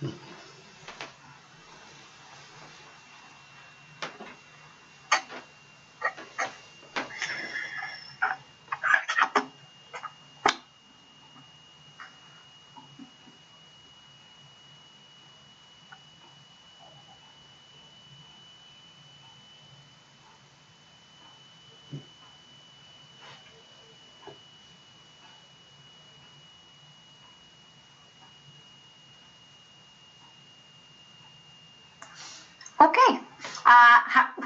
Okay.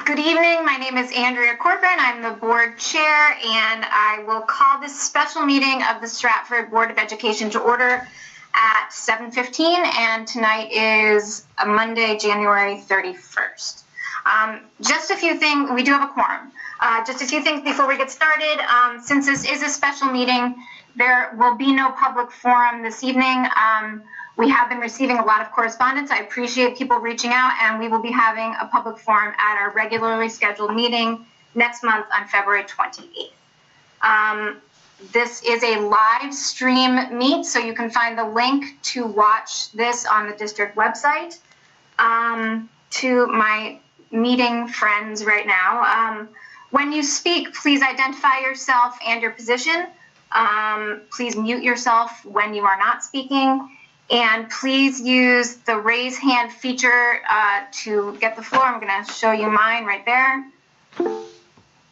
Good evening. My name is Andrea Corcoran. I'm the board chair, and I will call this special meeting of the Stratford Board of Education to order at 7:15, and tonight is Monday, January 31st. Just a few things. We do have a quorum. Just a few things before we get started. Since this is a special meeting, there will be no public forum this evening. We have been receiving a lot of correspondence. I appreciate people reaching out, and we will be having a public forum at our regularly scheduled meeting next month on February 28th. This is a live stream meet, so you can find the link to watch this on the district website. To my meeting friends right now, when you speak, please identify yourself and your position. Please mute yourself when you are not speaking. And please use the raise hand feature to get the floor. I'm going to show you mine right there.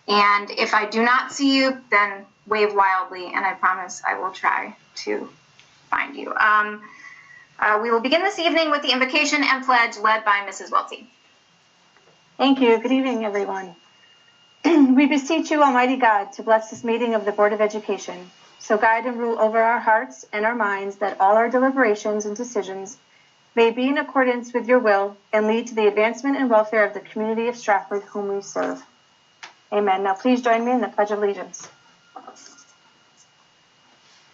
And if I do not see you, then wave wildly, and I promise I will try to find you. We will begin this evening with the invocation and pledge led by Mrs. Welty. Thank you. Good evening, everyone. We beseech you, Almighty God, to bless this meeting of the Board of Education. So guide and rule over our hearts and our minds, that all our deliberations and decisions may be in accordance with your will and lead to the advancement and welfare of the community of Stratford whom we serve. Amen. Now please join me in the Pledge of Allegiance.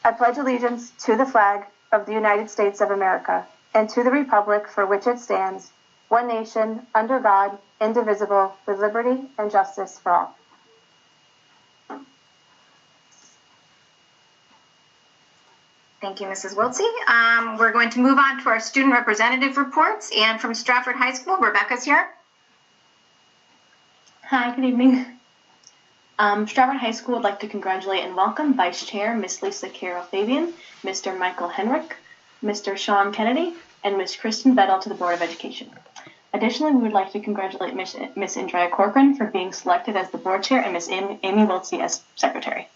I pledge allegiance to the flag of the United States of America and to the republic for which it stands, one nation, under God, indivisible, with liberty and justice for all. Thank you, Mrs. Wiltsey. We're going to move on to our student representative reports, and from Stratford High School, Rebecca's here. Hi, good evening. Stratford High School would like to congratulate and welcome Vice Chair Miss Lisa Carroll Fabian, Mr. Michael Henrick, Mr. Sean Kennedy, and Miss Kristen Vettel to the Board of Education. Additionally, we would like to congratulate Miss Andrea Corcoran for being selected as the Board Chair and Miss Amy Wiltsey as Secretary.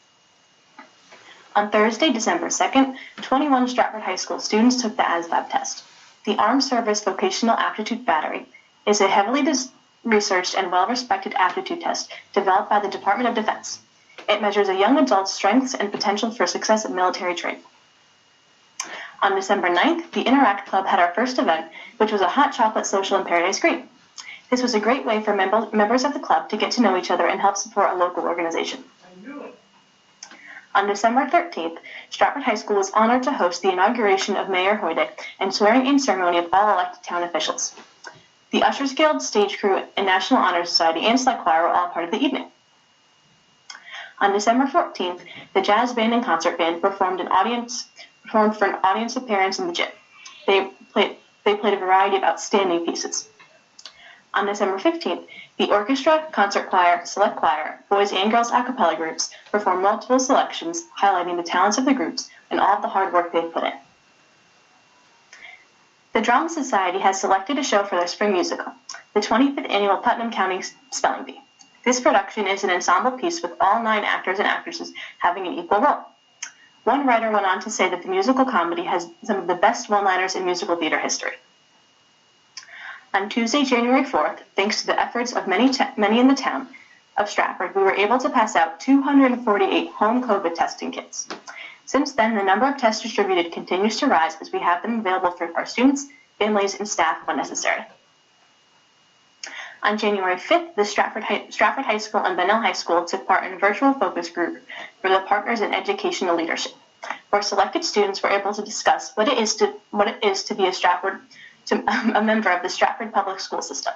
On Thursday, December 2nd, 21 Stratford High School students took the ASVAB test. The Armed Service Vocational Aptitude Battery is a heavily researched and well-respected aptitude test developed by the Department of Defense. It measures a young adult's strengths and potential for success at military training. On December 9th, the Interact Club had our first event, which was a hot chocolate social in Paradise Green. This was a great way for members of the club to get to know each other and help support a local organization. On December 13th, Stratford High School was honored to host the inauguration of Mayor Hoydick and swearing-in ceremony of all elected town officials. The Ushers Guild, Stage Crew, and National Honor Society and Select Choir were all part of the evening. On December 14th, the Jazz Band and Concert Band performed for an audience of parents in the gym. They played a variety of outstanding pieces. On December 15th, the orchestra, concert choir, select choir, boys and girls a cappella groups performed multiple selections, highlighting the talents of the groups and all of the hard work they've put in. The Drama Society has selected a show for their spring musical, the 25th Annual Putnam County Spelling Bee. This production is an ensemble piece with all 9 actors and actresses having an equal role. One writer went on to say that the musical comedy has some of the best one-liners in musical theater history. On Tuesday, January 4th, thanks to the efforts of many in the town of Stratford, we were able to pass out 248 home COVID testing kits. Since then, the number of tests distributed continues to rise as we have them available for our students, families, and staff when necessary. On January 5th, the Stratford High School and Benell High School took part in a virtual focus group for the Partners in Educational Leadership, where selected students were able to discuss what it is to be a member of the Stratford Public School System.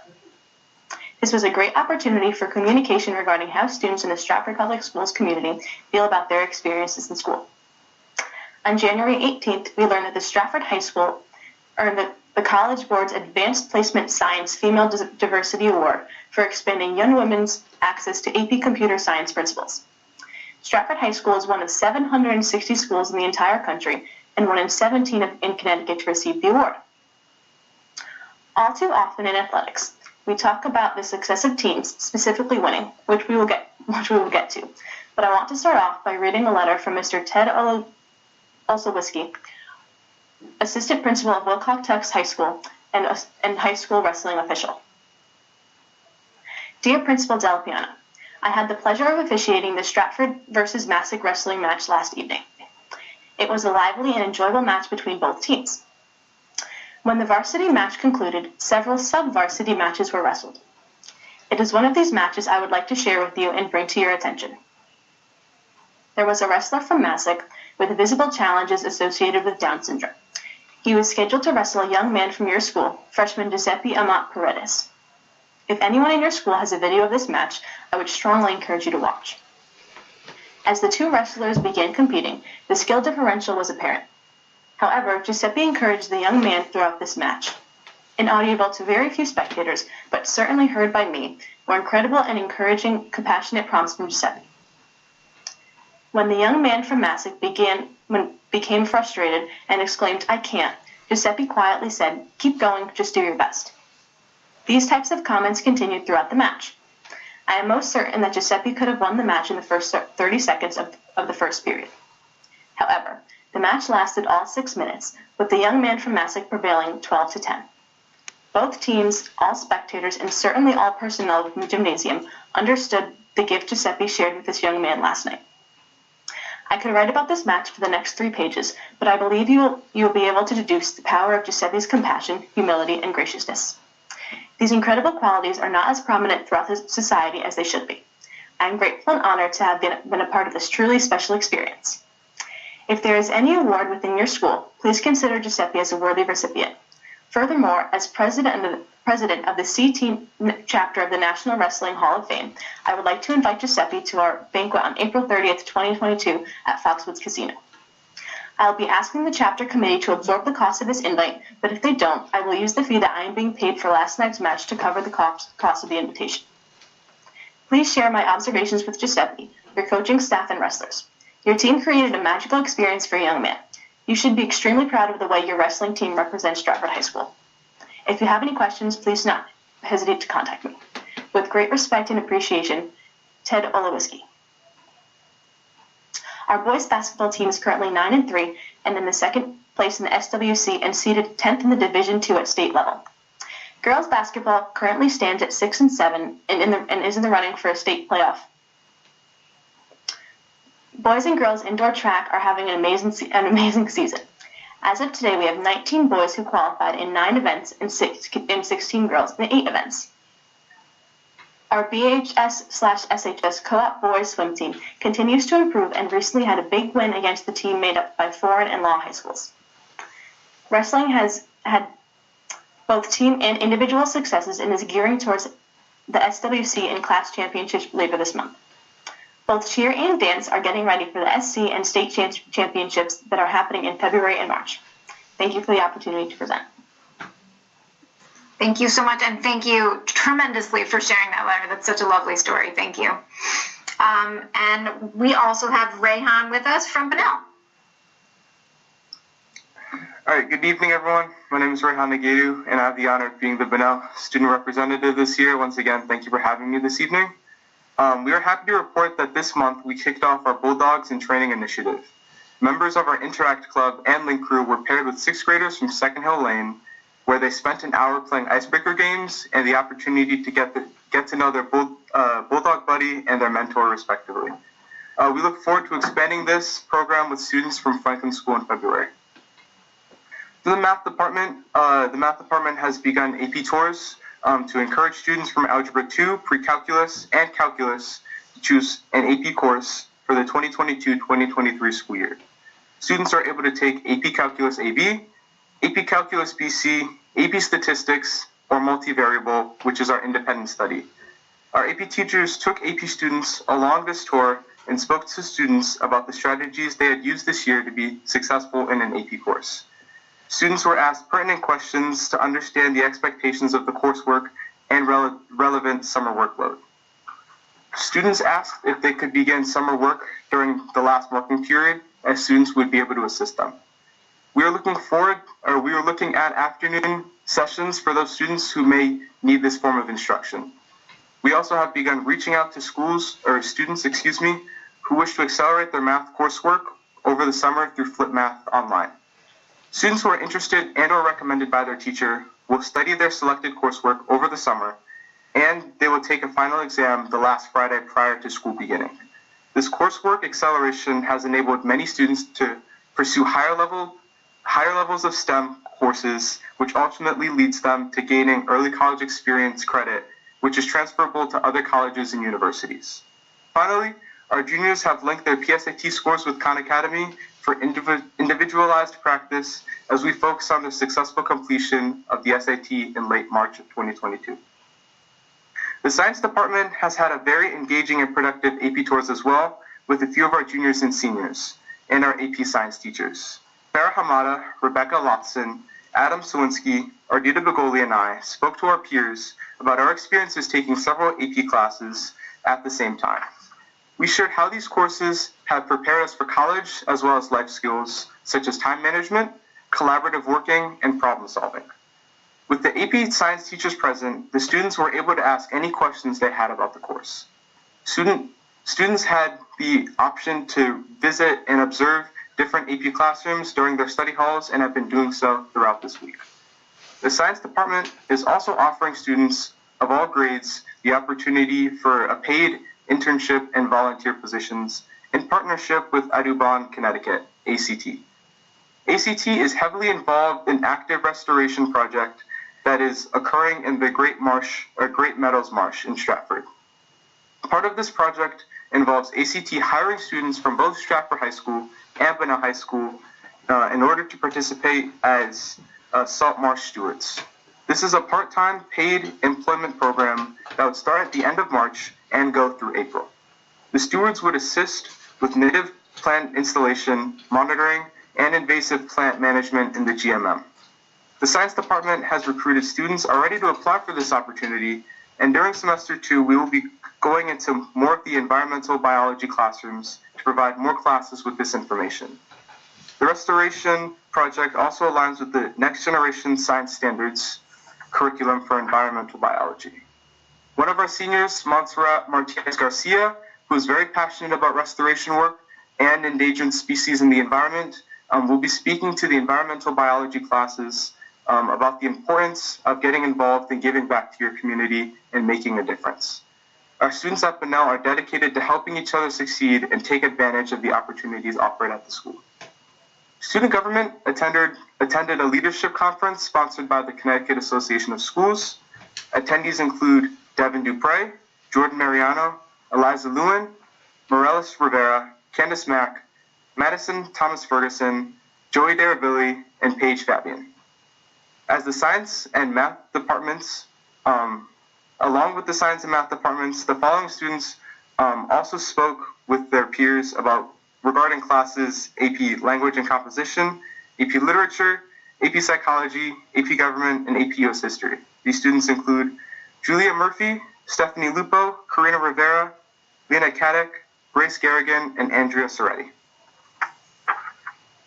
This was a great opportunity for communication regarding how students in the Stratford Public Schools community feel about their experiences in school. On January 18th, we learned that the Stratford High School earned the the College Board's Advanced Placement Science Female Diversity Award for expanding young women's access to AP Computer Science principles. Stratford High School is one of 760 schools in the entire country and one in 17 in Connecticut to receive the award. All too often in athletics, we talk about the success of teams specifically winning, which we will get to. But I want to start off by reading a letter from Mr. Ted Olszewski, Assistant Principal of Wilcox Tech High School and high school wrestling official. Dear Principal Delapiana, I had the pleasure of officiating the Stratford versus Massac wrestling match last evening. It was a lively and enjoyable match between both teams. When the varsity match concluded, several sub-varsity matches were wrestled. It is one of these matches I would like to share with you and bring to your attention. There was a wrestler from Massac with visible challenges associated with Down syndrome. He was scheduled to wrestle a young man from your school, freshman Giuseppe Amat Paredes. If anyone in your school has a video of this match, I would strongly encourage you to watch. As the two wrestlers began competing, the skill differential was apparent. However, Giuseppe encouraged the young man throughout this match. Inaudible to very few spectators, but certainly heard by me, were incredible and encouraging, compassionate prompts from Giuseppe. When the young man from Massac became frustrated and exclaimed, "I can't," Giuseppe quietly said, "Keep going, just do your best." These types of comments continued throughout the match. I am most certain that Giuseppe could have won the match in the first 30 seconds of the first period. However, the match lasted all 6 minutes, with the young man from Massac prevailing 12-10. Both teams, all spectators, and certainly all personnel within the gymnasium understood the gift Giuseppe shared with this young man last night. I could write about this match for the next 3 pages, but I believe you will be able to deduce the power of Giuseppe's compassion, humility, and graciousness. These incredible qualities are not as prominent throughout society as they should be. I am grateful and honored to have been a part of this truly special experience. If there is any award within your school, please consider Giuseppe as a worthy recipient. Furthermore, as president of the C-Team chapter of the National Wrestling Hall of Fame, I would like to invite Giuseppe to our banquet on April 30th, 2022 at Foxwoods Casino. I will be asking the chapter committee to absorb the cost of this invite, but if they don't, I will use the fee that I am being paid for last night's match to cover the cost of the invitation. Please share my observations with Giuseppe, your coaching staff, and wrestlers. Your team created a magical experience for a young man. You should be extremely proud of the way your wrestling team represents Stratford High School. If you have any questions, please do not hesitate to contact me. With great respect and appreciation, Ted Olszewski. Our boys basketball team is currently 9-3 and in the second place in the SWC and seated 10th in the Division II at state level. Girls basketball currently stands at 6-7 and is in the running for a state playoff. Boys and girls indoor track are having an amazing season. As of today, we have 19 boys who qualified in 9 events and 16 girls in 8 events. Our BHS/SHS co-op boys swim team continues to improve and recently had a big win against the team made up by foreign and law high schools. Wrestling has had both team and individual successes and is gearing towards the SWC and class championships later this month. Both cheer and dance are getting ready for the SC and state championships that are happening in February and March. Thank you for the opportunity to present. Thank you so much, and thank you tremendously for sharing that letter. That's such a lovely story. Thank you. And we also have Rayhan with us from Bunnell. All right, good evening, everyone. My name is Rayhan Nagadu, and I have the honor of being the Bunnell student representative this year. Once again, thank you for having me this evening. We are happy to report that this month we kicked off our Bulldogs in Training initiative. Members of our Interact Club and Link Crew were paired with 6th graders from Second Hill Lane, where they spent an hour playing icebreaker games and the opportunity to get to know their Bulldog buddy and their mentor, respectively. We look forward to expanding this program with students from Franklin School in February. To the math department has begun AP tours to encourage students from Algebra 2, Pre-Calculus, and Calculus to choose an AP course for the 2022-2023 school year. Students are able to take AP Calculus AB, AP Calculus BC, AP Statistics, or Multivariable, which is our independent study. Our AP teachers took AP students along this tour and spoke to students about the strategies they had used this year to be successful in an AP course. Students were asked pertinent questions to understand the expectations of the coursework and relevant summer workload. Students asked if they could begin summer work during the last working period, as students would be able to assist them. We were looking at afternoon sessions for those students who may need this form of instruction. We also have begun reaching out to students, who wish to accelerate their math coursework over the summer through Flip Math Online. Students who are interested and or recommended by their teacher will study their selected coursework over the summer, and they will take a final exam the last Friday prior to school beginning. This coursework acceleration has enabled many students to pursue higher levels of STEM courses, which ultimately leads them to gaining early college experience credit, which is transferable to other colleges and universities. Finally, our juniors have linked their PSAT scores with Khan Academy for individualized practice as we focus on the successful completion of the SAT in late March of 2022. The science department has had a very engaging and productive AP tours as well, with a few of our juniors and seniors, and our AP science teachers. Farah Hamada, Rebecca Lotson, Adam Sawinski, Ardita Begoli, and I spoke to our peers about our experiences taking several AP classes at the same time. We shared how these courses have prepared us for college as well as life skills such as time management, collaborative working, and problem solving. With the AP science teachers present, the students were able to ask any questions they had about the course. Students had the option to visit and observe different AP classrooms during their study halls and have been doing so throughout this week. The science department is also offering students of all grades the opportunity for a paid internship and volunteer positions in partnership with Audubon, Connecticut, ACT. ACT is heavily involved in active restoration project that is occurring in the Great Meadows Marsh in Stratford. Part of this project involves ACT hiring students from both Stratford High School and Bunnell High School in order to participate as salt marsh stewards. This is a part-time paid employment program that would start at the end of March and go through April. The stewards would assist with native plant installation, monitoring, and invasive plant management in the GMM. The science department has recruited students already to apply for this opportunity, and during semester 2, we will be going into more of the environmental biology classrooms to provide more classes with this information. The restoration project also aligns with the Next Generation Science Standards curriculum for environmental biology. One of our seniors, Montserrat Martinez Garcia, who is very passionate about restoration work and endangered species in the environment, will be speaking to the environmental biology classes about the importance of getting involved and giving back to your community and making a difference. Our students at Bunnell are dedicated to helping each other succeed and take advantage of the opportunities offered at the school. Student government attended a leadership conference sponsored by the Connecticut Association of Schools. Attendees include Devin Dupre, Jordan Mariano, Eliza Lewin, Morellis Rivera, Candace Mack, Madison Thomas Ferguson, Joey Darabilli, and Paige Fabian. As the science and math departments, along with the science and math departments, the following students also spoke with their peers regarding classes AP Language and Composition, AP Literature, AP Psychology, AP Government, and AP US History. These students include Julia Murphy, Stephanie Lupo, Karina Rivera, Lena Kadek, Grace Garrigan, and Andrea Soretti.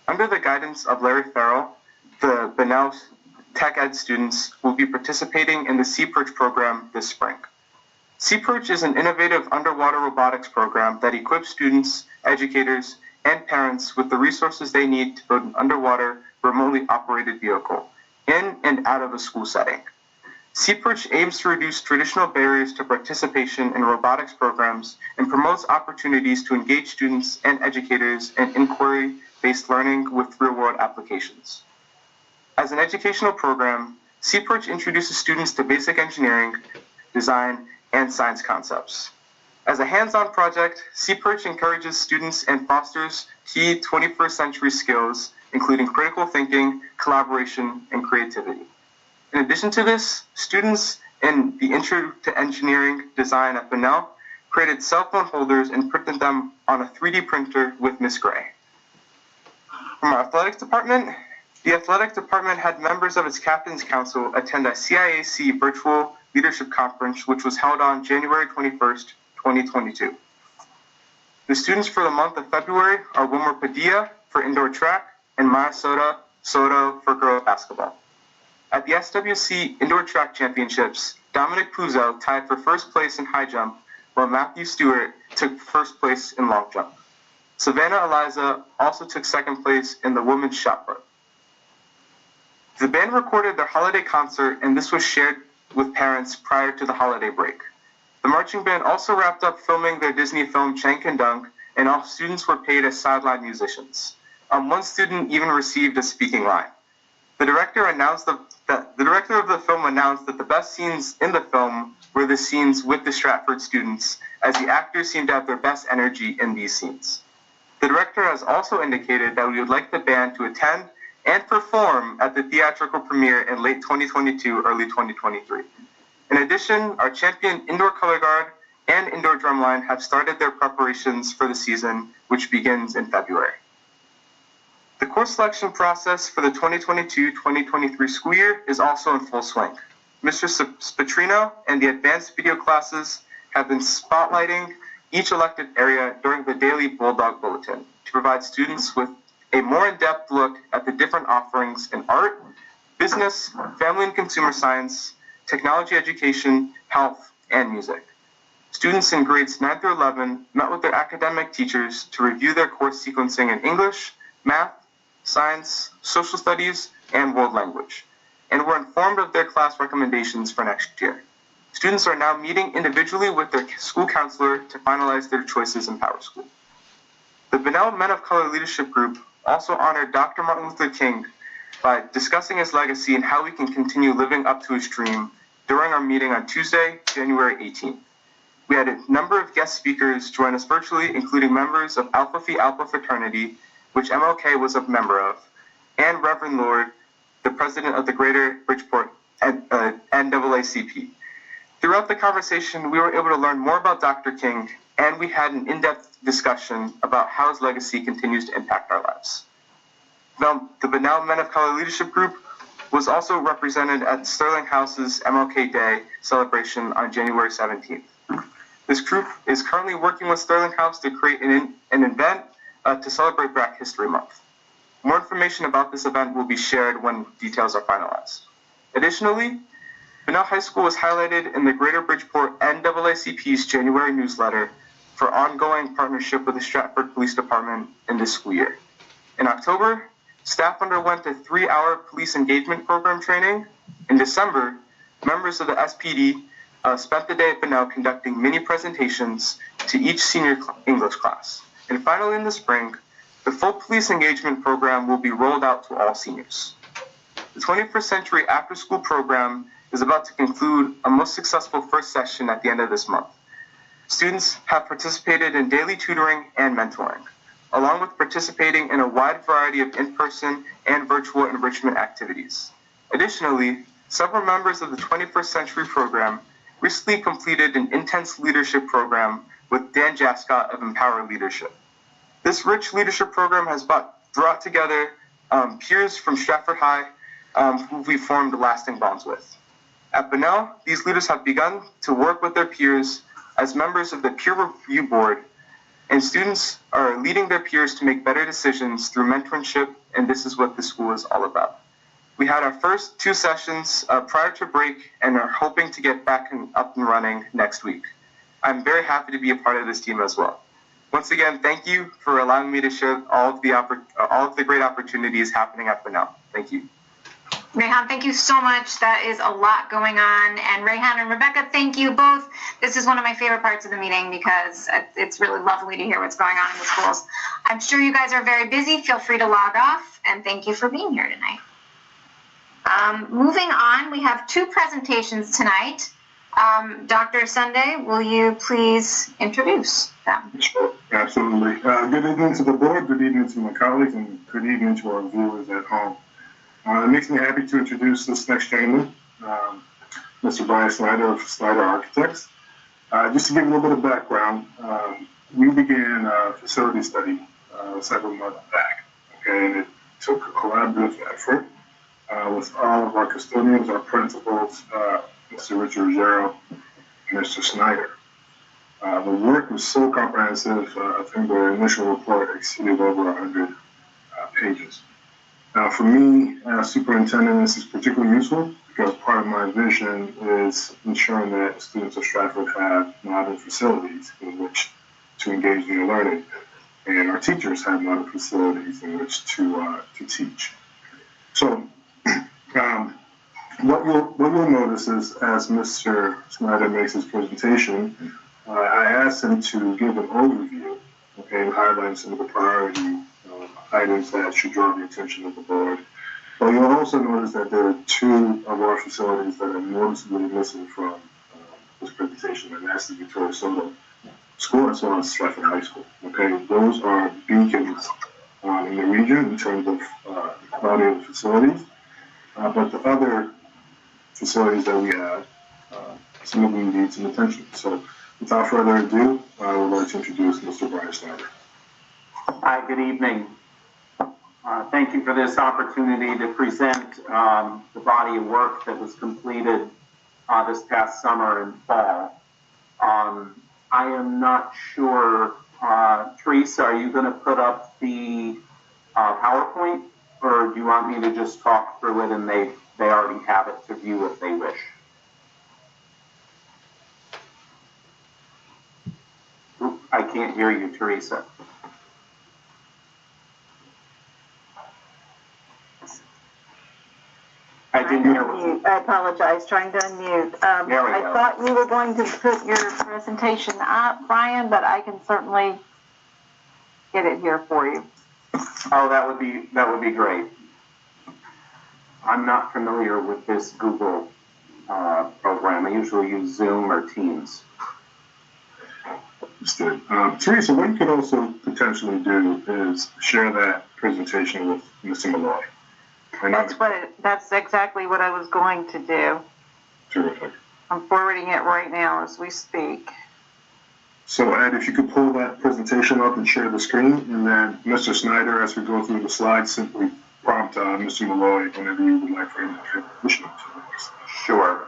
Under the guidance of Larry Farrell, the Bunnell Tech Ed students will be participating in the Sea Perch program this spring. Sea Perch is an innovative underwater robotics program that equips students, educators, and parents with the resources they need to build an underwater, remotely operated vehicle in and out of a school setting. Sea Perch aims to reduce traditional barriers to participation in robotics programs and promotes opportunities to engage students and educators in inquiry-based learning with real-world applications. As an educational program, Sea Perch introduces students to basic engineering, design, and science concepts. As a hands-on project, Sea Perch encourages students and fosters key 21st century skills, including critical thinking, collaboration, and creativity. In addition to this, students in the Intro to Engineering Design at Bunnell created cell phone holders and printed them on a 3D printer with Ms. Gray. From our athletics department, The athletic department had members of its captain's council attend a CIAC virtual leadership conference, which was held on January 21st, 2022. The students for the month of February are Wilmer Padilla for indoor track and Maya Soto for girls basketball. At the SWC Indoor Track Championships, Dominic Puzo tied for first place in high jump, while Matthew Stewart took first place in long jump. Savannah Eliza also took second place in the women's shot put. The band recorded their holiday concert, and this was shared with parents prior to the holiday break. The marching band also wrapped up filming their Disney film Chank and Dunk, and all students were paid as sideline musicians. One student even received a speaking line. The director of the film announced that the best scenes in the film were the scenes with the Stratford students, as the actors seemed to have their best energy in these scenes. The director has also indicated that we would like the band to attend and perform at the theatrical premiere in late 2022, early 2023. In addition, our champion indoor color guard and indoor drumline have started their preparations for the season, which begins in February. The course selection process for the 2022-2023 school year is also in full swing. Mr. Spatrino and the advanced video classes have been spotlighting each elected area during the daily Bulldog Bulletin to provide students with a more in-depth look at the different offerings in art, business, family and consumer science, technology education, health, and music. Students in grades 9 through 11 met with their academic teachers to review their course sequencing in English, math, science, social studies, and world language, and were informed of their class recommendations for next year. Students are now meeting individually with their school counselor to finalize their choices in Power School. The Bunnell Men of Color Leadership Group also honored Dr. Martin Luther King by discussing his legacy and how we can continue living up to his dream during our meeting on Tuesday, January 18th. We had a number of guest speakers join us virtually, including members of Alpha Phi Alpha Fraternity, which MLK was a member of, and Reverend Lord, the president of the Greater Bridgeport NAACP. Throughout the conversation, we were able to learn more about Dr. King, and we had an in-depth discussion about how his legacy continues to impact our lives. Now, the Bunnell Men of Color Leadership Group was also represented at Sterling House's MLK Day celebration on January 17th. This group is currently working with Sterling House to create an event to celebrate Black History Month. More information about this event will be shared when details are finalized. Additionally, Bunnell High School was highlighted in the Greater Bridgeport NAACP's January newsletter for ongoing partnership with the Stratford Police Department in this school year. In October, staff underwent a 3-hour police engagement program training. In December, members of the SPD spent the day at Bunnell conducting mini presentations to each senior English class. And finally, in the spring, the full police engagement program will be rolled out to all seniors. The 21st Century After School program is about to conclude a most successful first session at the end of this month. Students have participated in daily tutoring and mentoring, along with participating in a wide variety of in-person and virtual enrichment activities. Additionally, several members of the 21st Century program recently completed an intense leadership program with Dan Jascott of Empower Leadership. This rich leadership program has brought together peers from Stratford High who we formed lasting bonds with. At Bunnell, these leaders have begun to work with their peers as members of the peer review board, and students are leading their peers to make better decisions through mentorship, and this is what the school is all about. We had our first 2 sessions prior to break and are hoping to get back up and running next week. I'm very happy to be a part of this team as well. Once again, thank you for allowing me to share all of the great opportunities happening at Bunnell. Thank you. Rayhan, thank you so much. That is a lot going on. And Rayhan and Rebecca, thank you both. This is one of my favorite parts of the meeting because it's really lovely to hear what's going on in the schools. I'm sure you guys are very busy. Feel free to log off. And thank you for being here tonight. Moving on, we have 2 presentations tonight. Dr. Sunday, will you please introduce them? Sure, absolutely. Good evening to the board, good evening to my colleagues, and good evening to our viewers at home. It makes me happy to introduce this next gentleman, Mr. Brian Snyder of Snyder Architects. Just to give a little bit of background, we began a facility study several months back, okay, and took a collaborative effort with all of our custodians, our principals, Mr. Richard Ruggiero, and Mr. Snyder. The work was so comprehensive, I think the initial report exceeded over 100 pages. Now, for me, as superintendent, this is particularly useful because part of my vision is ensuring that students of Stratford have modern facilities in which to engage in their learning, and our teachers have modern facilities in which to teach. So, what you'll notice is, as Mr. Snyder makes his presentation, I asked him to give an overview, okay, and highlight some of the priority items that should draw the attention of the board. But you'll also notice that there are two of our facilities that are noticeably missing from this presentation, and that's the Victoria Soto School as well as Stratford High School. Okay, those are beacons in the region in terms of the quality of the facilities. But the other facilities that we have, some of them need some attention. So without further ado, I would like to introduce Mr. Brian Snyder. Hi, good evening. Thank you for this opportunity to present the body of work that was completed this past summer and fall. I am not sure, Teresa, are you going to put up the PowerPoint, or do you want me to just talk through it and they already have it to view if they wish? Oop, I can't hear you, Teresa. I didn't hear what. I apologize, trying to unmute. I thought you were going to put your presentation up, Brian, but I can certainly get it here for you. Oh, that would be great. I'm not familiar with this Google program. I usually use Zoom or Teams. Understood. Teresa, what you could also potentially do is share that presentation with Mr. Malloy. That's exactly what I was going to do. Terrific. I'm forwarding it right now as we speak. So, Ed, if you could pull that presentation up and share the screen, and then Mr. Snyder, as we go through the slides, simply prompt Mr. Malloy whenever you would like for him to transition to the next. Sure.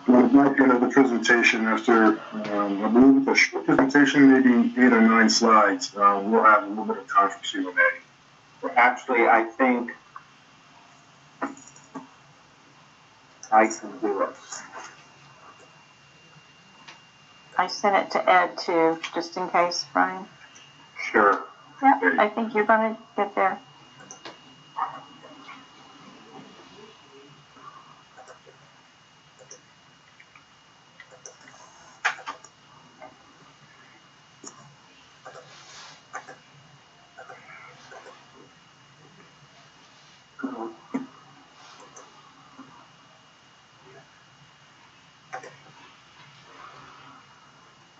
We'll back into the presentation after, I believe, a short presentation, maybe 8 or 9 slides. We'll have a little bit of time for Q&A. Well, actually, I think I can do it. I sent it to Ed too, just in case, Brian. Sure. Yep, I think you're going to get there.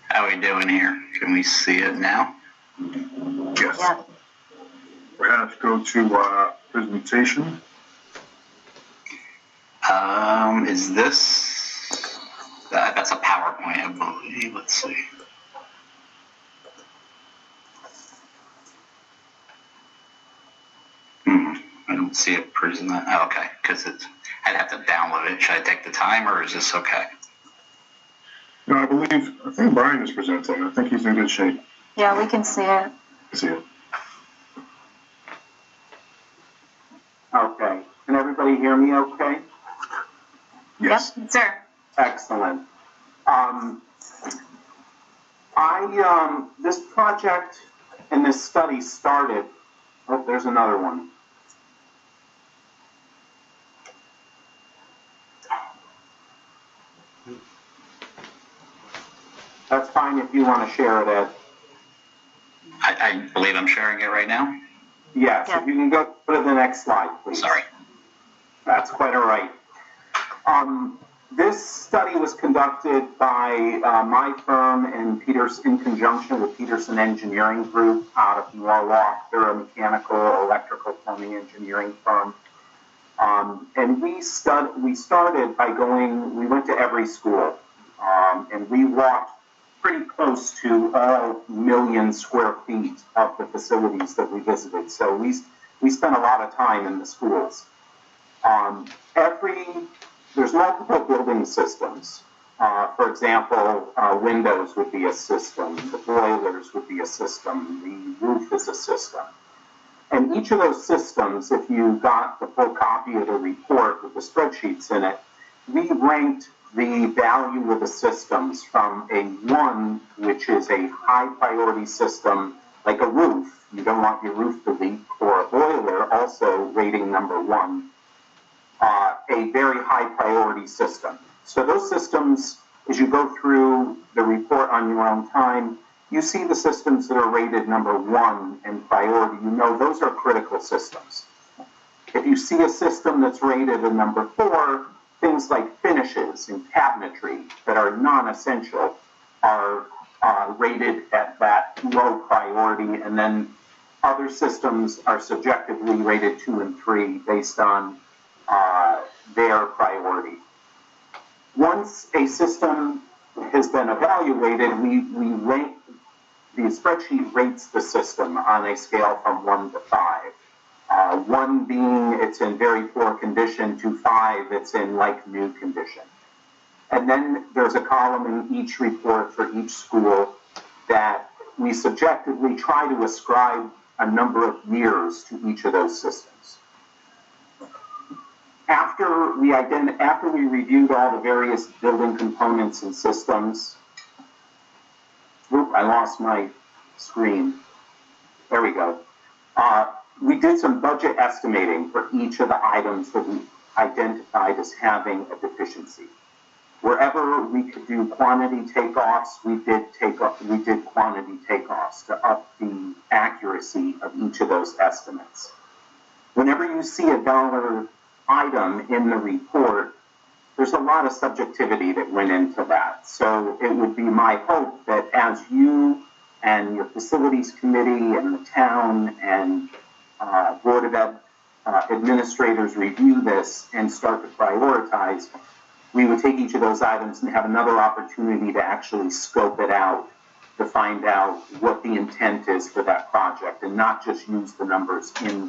How are we doing here? Can we see it now? Yes. Yeah. We have to go to presentation. Is this, that's a PowerPoint, I believe. Let's see. I don't see it present. Okay, because I'd have to download it. Should I take the time, or is this okay? No, I think Brian is presenting. I think he's in good shape. Yeah, we can see it. See it. Okay. Can everybody hear me okay? Yes. Yep, sir. Excellent. This project and this study started, oh, there's another one. That's fine if you want to share it, Ed. I believe I'm sharing it right now. Yes, Yeah. if you can go to the next slide, please. Sorry. That's quite all right. This study was conducted by my firm and in conjunction with Peterson Engineering Group out of Norwalk. They're a mechanical, electrical, plumbing engineering firm. And we started by we went to every school, and we walked pretty close to all million square feet of the facilities that we visited. So we spent a lot of time in the schools. There's multiple building systems. For example, windows would be a system, the boilers would be a system, the roof is a system. And each of those systems, if you got the full copy of the report with the spreadsheets in it, we ranked the value of the systems from a 1, which is a high priority system, like a roof. You don't want your roof to leak, or a boiler, also rating number 1, a very high priority system. So those systems, as you go through the report on your own time, you see the systems that are rated number 1 in priority. You know those are critical systems. If you see a system that's rated a number 4, things like finishes and cabinetry that are non-essential are rated at that low priority, and then other systems are subjectively rated 2 and 3 based on their priority. Once a system has been evaluated, we rank, the spreadsheet rates the system on a scale from 1 to 5. 1 being it's in very poor condition, to 5 it's in like new condition. And then there's a column in each report for each school that we subjectively try to ascribe a number of years to each of those systems. After we reviewed all the various building components and systems, I lost my screen. There we go. We did some budget estimating for each of the items that we identified as having a deficiency. Wherever we could do quantity takeoffs, we did quantity takeoffs to up the accuracy of each of those estimates. Whenever you see a dollar item in the report, there's a lot of subjectivity that went into that. So it would be my hope that as you and your facilities committee and the town and Board of Ed administrators review this and start to prioritize, we would take each of those items and have another opportunity to actually scope it out to find out what the intent is for that project and not just use the numbers in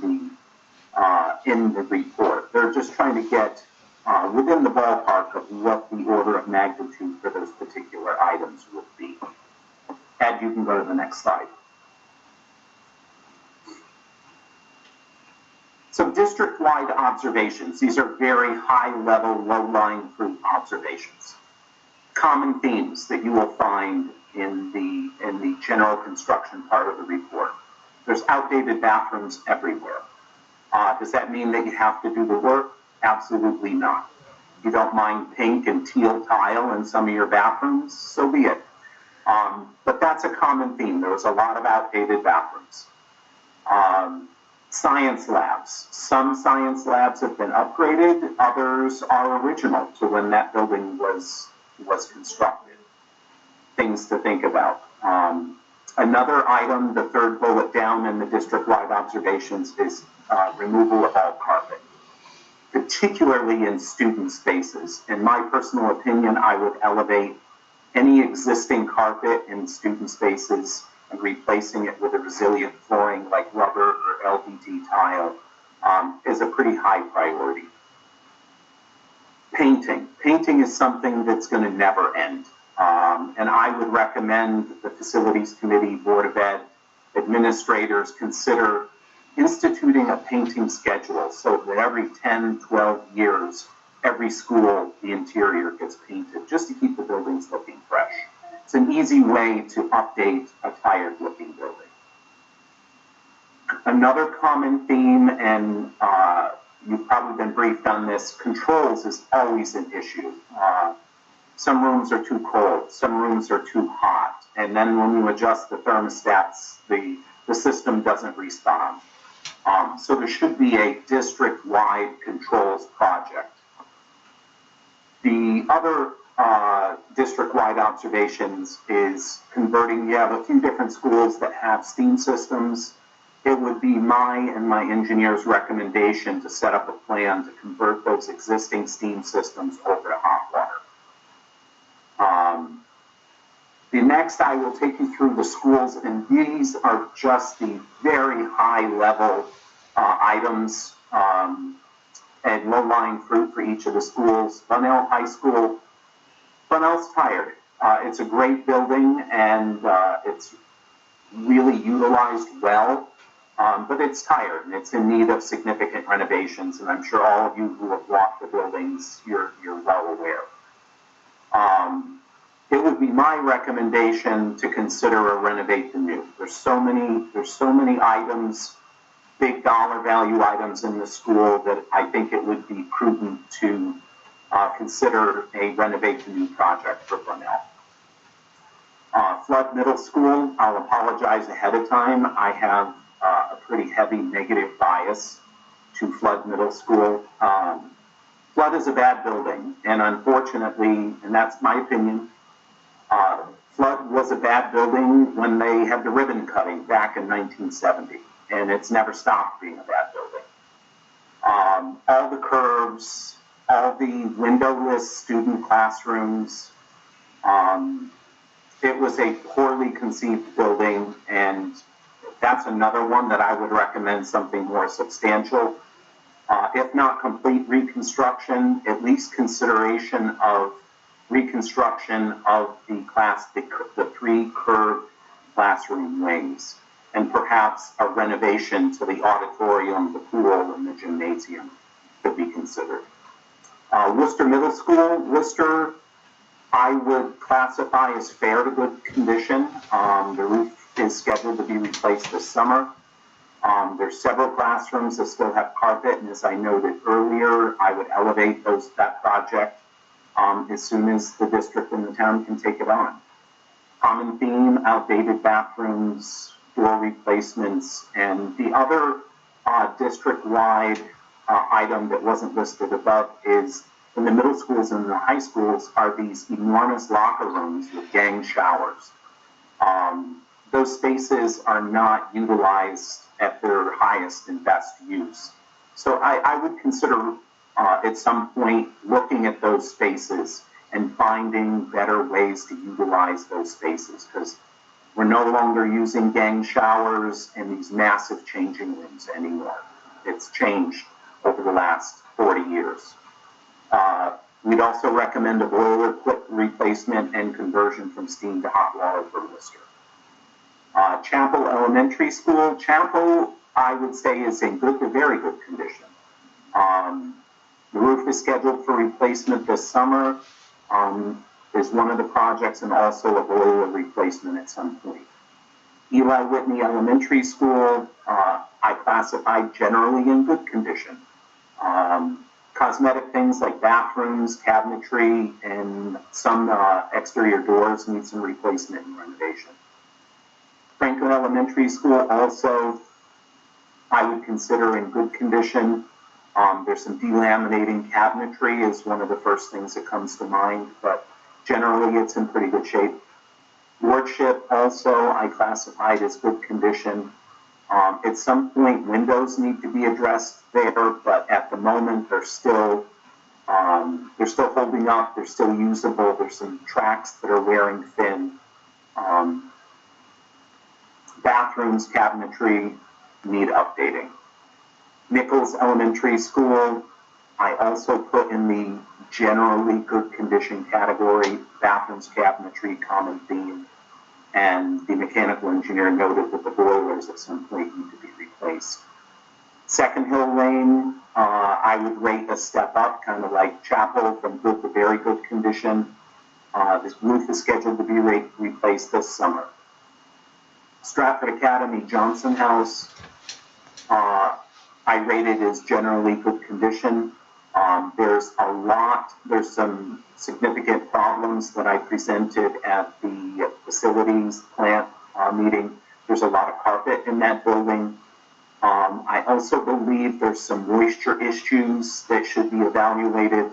the report. They're just trying to get within the ballpark of what the order of magnitude for those particular items would be. Ed, you can go to the next slide. Some district-wide observations. These are very high-level, low-lying fruit observations. Common themes that you will find in the general construction part of the report. There's outdated bathrooms everywhere. Does that mean that you have to do the work? Absolutely not. You don't mind pink and teal tile in some of your bathrooms, so be it. But that's a common theme. There was a lot of outdated bathrooms. Science labs. Some science labs have been upgraded. Others are original to when that building was constructed. Things to think about. Another item, the third bullet down in the district-wide observations, is removal of all carpet, particularly in student spaces. In my personal opinion, I would elevate any existing carpet in student spaces and replacing it with a resilient flooring like rubber or LVT tile is a pretty high priority. Painting. Painting is something that's going to never end. And I would recommend the Facilities Committee, Board of Ed, administrators consider instituting a painting schedule so that every 10, 12 years, every school, the interior gets painted just to keep the buildings looking fresh. It's an easy way to update a tired-looking building. Another common theme, and you've probably been briefed on this, controls is always an issue. Some rooms are too cold, some rooms are too hot, and then when you adjust the thermostats, the system doesn't respond. So there should be a district-wide controls project. The other district-wide observations is converting. You have a few different schools that have steam systems. It would be my and my engineer's recommendation to set up a plan to convert those existing steam systems over to hot water. Next, I will take you through the schools, and these are just the very high-level items and low-lying fruit for each of the schools. Bunnell High School, Bunnell's tired. It's a great building, and it's really utilized well, but it's tired, and it's in need of significant renovations, and I'm sure all of you who have walked the buildings, you're well aware. It would be my recommendation to consider a renovate the new. There's so many items, big dollar value items in the school that I think it would be prudent to consider a renovate the new project for Bunnell. Flood Middle School, I'll apologize ahead of time. I have a pretty heavy negative bias to Flood Middle School. Flood is a bad building, and unfortunately, and that's my opinion, Flood was a bad building when they had the ribbon cutting back in 1970, and it's never stopped being a bad building. All the curves, all the windowless student classrooms, it was a poorly conceived building, and that's another one that I would recommend something more substantial. If not complete reconstruction, at least consideration of reconstruction of the three curved classroom wings, and perhaps a renovation to the auditorium, the pool, and the gymnasium could be considered. Worcester Middle School, Worcester, I would classify as fair to good condition. The roof is scheduled to be replaced this summer. There's several classrooms that still have carpet, and as I noted earlier, I would elevate that project as soon as the district and the town can take it on. Common theme, outdated bathrooms, door replacements, and the other district-wide item that wasn't listed above is in the middle schools and the high schools are these enormous locker rooms with gang showers. Those spaces are not utilized at their highest and best use. So I would consider at some point looking at those spaces and finding better ways to utilize those spaces, because we're no longer using gang showers and these massive changing rooms anymore. It's changed over the last 40 years. We'd also recommend a boiler quick replacement and conversion from steam to hot water for Worcester. Chapel Elementary School. Chapel, I would say, is in good to very good condition. The roof is scheduled for replacement this summer. Is one of the projects, and also a boiler replacement at some point. Eli Whitney Elementary School, I classified generally in good condition. Cosmetic things like bathrooms, cabinetry, and some exterior doors need some replacement and renovation. Franklin Elementary School also, I would consider in good condition. There's some delaminating cabinetry is one of the first things that comes to mind, but generally it's in pretty good shape. Lordship also I classified as good condition. At some point windows need to be addressed there, but at the moment they're still holding up, they're still usable, there's some tracks that are wearing thin. Bathrooms, cabinetry need updating. Nichols Elementary School, I also put in the generally good condition category, bathrooms, cabinetry, common theme, and the mechanical engineer noted that the boilers at some point need to be replaced. Second Hill Lane, I would rate a step up, kind of like Chapel, from good to very good condition. This roof is scheduled to be replaced this summer. Stratford Academy Johnson House, I rated as generally good condition. There's some significant problems that I presented at the facilities plant meeting. There's a lot of carpet in that building. I also believe there's some moisture issues that should be evaluated.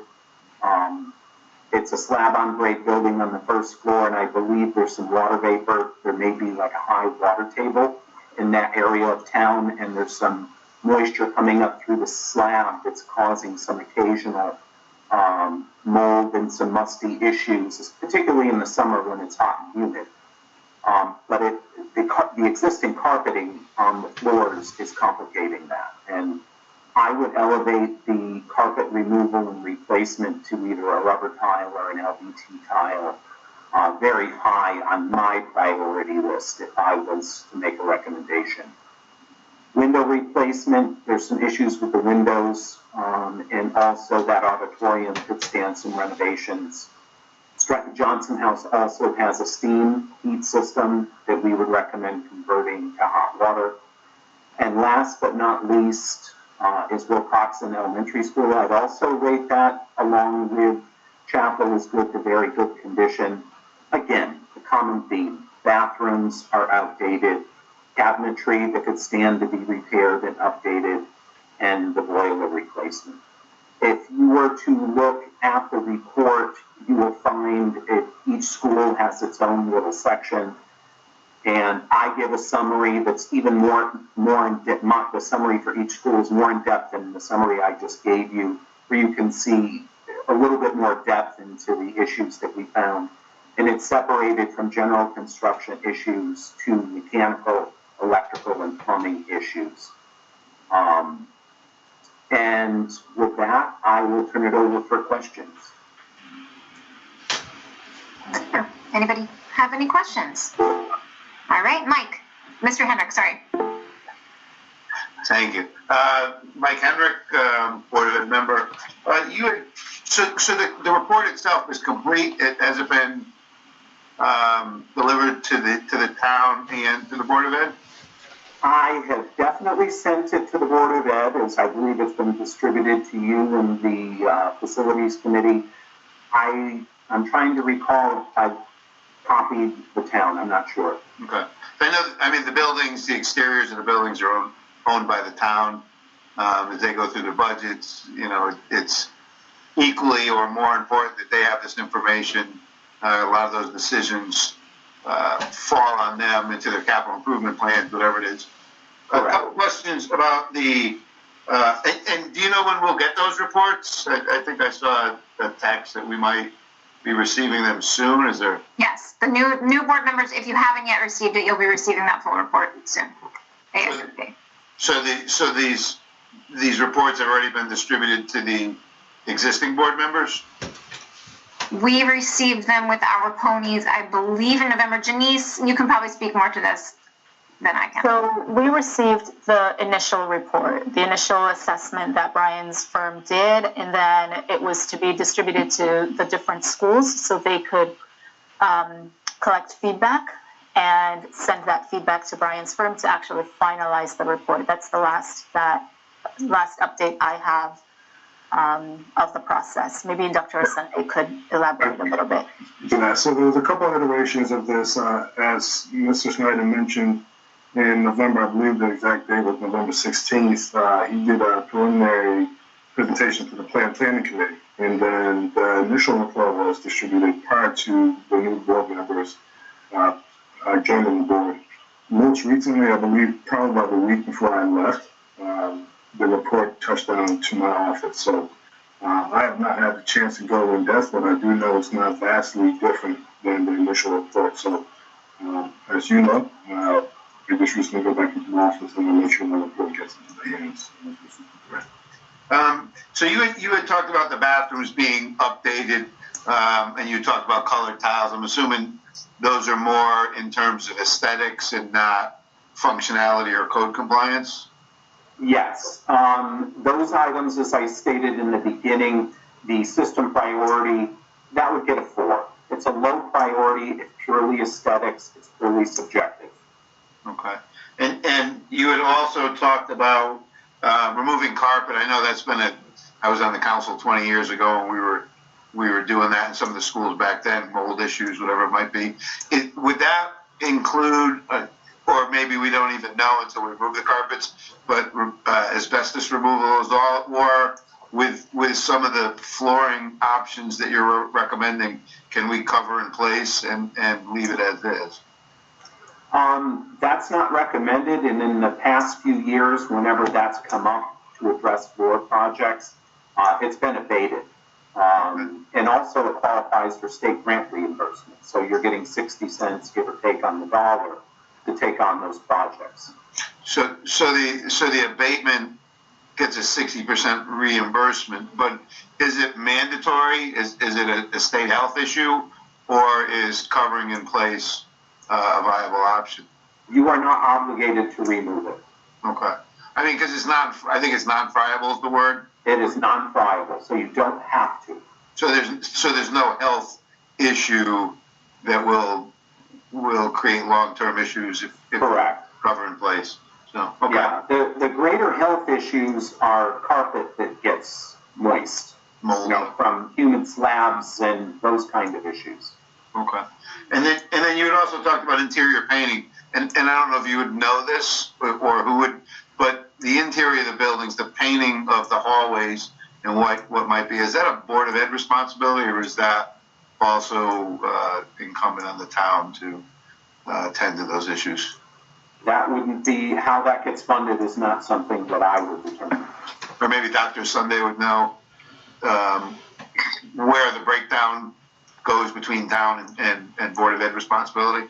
It's a slab-on-grade building on the first floor, and I believe there's some water vapor. There may be like a high water table in that area of town, and there's some moisture coming up through the slab that's causing some occasional mold and some musty issues, particularly in the summer when it's hot and humid. But the existing carpeting on the floors is complicating that. And I would elevate the carpet removal and replacement to either a rubber tile or an LVT tile very high on my priority list if I was to make a recommendation. Window replacement, there's some issues with the windows, and also that auditorium could stand some renovations. Stratford Johnson House also has a steam heat system that we would recommend converting to hot water. And last but not least is Wilcoxon Elementary School. I'd also rate that along with chapel is good to very good condition. Again, the common theme, bathrooms are outdated, cabinetry that could stand to be repaired and updated, and the boiler replacement. If you were to look at the report, you will find each school has its own little section, and I give a summary that's even more in depth. The summary for each school is more in depth than the summary I just gave you, where you can see a little bit more depth into the issues that we found. And it's separated from general construction issues to mechanical, electrical, and plumbing issues. And with that, I will turn it over for questions. Anybody have any questions? All right, Mike. Mr. Henrik, sorry. Thank you. Mike Henrik, Board of Ed member. So the report itself is complete. Has it been delivered to the town and to the Board of Ed? I have definitely sent it to the Board of Ed, as I believe it's been distributed to you and the Facilities Committee. I'm trying to recall if I copied the town. I'm not sure. Okay. I mean, the buildings, the exteriors of the buildings are owned by the town. As they go through their budgets, it's equally or more important that they have this information. A lot of those decisions fall on them into their capital improvement plans, whatever it is. A couple questions about the, and do you know when we'll get those reports? I think I saw a text that we might be receiving them soon. Is there? Yes, the new board members, if you haven't yet received it, you'll be receiving that full report soon. ASAP. So these reports have already been distributed to the existing board members? We received them with our ponies, I believe, in November. Janice, you can probably speak more to this than I can. So we received the initial report, the initial assessment that Brian's firm did, and then it was to be distributed to the different schools so they could collect feedback and send that feedback to Brian's firm to actually finalize the report. That's the last update I have of the process. Maybe Dr. Asante could elaborate a little bit. Yeah, so there was a couple of iterations of this. As Mr. Snyder mentioned, in November, I believe the exact date was November 16th, he did a preliminary presentation to the planning committee. And then the initial report was distributed prior to the new board members joining the board. Most recently, I believe probably about a week before I left, the report touched down to my office. So I have not had the chance to go in depth, but I do know it's not vastly different than the initial report. So as you know, I just recently go back into my office and I'll make sure my report gets into the hands. So you had talked about the bathrooms being updated, and you talked about colored tiles. I'm assuming those are more in terms of aesthetics and not functionality or code compliance? Yes. Those items, as I stated in the beginning, the system priority, that would get a 4. It's a low priority. It's purely aesthetics. It's purely subjective. Okay. And you had also talked about removing carpet. I know that's been I was on the council 20 years ago, and we were doing that in some of the schools back then, mold issues, whatever it might be. Would that include, or maybe we don't even know until we remove the carpets, but asbestos removal is all, or with some of the flooring options that you're recommending, can we cover in place and leave it as is? That's not recommended, and in the past few years, whenever that's come up to address floor projects, it's been abated. And also it qualifies for state grant reimbursement. So you're getting 60 cents, give or take on the dollar, to take on those projects. So the abatement gets a 60% reimbursement, but is it mandatory? Is it a state health issue, or is covering in place a viable option? You are not obligated to remove it. Okay. I mean, because it's not, I think it's non-friable is the word. It is non-friable, so you don't have to. So there's no health issue that will create long-term issues if Correct. Cover in place. So, okay. Yeah, the greater health issues are carpet that gets moist, Mold. From humid slabs and those kind of issues. Okay. And then you had also talked about interior painting, and I don't know if you would know this or who would, but the interior of the buildings, the painting of the hallways and what might be, is that a Board of Ed responsibility, or is that also incumbent on the town to attend to those issues? That wouldn't be, how that gets funded is not something that I would determine. Or maybe Dr. Sunday would know where the breakdown goes between town and Board of Ed responsibility?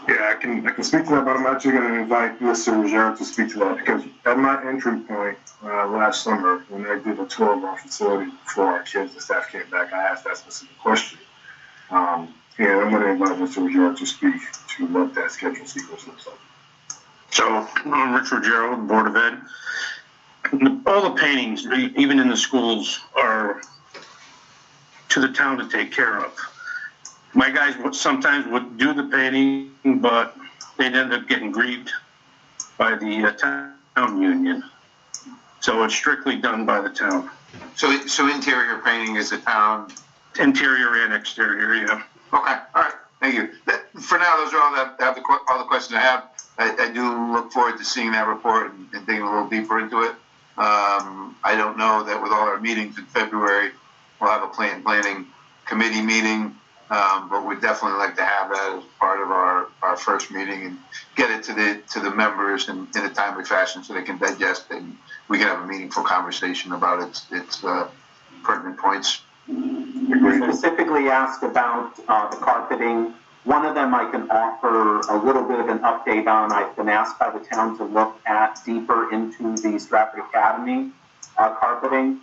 Yeah, I can speak to that, but I'm actually going to invite Mr. Ruggiero to speak to that, because at my entry point last summer, when I did a tour of our facility before our kids and staff came back, I asked that specific question. And I'm going to invite Mr. Ruggiero to speak to what that schedule sequence looks like. So, I'm Rich Ruggiero, Board of Ed. All the paintings, even in the schools, are to the town to take care of. My guys sometimes would do the painting, but they'd end up getting grieved by the town union. So it's strictly done by the town. So interior painting is a town? Interior and exterior, yeah. Okay, all right, thank you. For now, those are all the questions I have. I do look forward to seeing that report and digging a little deeper into it. I don't know that with all our meetings in February, we'll have a planning committee meeting, but we'd definitely like to have that as part of our first meeting and get it to the members in a timely fashion so they can digest it and we can have a meaningful conversation about its pertinent points. You specifically asked about the carpeting. One of them I can offer a little bit of an update on. I've been asked by the town to look at deeper into the Stratford Academy carpeting,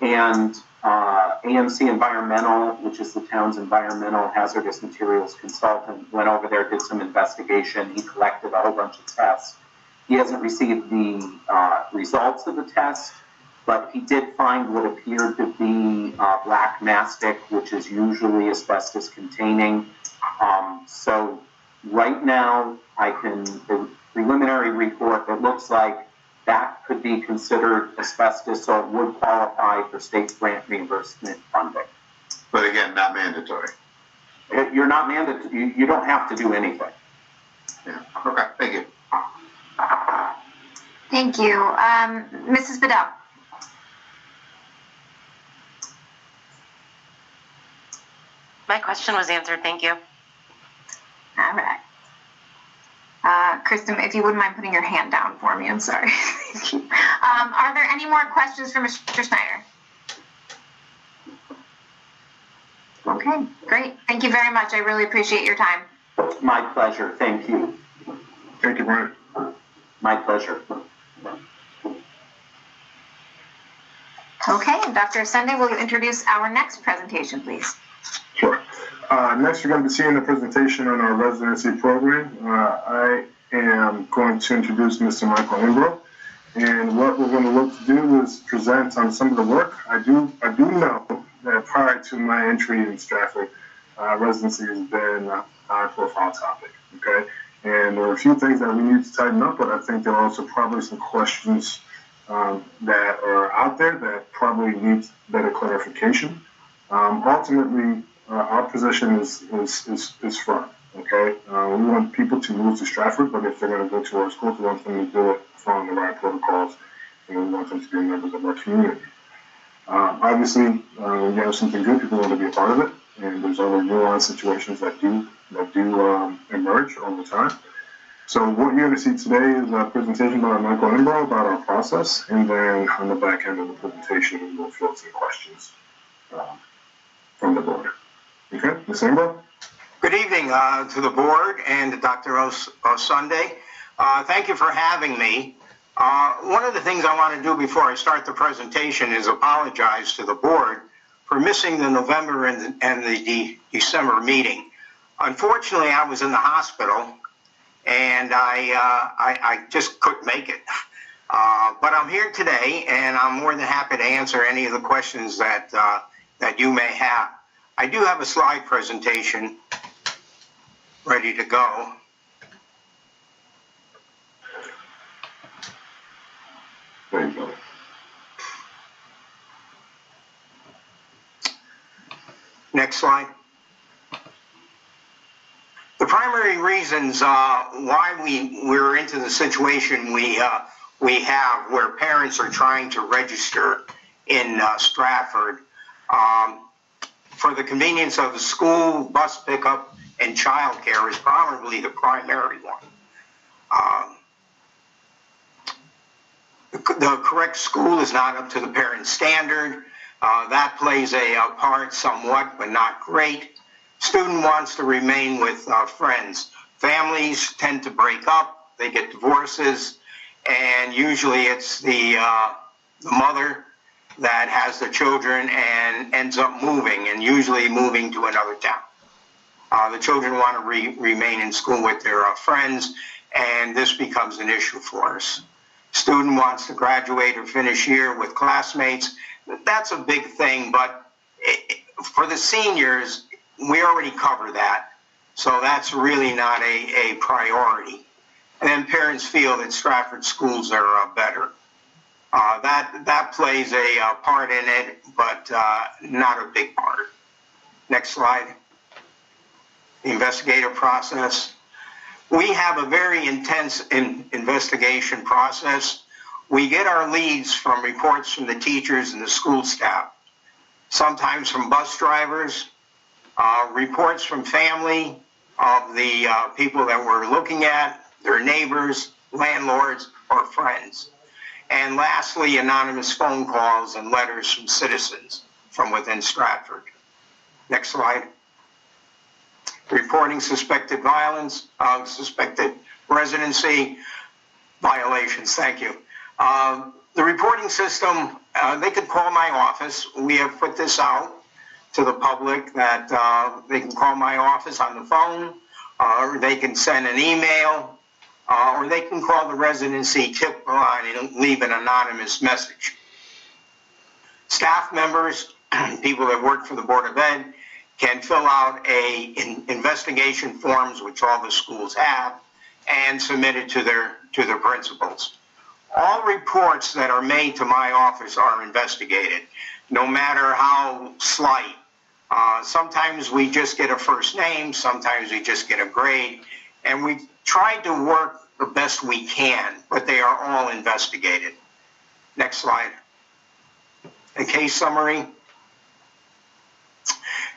and AMC Environmental, which is the town's environmental hazardous materials consultant, went over there, did some investigation. He collected a whole bunch of tests. He hasn't received the results of the test, but he did find what appeared to be black mastic, which is usually asbestos containing. So right now, the preliminary report, it looks like that could be considered asbestos, so it would qualify for state grant reimbursement funding. But again, not mandatory. You're not mandatory. You don't have to do anything. Yeah. Okay. Thank you. Thank you. Mrs. Bedell. My question was answered. Thank you. All right. Kristen, if you wouldn't mind putting your hand down for me, I'm sorry. Thank you. Are there any more questions for Mr. Snyder? Okay, great. Thank you very much. I really appreciate your time. My pleasure. Thank you. Thank you, Brian. My pleasure. Okay, Dr. Sunday, will you introduce our next presentation, please? Sure. Next, we're going to be seeing a presentation on our residency program. I am going to introduce Mr. Michael Imbro, and what we're going to look to do is present on some of the work. I do know that prior to my entry in Stratford, residency has been a high-profile topic. Okay, and there are a few things that we need to tighten up, but I think there are also probably some questions that are out there that probably need better clarification. Ultimately, our position is firm. Okay, we want people to move to Stratford, but if they're going to go to our school, we want them to do it following the right protocols, and we want them to be members of our community. Obviously, when you have something good, people want to be a part of it, and there's other nuanced situations that do emerge over time. So what you're going to see today is a presentation by Michael Imbro about our process, and then on the back end of the presentation, we'll field some questions from the board. Okay, Ms. Amber? Good evening to the board and Dr. Osunde. Thank you for having me. One of the things I want to do before I start the presentation is apologize to the board for missing the November and the December meeting. Unfortunately, I was in the hospital and I just couldn't make it. But I'm here today and I'm more than happy to answer any of the questions that you may have. I do have a slide presentation ready to go. There you go. Next slide. The primary reasons why we're into the situation we have where parents are trying to register in Stratford for the convenience of the school, bus pickup, and childcare is probably the primary one. The correct school is not up to the parent standard. That plays a part somewhat, but not great. Student wants to remain with friends. Families tend to break up. They get divorces, and usually it's the mother that has the children and ends up moving, and usually moving to another town. The children want to remain in school with their friends, and this becomes an issue for us. Student wants to graduate or finish year with classmates. That's a big thing, but for the seniors, we already cover that. So that's really not a priority. And then parents feel that Stratford schools are better. That plays a part in it, but not a big part. Next slide. The investigative process. We have a very intense investigation process. We get our leads from reports from the teachers and the school staff, sometimes from bus drivers, reports from family of the people that we're looking at, their neighbors, landlords, or friends. And lastly, anonymous phone calls and letters from citizens from within Stratford. Next slide. Reporting suspected violence, suspected residency violations. Thank you. The reporting system, they could call my office. We have put this out to the public that they can call my office on the phone, or they can send an email, or they can call the residency tip line and leave an anonymous message. Staff members, people that work for the Board of Ed, can fill out investigation forms, which all the schools have, and submit it to their principals. All reports that are made to my office are investigated, no matter how slight. Sometimes we just get a first name, sometimes we just get a grade, and we try to work the best we can, but they are all investigated. Next slide. A case summary.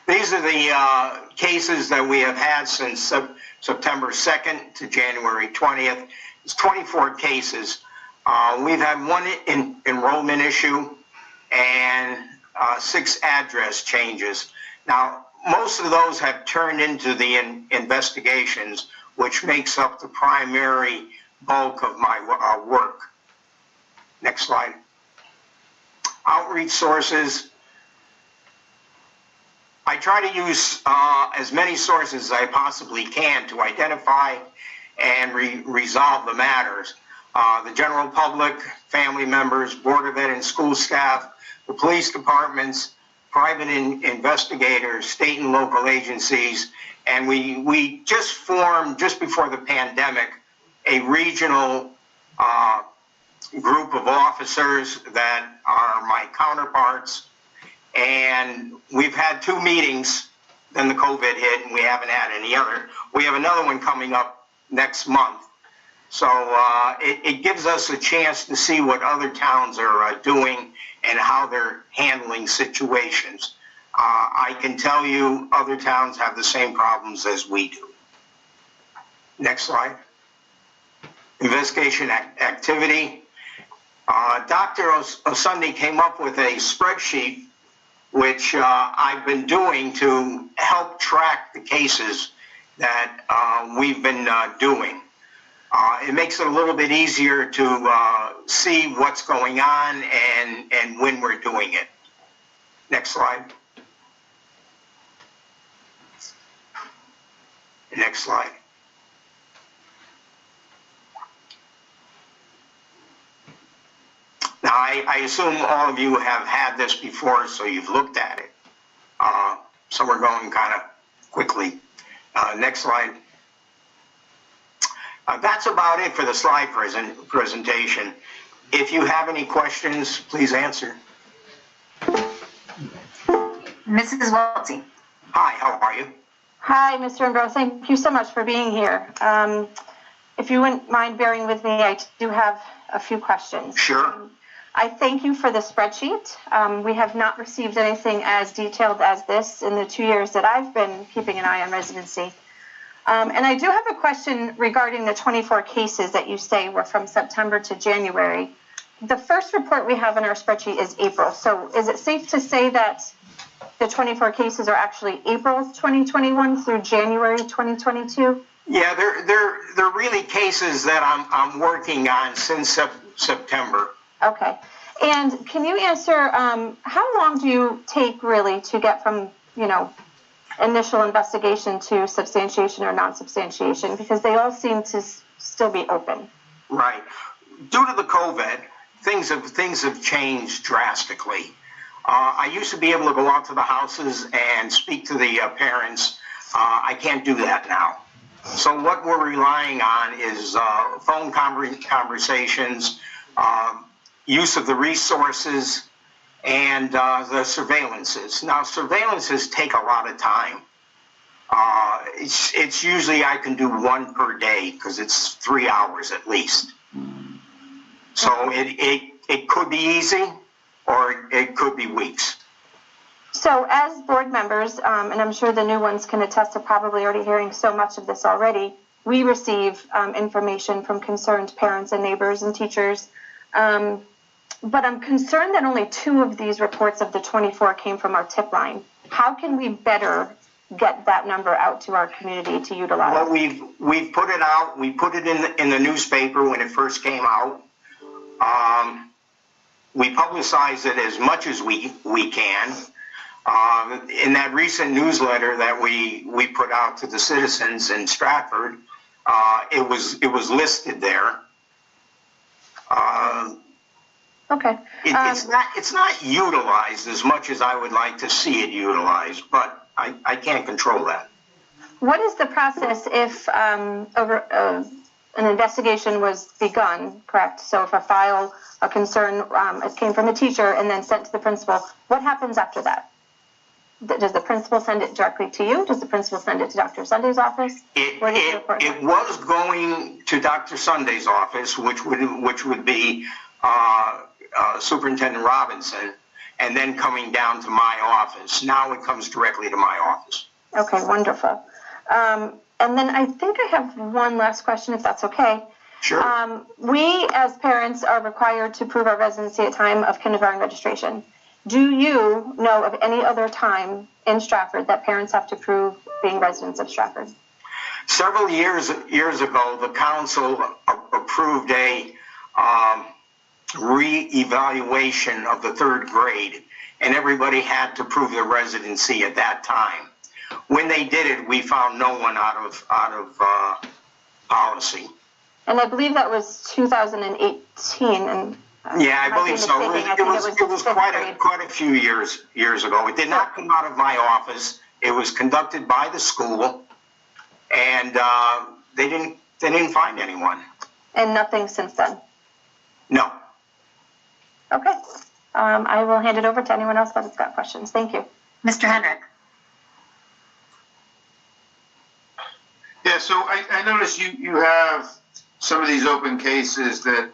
These are the cases that we have had since September 2nd to January 20th. It's 24 cases. We've had one enrollment issue and 6 address changes. Now, most of those have turned into the investigations, which makes up the primary bulk of my work. Next slide. Outreach sources. I try to use as many sources as I possibly can to identify and resolve the matters. The general public, family members, Board of Ed and school staff, the police departments, private investigators, state and local agencies, and we just formed, just before the pandemic, a regional group of officers that are my counterparts. And we've had 2 meetings, then the COVID hit, and we haven't had any other. We have another one coming up next month. So it gives us a chance to see what other towns are doing and how they're handling situations. I can tell you other towns have the same problems as we do. Next slide. Investigation activity. Dr. Osunde came up with a spreadsheet which I've been doing to help track the cases that we've been doing. It makes it a little bit easier to see what's going on and when we're doing it. Next slide. Next slide. Now, I assume all of you have had this before, so you've looked at it. So we're going kind of quickly. Next slide. That's about it for the slide presentation. If you have any questions, please answer. Mrs. Welty. Hi, how are you? Hi, Mr. Ambrose. Thank you so much for being here. If you wouldn't mind bearing with me, I do have a few questions. Sure. I thank you for the spreadsheet. We have not received anything as detailed as this in the 2 years that I've been keeping an eye on residency. And I do have a question regarding the 24 cases that you say were from September to January. The first report we have in our spreadsheet is April. So is it safe to say that the 24 cases are actually April 2021 through January 2022? Yeah, they're really cases that I'm working on since September. Okay. And can you answer, how long do you take really to get from, initial investigation to substantiation or non-substantiation? Because they all seem to still be open. Right. Due to the COVID, things have changed drastically. I used to be able to go out to the houses and speak to the parents. I can't do that now. So what we're relying on is phone conversations, use of the resources, and the surveillances. Now, surveillances take a lot of time. It's usually I can do one per day because it's 3 hours at least. So it could be easy or it could be weeks. So as board members, and I'm sure the new ones can attest to probably already hearing so much of this already, we receive information from concerned parents and neighbors and teachers. But I'm concerned that only 2 of these reports of the 24 came from our tip line. How can we better get that number out to our community to utilize? Well, we've put it out. We put it in the newspaper when it first came out. We publicize it as much as we can. In that recent newsletter that we put out to the citizens in Stratford, it was listed there. Okay. It's not utilized as much as I would like to see it utilized, but I can't control that. What is the process if an investigation was begun, correct? So if a concern, it came from a teacher and then sent to the principal, what happens after that? Does the principal send it directly to you? Does the principal send it to Dr. Sunday's office? It was going to Dr. Sunday's office, which would be Superintendent Robinson, and then coming down to my office. Now it comes directly to my office. Okay, wonderful. And then I think I have one last question, if that's okay. Sure. We, as parents, are required to prove our residency at time of kindergarten registration. Do you know of any other time in Stratford that parents have to prove being residents of Stratford? Several years ago, the council approved a re-evaluation of the 3rd grade, and everybody had to prove their residency at that time. When they did it, we found no one out of policy. And I believe that was 2018. And yeah, I believe so. It was quite a few years ago. It did not come out of my office. It was conducted by the school, and they didn't find anyone. And nothing since then? No. Okay. I will hand it over to anyone else that's got questions. Thank you. Mr. Henrik. Yeah, so I noticed you have some of these open cases that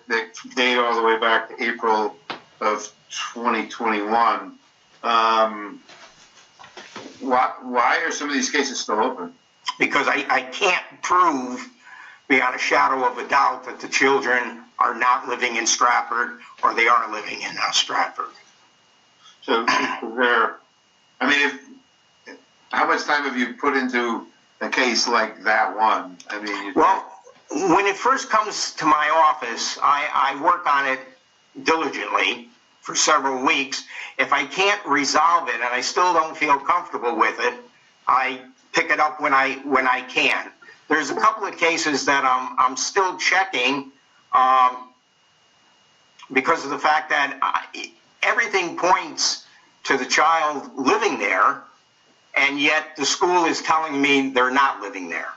date all the way back to April of 2021. Why are some of these cases still open? Because I can't prove beyond a shadow of a doubt that the children are not living in Stratford or they are living in Stratford. So is there I mean, how much time have you put into a case like that one? I mean, well, when it first comes to my office, I work on it diligently for several weeks. If I can't resolve it and I still don't feel comfortable with it, I pick it up when I can. There's a couple of cases that I'm still checking because of the fact that everything points to the child living there, and yet the school is telling me they're not living there.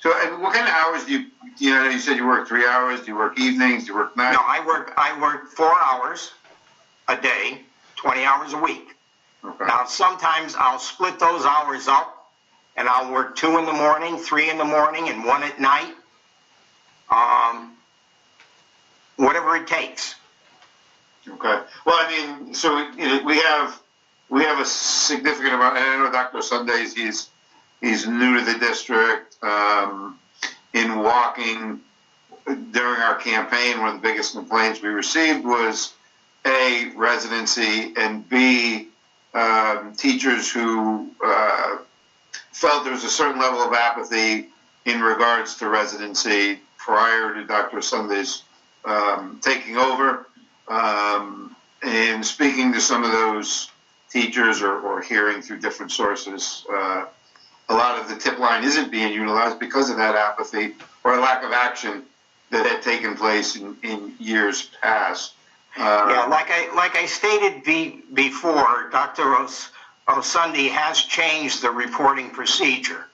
So, what kind of hours do you said you work 3 hours, do you work evenings, do you work nights? No, I work 4 hours a day, 20 hours a week. Okay. Now, sometimes I'll split those hours up, and I'll work 2 in the morning, 3 in the morning, and 1 at night. Whatever it takes. Okay. Well, I mean, so we have a significant amount, and I know Dr. Sundays, he's new to the district. In walking during our campaign, one of the biggest complaints we received was A, residency, and B, teachers who felt there was a certain level of apathy in regards to residency prior to Dr. Sundays taking over. And speaking to some of those teachers or hearing through different sources, a lot of the tip line isn't being utilized because of that apathy or a lack of action that had taken place in years past. Yeah, like I stated before, Dr. O'Sunday has changed the reporting procedure,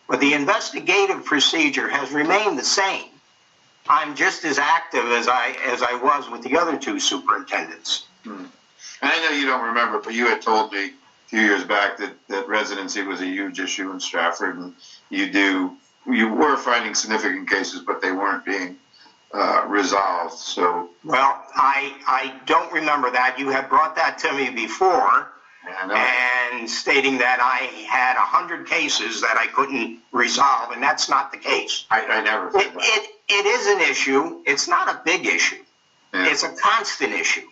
but the investigative procedure has remained the same. I'm just as active as I was with the other 2 superintendents. And I know you don't remember, but you had told me a few years back that residency was a huge issue in Stratford, and you were finding significant cases, but they weren't being resolved. So, well, I don't remember that. You had brought that to me before, and stating that I had 100 cases that I couldn't resolve, and that's not the case. I never said that. It is an issue. It's not a big issue. Yeah. It's a constant issue.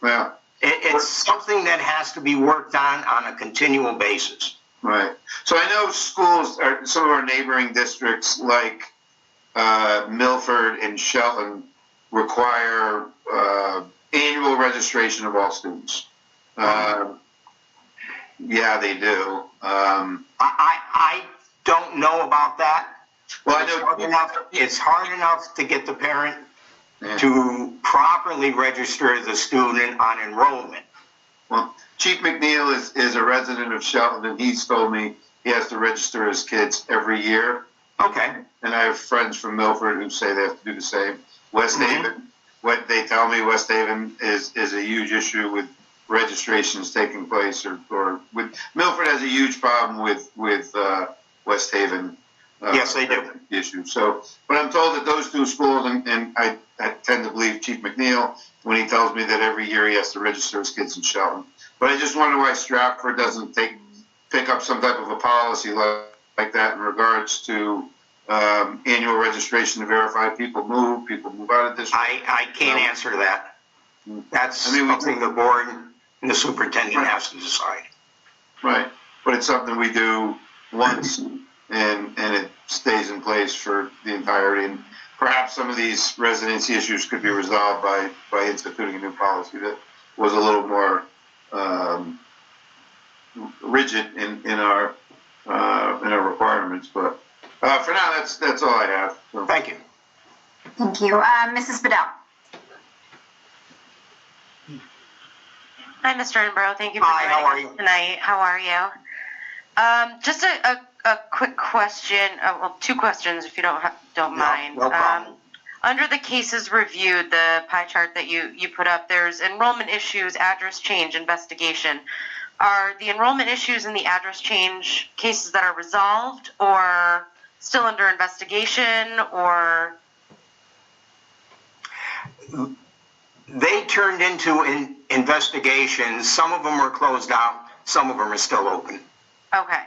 Well, it's something that has to be worked on a continual basis. Right. So I know schools, some of our neighboring districts like Milford and Shelton require annual registration of all students. Yeah, they do. I don't know about that. Well, it's hard enough to get the parent to properly register the student on enrollment. Well, Chief McNeil is a resident of Shelton, and he's told me he has to register his kids every year. Okay. And I have friends from Milford who say they have to do the same. West Haven, what they tell me, West Haven is a huge issue with registrations taking place, or with Milford has a huge problem with West Haven. Yes, they do. Issue. So, but I'm told that those 2 schools, and I tend to believe Chief McNeil when he tells me that every year he has to register his kids in Shelton. But I just wonder why Stratford doesn't pick up some type of a policy like that in regards to annual registration to verify people move out of district. I can't answer that. That's something the board and the superintendent has to decide. Right, but it's something we do once, and it stays in place for the entirety. And perhaps some of these residency issues could be resolved by instituting a new policy that was a little more rigid in our requirements. But for now, that's all I have. So. Thank you. Thank you. Mrs. Bedell. Hi, Mr. Enbro. Thank you for joining us tonight. How are you? Just a quick question. Well, 2 questions, if you don't mind. No problem. Under the cases reviewed, the pie chart that you put up, there's enrollment issues, address change, investigation. Are the enrollment issues and the address change cases that are resolved, or still under investigation, or? They turned into investigations. Some of them are closed out. Some of them are still open. Okay.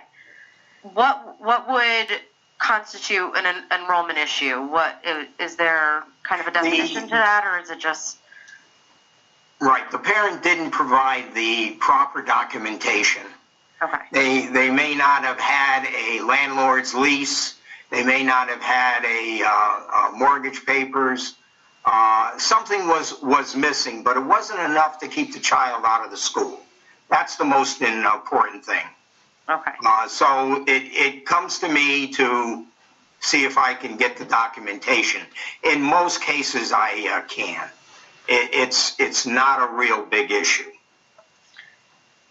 What would constitute an enrollment issue? What is there kind of a definition to that, or is it just? Right, the parent didn't provide the proper documentation. Okay. They may not have had a landlord's lease. They may not have had a mortgage papers. Something was missing, but it wasn't enough to keep the child out of the school. That's the most important thing. Okay. So it comes to me to see if I can get the documentation. In most cases, I can. It's not a real big issue.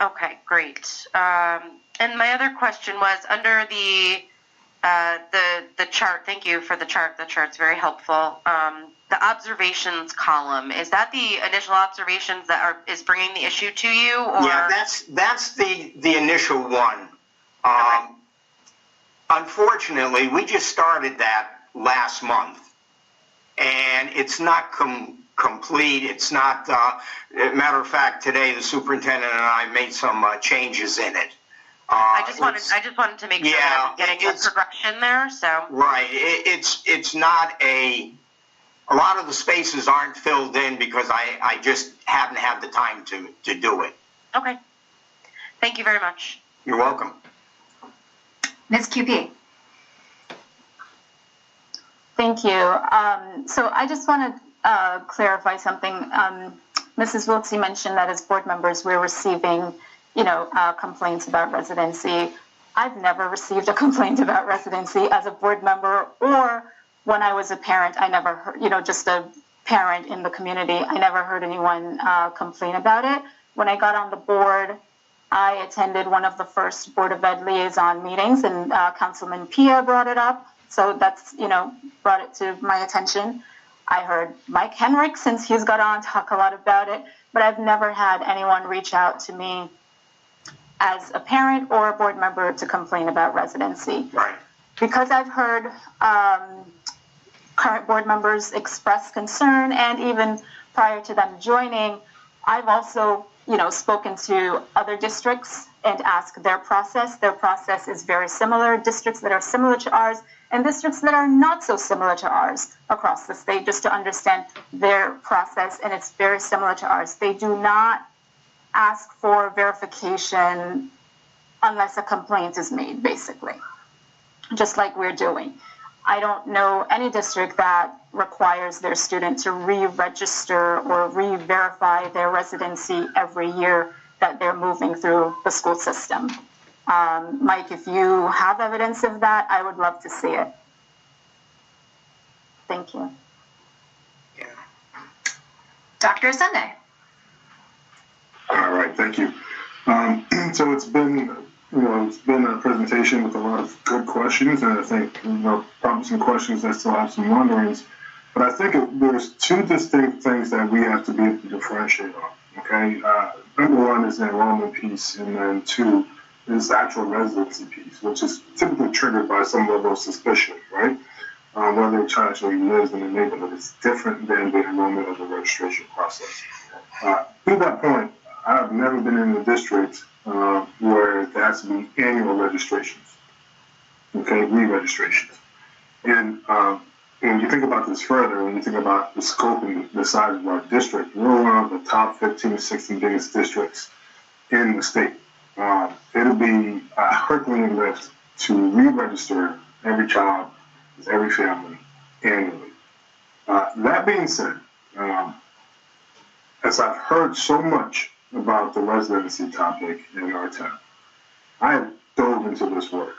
Okay, great. And my other question was under the chart. Thank you for the chart. The chart's very helpful. The observations column, is that the initial observations that is bringing the issue to you? Or? Yeah, that's the initial one. Okay. Unfortunately, we just started that last month, and it's not complete. It's not. Matter of fact, today the superintendent and I made some changes in it. I just wanted to make sure that I'm getting the progression there. So right, it's not a lot of the spaces aren't filled in because I just haven't had the time to do it. Okay, thank you very much. You're welcome. Ms. QP. Thank you. So I just want to clarify something. Mrs. Wiltsey mentioned that as board members we're receiving, complaints about residency. I've never received a complaint about residency as a board member, or when I was a parent, I never heard, just a parent in the community, I never heard anyone complain about it. When I got on the board, I attended one of the first Board of Ed liaison meetings, and Councilman Pia brought it up. So that's, brought it to my attention. I heard Mike Henrik, since he's got on, talk a lot about it, but I've never had anyone reach out to me as a parent or a board member to complain about residency. Right. Because I've heard current board members express concern, and even prior to them joining, I've also, spoken to other districts and asked their process. Their process is very similar, districts that are similar to ours and districts that are not so similar to ours across the state, just to understand their process, and it's very similar to ours. They do not ask for verification unless a complaint is made, basically, just like we're doing. I don't know any district that requires their student to re-register or re-verify their residency every year that they're moving through the school system. Mike, if you have evidence of that, I would love to see it. Thank you. Yeah. Dr. Sunday. All right, thank you. So it's been a presentation with a lot of good questions, and I think, probably some questions that still have some wonderings. But I think there's two distinct things that we have to be able to differentiate on, okay? Number one is the enrollment piece, and then two is the actual residency piece, which is typically triggered by some level of suspicion, right? Whether a child actually lives in the neighborhood is different than the enrollment of the registration process. To that point, I've never been in a district where there has to be annual registrations, okay, re-registrations. And when you think about this further, when you think about the scope and the size of our district, we're one of the top 15, 16 biggest districts in the state. It'll be a Herculean lift to re-register every child, every family, annually. That being said, as I've heard so much about the residency topic in our town, I have dove into this work,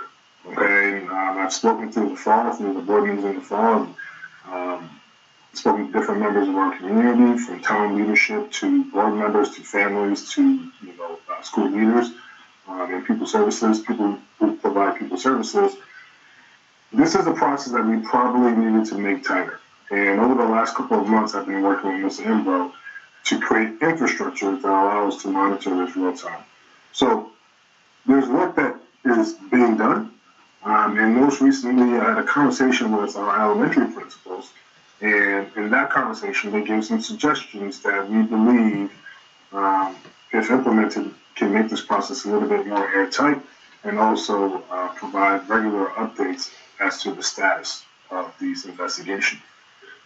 okay? And, I've spoken through the fall, through the board meetings in the fall, and spoken to different members of our community, from town leadership to board members to families to school leaders and people services, people who provide people services. This is a process that we probably needed to make tighter. And over the last couple of months, I've been working with Mr. Imbro to create infrastructure that allows us to monitor this real time. So there's work that is being done. And most recently, I had a conversation with our elementary principals. And in that conversation, they gave some suggestions that we believe, if implemented, can make this process a little bit more airtight and also provide regular updates as to the status of these investigations.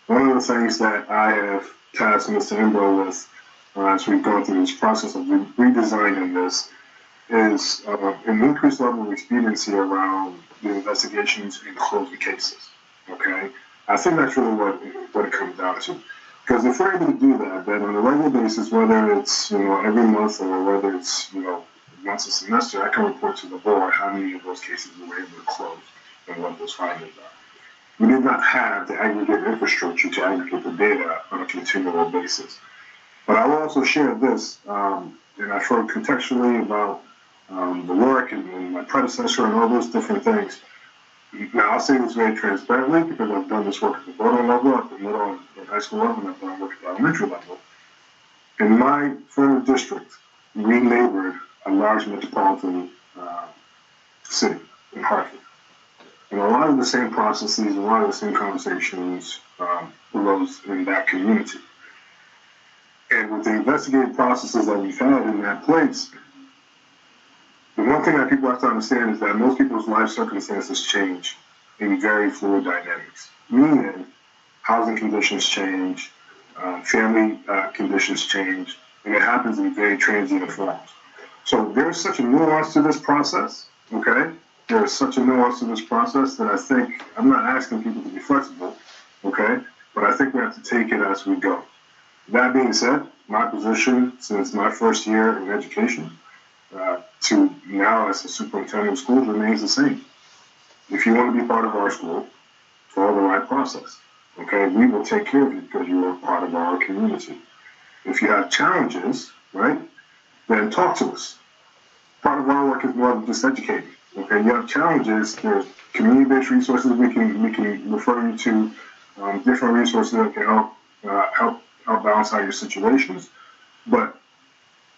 One of the things that I have tasked Mr. Imbro with as we've gone through this process of redesigning this is an increased level of expediency around the investigations and closing cases. Okay, I think that's really what it comes down to. Because if we're able to do that, then on a regular basis, whether it's every month or whether it's once a semester, I can report to the board how many of those cases we were able to close and what those findings are. We did not have the aggregate infrastructure to aggregate the data on a continual basis. But I will also share this, and I've heard contextually about the work and my predecessor and all those different things. Now, I'll say this very transparently because I've done this work at the bottom level, at the middle and high school level, and I've done work at the elementary level. In my former district, we neighbored a large metropolitan city in Hartford. And a lot of the same processes, a lot of the same conversations arose in that community. And with the investigative processes that we've had in that place, the one thing that people have to understand is that most people's life circumstances change in very fluid dynamics, meaning housing conditions change, family conditions change, and it happens in very transient forms. So there's such a nuance to this process, okay? There's such a nuance to this process that I think, I'm not asking people to be flexible, okay? But I think we have to take it as we go. That being said, my position since my first year in education to now as a superintendent of schools remains the same. If you want to be part of our school, follow the right process, okay? We will take care of you because you are part of our community. If you have challenges, right, then talk to us. Part of our work is more than just educating. Okay, you have challenges. There's community-based resources we can refer you to, different resources that can help balance out your situations. But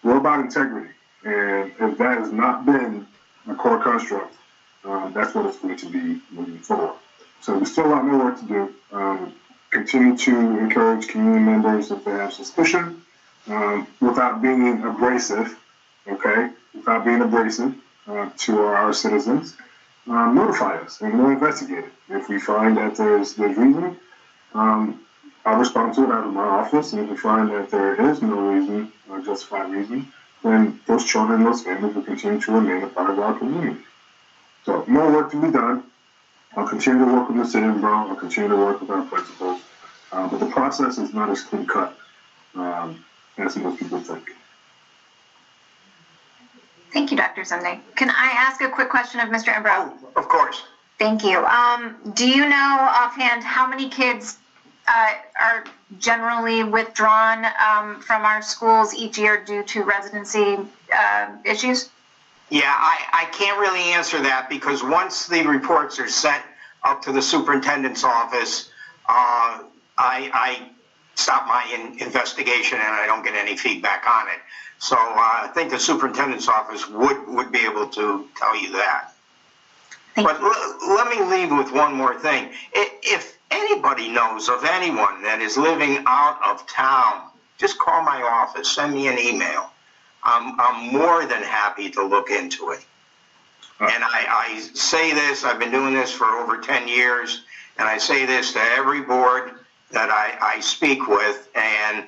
we're about integrity, and if that has not been a core construct, that's what it's going to be moving forward. So there's still a lot more work to do. Continue to encourage community members if they have suspicion, without being abrasive. Okay, without being abrasive. To our citizens, notify us and we'll investigate it. If we find that there's reason, I'll respond to it out of my office, and if we find that there is no reason, or justified reason, then those children and those families will continue to remain a part of our community. So more work to be done. I'll continue to work with the city of Durham. I'll continue to work with our principals, but the process is not as clean cut as most people think. Thank you, Dr. Sunday. Can I ask a quick question of Mr. Embro? Oh, of course. Thank you. Do you know offhand how many kids are generally withdrawn from our schools each year due to residency issues? Yeah, I can't really answer that because once the reports are sent up to the superintendent's office, I stop my investigation and I don't get any feedback on it. So I think the superintendent's office would be able to tell you that. But let me leave with one more thing. If anybody knows of anyone that is living out of town, just call my office, send me an email. I'm more than happy to look into it. And I say this, I've been doing this for over 10 years, and I say this to every board that I speak with, and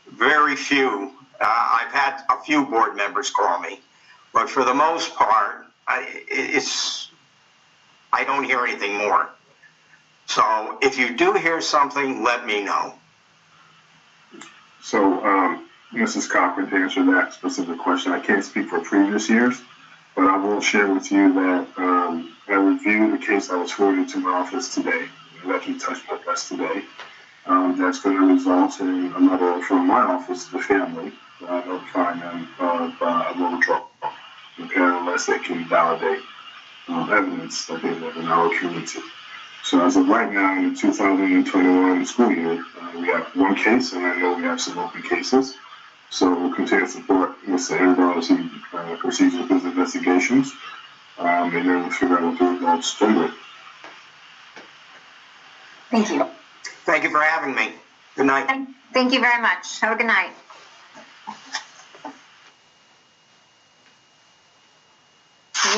very few. I've had a few board members call me, but for the most part, I don't hear anything more. So if you do hear something, let me know. So, Mrs. Cochran, to answer that specific question, I can't speak for previous years, but I will share with you that I reviewed the case that was forwarded to my office today, that you touched my desk today. That's going to result in a letter from my office to the family notifying them of a withdrawal, okay, unless they can validate evidence that they live in our community. So as of right now, in the 2021 school year, we have one case, and I know we have some open cases. So we'll continue to support Mr. Embro as he proceeds with his investigations, and then we'll figure out what the results generate. Thank you. Thank you for having me. Good night. Thank you very much. Have a good night.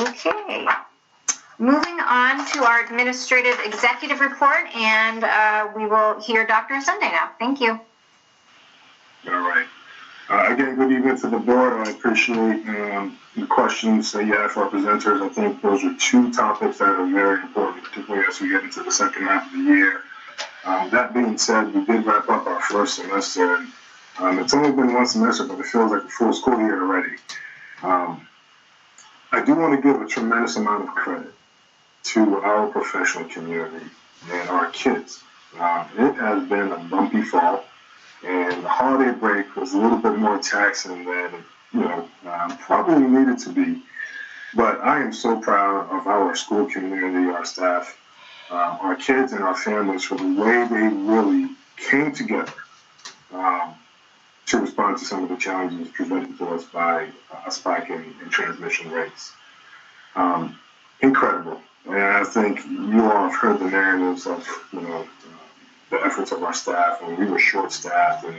Okay. Moving on to our administrative executive report, and we will hear Dr. Sunday now. Thank you. All right. Again, good evening to the board. I appreciate the questions that you have for our presenters. I think those are two topics that are very important, particularly as we get into the second half of the year. That being said, we did wrap up our first semester. It's only been one semester, but it feels like a full school year already. I do want to give a tremendous amount of credit to our professional community and our kids. It has been a bumpy fall, and the holiday break was a little bit more taxing than probably needed to be. But I am so proud of our school community, our staff, our kids, and our families for the way they really came together to respond to some of the challenges presented to us by a spike in transmission rates. Incredible. And I think you all have heard the narratives of, the efforts of our staff, and we were short-staffed, and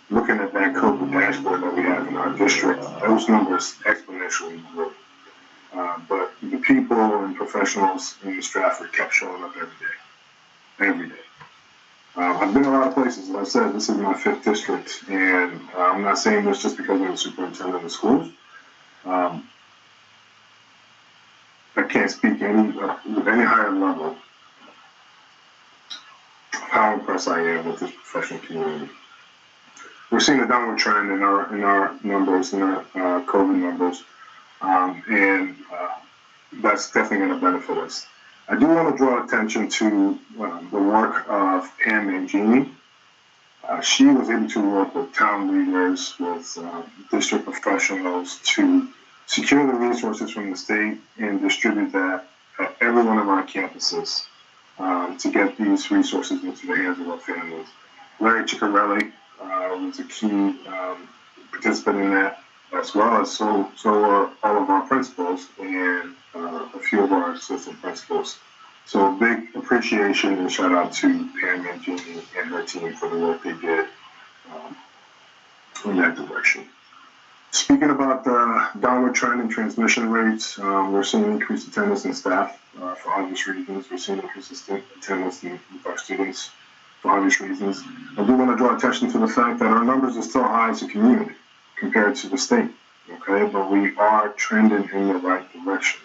looking at that COVID dashboard that we have in our district, those numbers exponentially grew. But the people and professionals in Stratford kept showing up every day. I've been a lot of places. As I said, this is my 5th district, and I'm not saying this just because I'm the superintendent of schools. I can't speak with any higher level how impressed I am with this professional community. We're seeing a downward trend in our numbers, in our COVID numbers, and that's definitely going to benefit us. I do want to draw attention to the work of Pam and Jeannie. She was able to work with town leaders, with district professionals to secure the resources from the state and distribute that at every one of our campuses to get these resources into the hands of our families. Larry Ciccarelli was a key participant in that, as well as so are all of our principals and a few of our assistant principals. So big appreciation and shout out to Pam and Jeannie and her team for the work they did in that direction. Speaking about the downward trend in transmission rates, we're seeing increased attendance in staff for obvious reasons. We're seeing increased attendance with our students for obvious reasons. I do want to draw attention to the fact that our numbers are still high as a community compared to the state, okay? But we are trending in the right direction.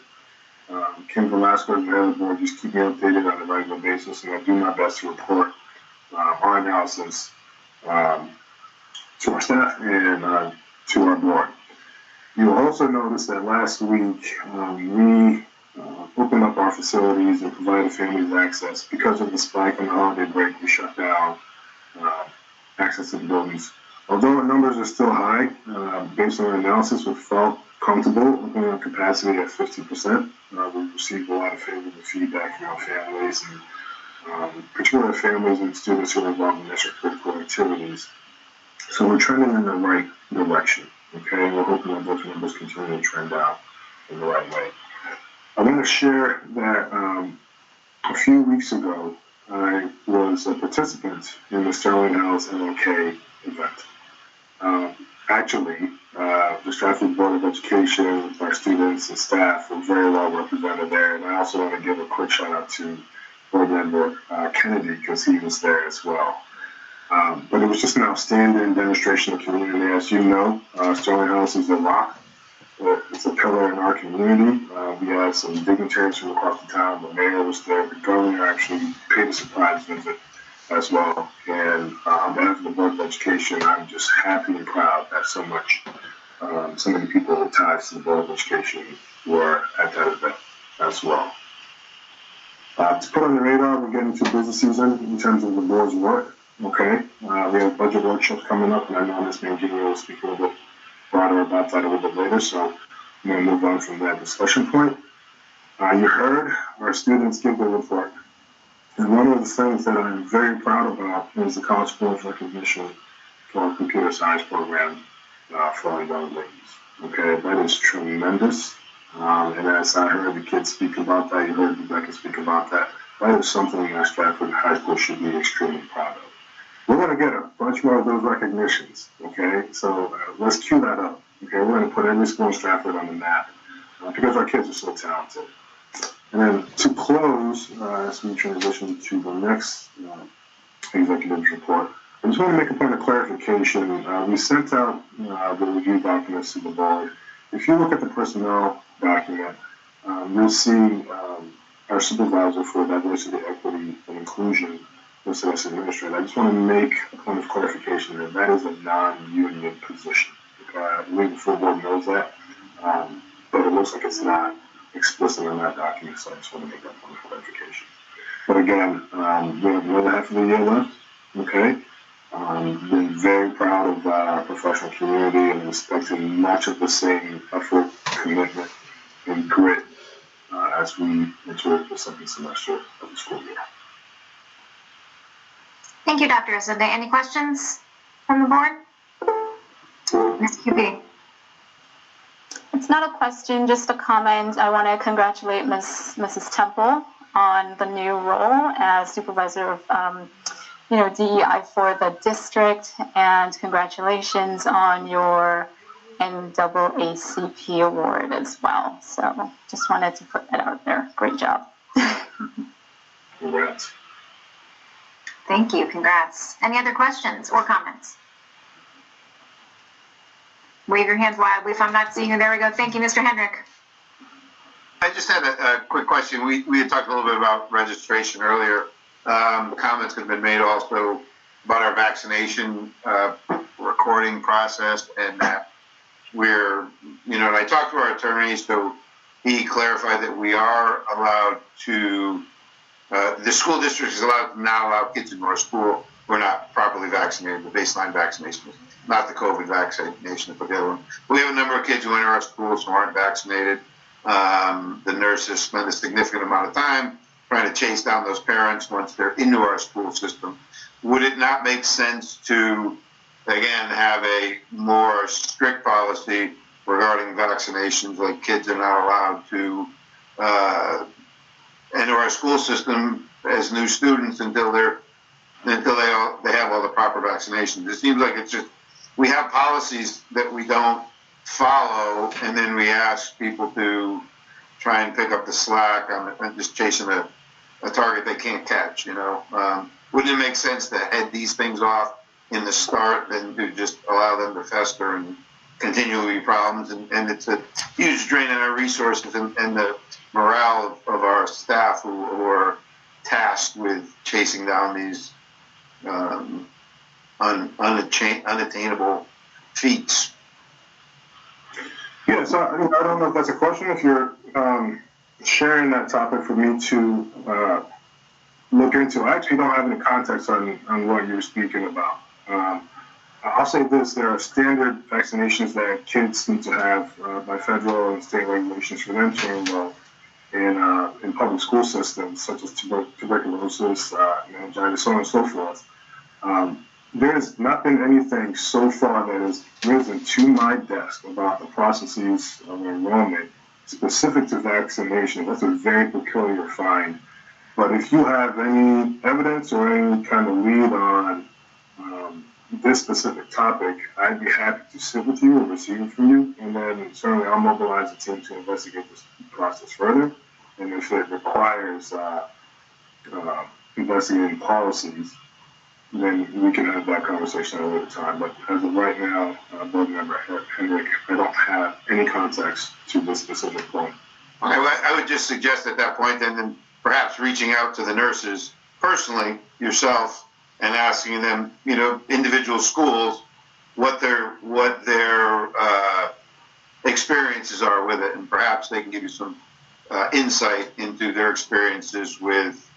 Kim Velasquez and the head of the board just keep me updated on a regular basis, and I do my best to report our analysis to our staff and to our board. You will also notice that last week we opened up our facilities and provided families access. Because of the spike on the holiday break, we shut down access to the buildings. Although our numbers are still high, based on our analysis, we felt comfortable opening our capacity at 50%. We received a lot of favorable feedback from our families, and particularly families and students who are involved in extracurricular activities. So we're trending in the right direction, okay? We're hoping that those numbers continue to trend out in the right way. I want to share that a few weeks ago, I was a participant in the Sterling House MLK event. Actually, the Stratford Board of Education, our students and staff were very well represented there. And I also want to give a quick shout out to Board Member Kennedy, because he was there as well. But it was just an outstanding demonstration of community. As you know, Sterling House is a rock. It's a pillar in our community. We had some dignitaries from across the town. The mayor was there. The governor actually paid a surprise visit as well. And on behalf of the Board of Education, I'm just happy and proud that so many people attached to the Board of Education were at that event as well. To put on the radar, we're getting to busy season in terms of the board's work. Okay, we have budget workshops coming up, and I know Ms. Mangini will speak a little bit broader about that a little bit later, so I'm going to move on from that discussion point. You heard our students give their report. And one of the things that I'm very proud about is the College Board's recognition for our computer science program for our young ladies. Okay, that is tremendous. And as I heard the kids speak about that, you heard Rebecca speak about that, that is something that Stratford High School should be extremely proud of. We're going to get a bunch more of those recognitions, okay? So let's cue that up, okay? We're going to put every school in Stratford on the map because our kids are so talented. And then to close, as we transition to the next executive report, I just want to make a point of clarification. We sent out the review documents to the board. If you look at the personnel document, you'll see our supervisor for diversity, equity, and inclusion listed as administrator. I just want to make a point of clarification that that is a non-union position. I believe the full board knows that, but it looks like it's not explicit in that document, so I just want to make that point of clarification. But again, we have the other half of the year left, okay? Been very proud of our professional community and expecting much of the same effort, commitment, and grit as we enter the second semester of the school year. Thank you, Dr. Asade. Any questions from the board? Ms. QB. It's not a question, just a comment. I want to congratulate Mrs. Temple on the new role as supervisor of DEI for the district, and congratulations on your NAACP award as well. So just wanted to put that out there. Great job. Congrats. Thank you. Congrats. Any other questions or comments? Wave your hands wildly if I'm not seeing you. There we go. Thank you, Mr. Hendrick. I just had a quick question. We had talked a little bit about registration earlier. Comments have been made also about our vaccination recording process, and that we're, and I talked to our attorney, so he clarified that we are allowed to, the school district is allowed to not allow kids into our school who are not properly vaccinated, the baseline vaccination, not the COVID vaccination, but the other one. We have a number of kids who enter our schools who aren't vaccinated. The nurses spend a significant amount of time trying to chase down those parents once they're into our school system. Would it not make sense to, again, have a more strict policy regarding vaccinations, like kids are not allowed to enter our school system as new students until they have all the proper vaccinations? It seems like it's just, we have policies that we don't follow, and then we ask people to try and pick up the slack on just chasing a target they can't catch, Wouldn't it make sense to head these things off in the start than to just allow them to fester and continually be problems? And it's a huge drain on our resources and the morale of our staff who are tasked with chasing down these unattainable feats. Yeah, so I don't know if that's a question. If you're sharing that topic for me to look into, I actually don't have any context on what you're speaking about. I'll say this: there are standard vaccinations that kids need to have by federal and state regulations for them to enroll in public school systems, such as tuberculosis, meningitis, so on and so forth. There has not been anything so far that has risen to my desk about the processes of enrollment specific to vaccination. That's a very peculiar find. But if you have any evidence or any kind of lead on this specific topic, I'd be happy to sit with you or receive it from you. And then certainly I'll mobilize a team to investigate this process further. And if it requires investigating policies, then we can have that conversation at a later time. But as of right now, Board Member Hendrick, I don't have any context to this specific point. I would just suggest at that point, and then perhaps reaching out to the nurses personally, yourself, and asking them, individual schools, what their experiences are with it, and perhaps they can give you some insight into their experiences with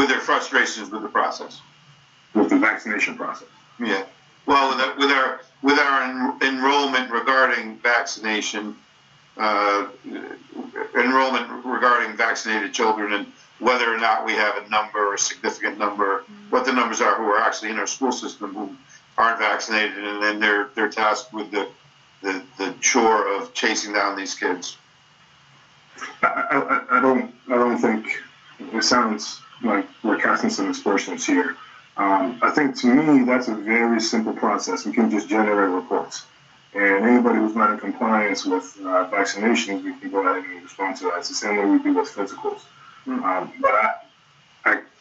their frustrations with the process, with the vaccination process. Yeah. Well, with our enrollment regarding vaccination, enrollment regarding vaccinated children, and whether or not we have a number or a significant number, what the numbers are who are actually in our school system who aren't vaccinated, and then they're tasked with the chore of chasing down these kids. I don't think it sounds like we're casting some aspersions here. I think to me that's a very simple process. We can just generate reports, and anybody who's not in compliance with vaccinations, we can go ahead and respond to that. It's the same way we do with physicals. But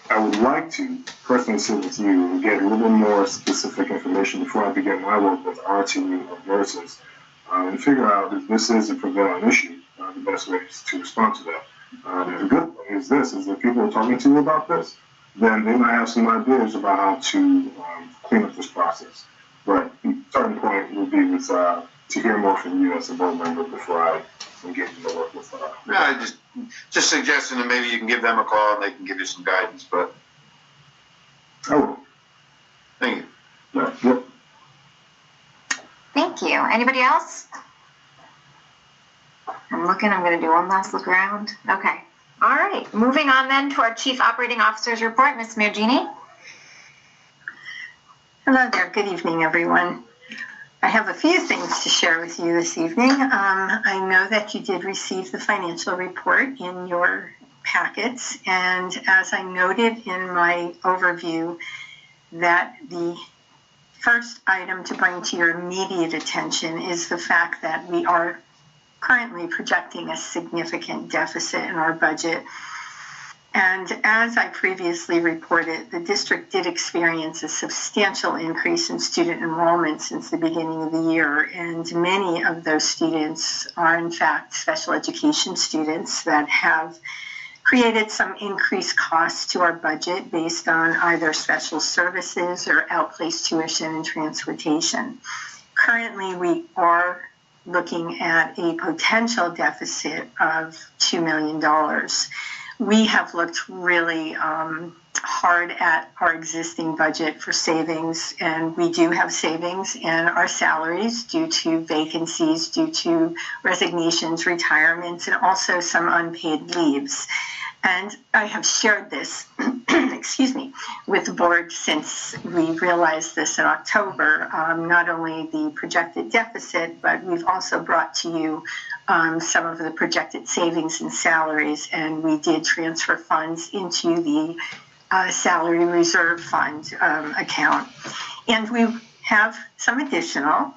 I I would like to personally sit with you and get a little bit more specific information before I begin my work with our team of nurses and figure out if this is a prevailing issue, the best way to respond to that. The good thing is this, is that people are talking to you about this, then they might have some ideas about how to clean up this process. But the starting point would be with, to hear more from you as a board member before I engage in the work with No, just suggesting that maybe you can give them a call and they can give you some guidance, but. Oh. Thank you. Yeah. Yep. Thank you. Anybody else? I'm looking. I'm going to do one last look around. Okay. All right. Moving on then to our Chief Operating Officer's report, Ms. Mirgini. Hello there. Good evening, everyone. I have a few things to share with you this evening. I know that you did receive the financial report in your packets, and as I noted in my overview, that the first item to bring to your immediate attention is the fact that we are currently projecting a significant deficit in our budget. And as I previously reported, the district did experience a substantial increase in student enrollment since the beginning of the year, and many of those students are in fact special education students that have created some increased costs to our budget based on either special services or outplaced tuition and transportation. Currently, we are looking at a potential deficit of $2 million. We have looked really hard at our existing budget for savings, and we do have savings in our salaries due to vacancies, due to resignations, retirements, and also some unpaid leaves. And I have shared this, excuse me, with the board since we realized this in October, not only the projected deficit, but we've also brought to you some of the projected savings in salaries, and we did transfer funds into the salary reserve fund account. And we have some additional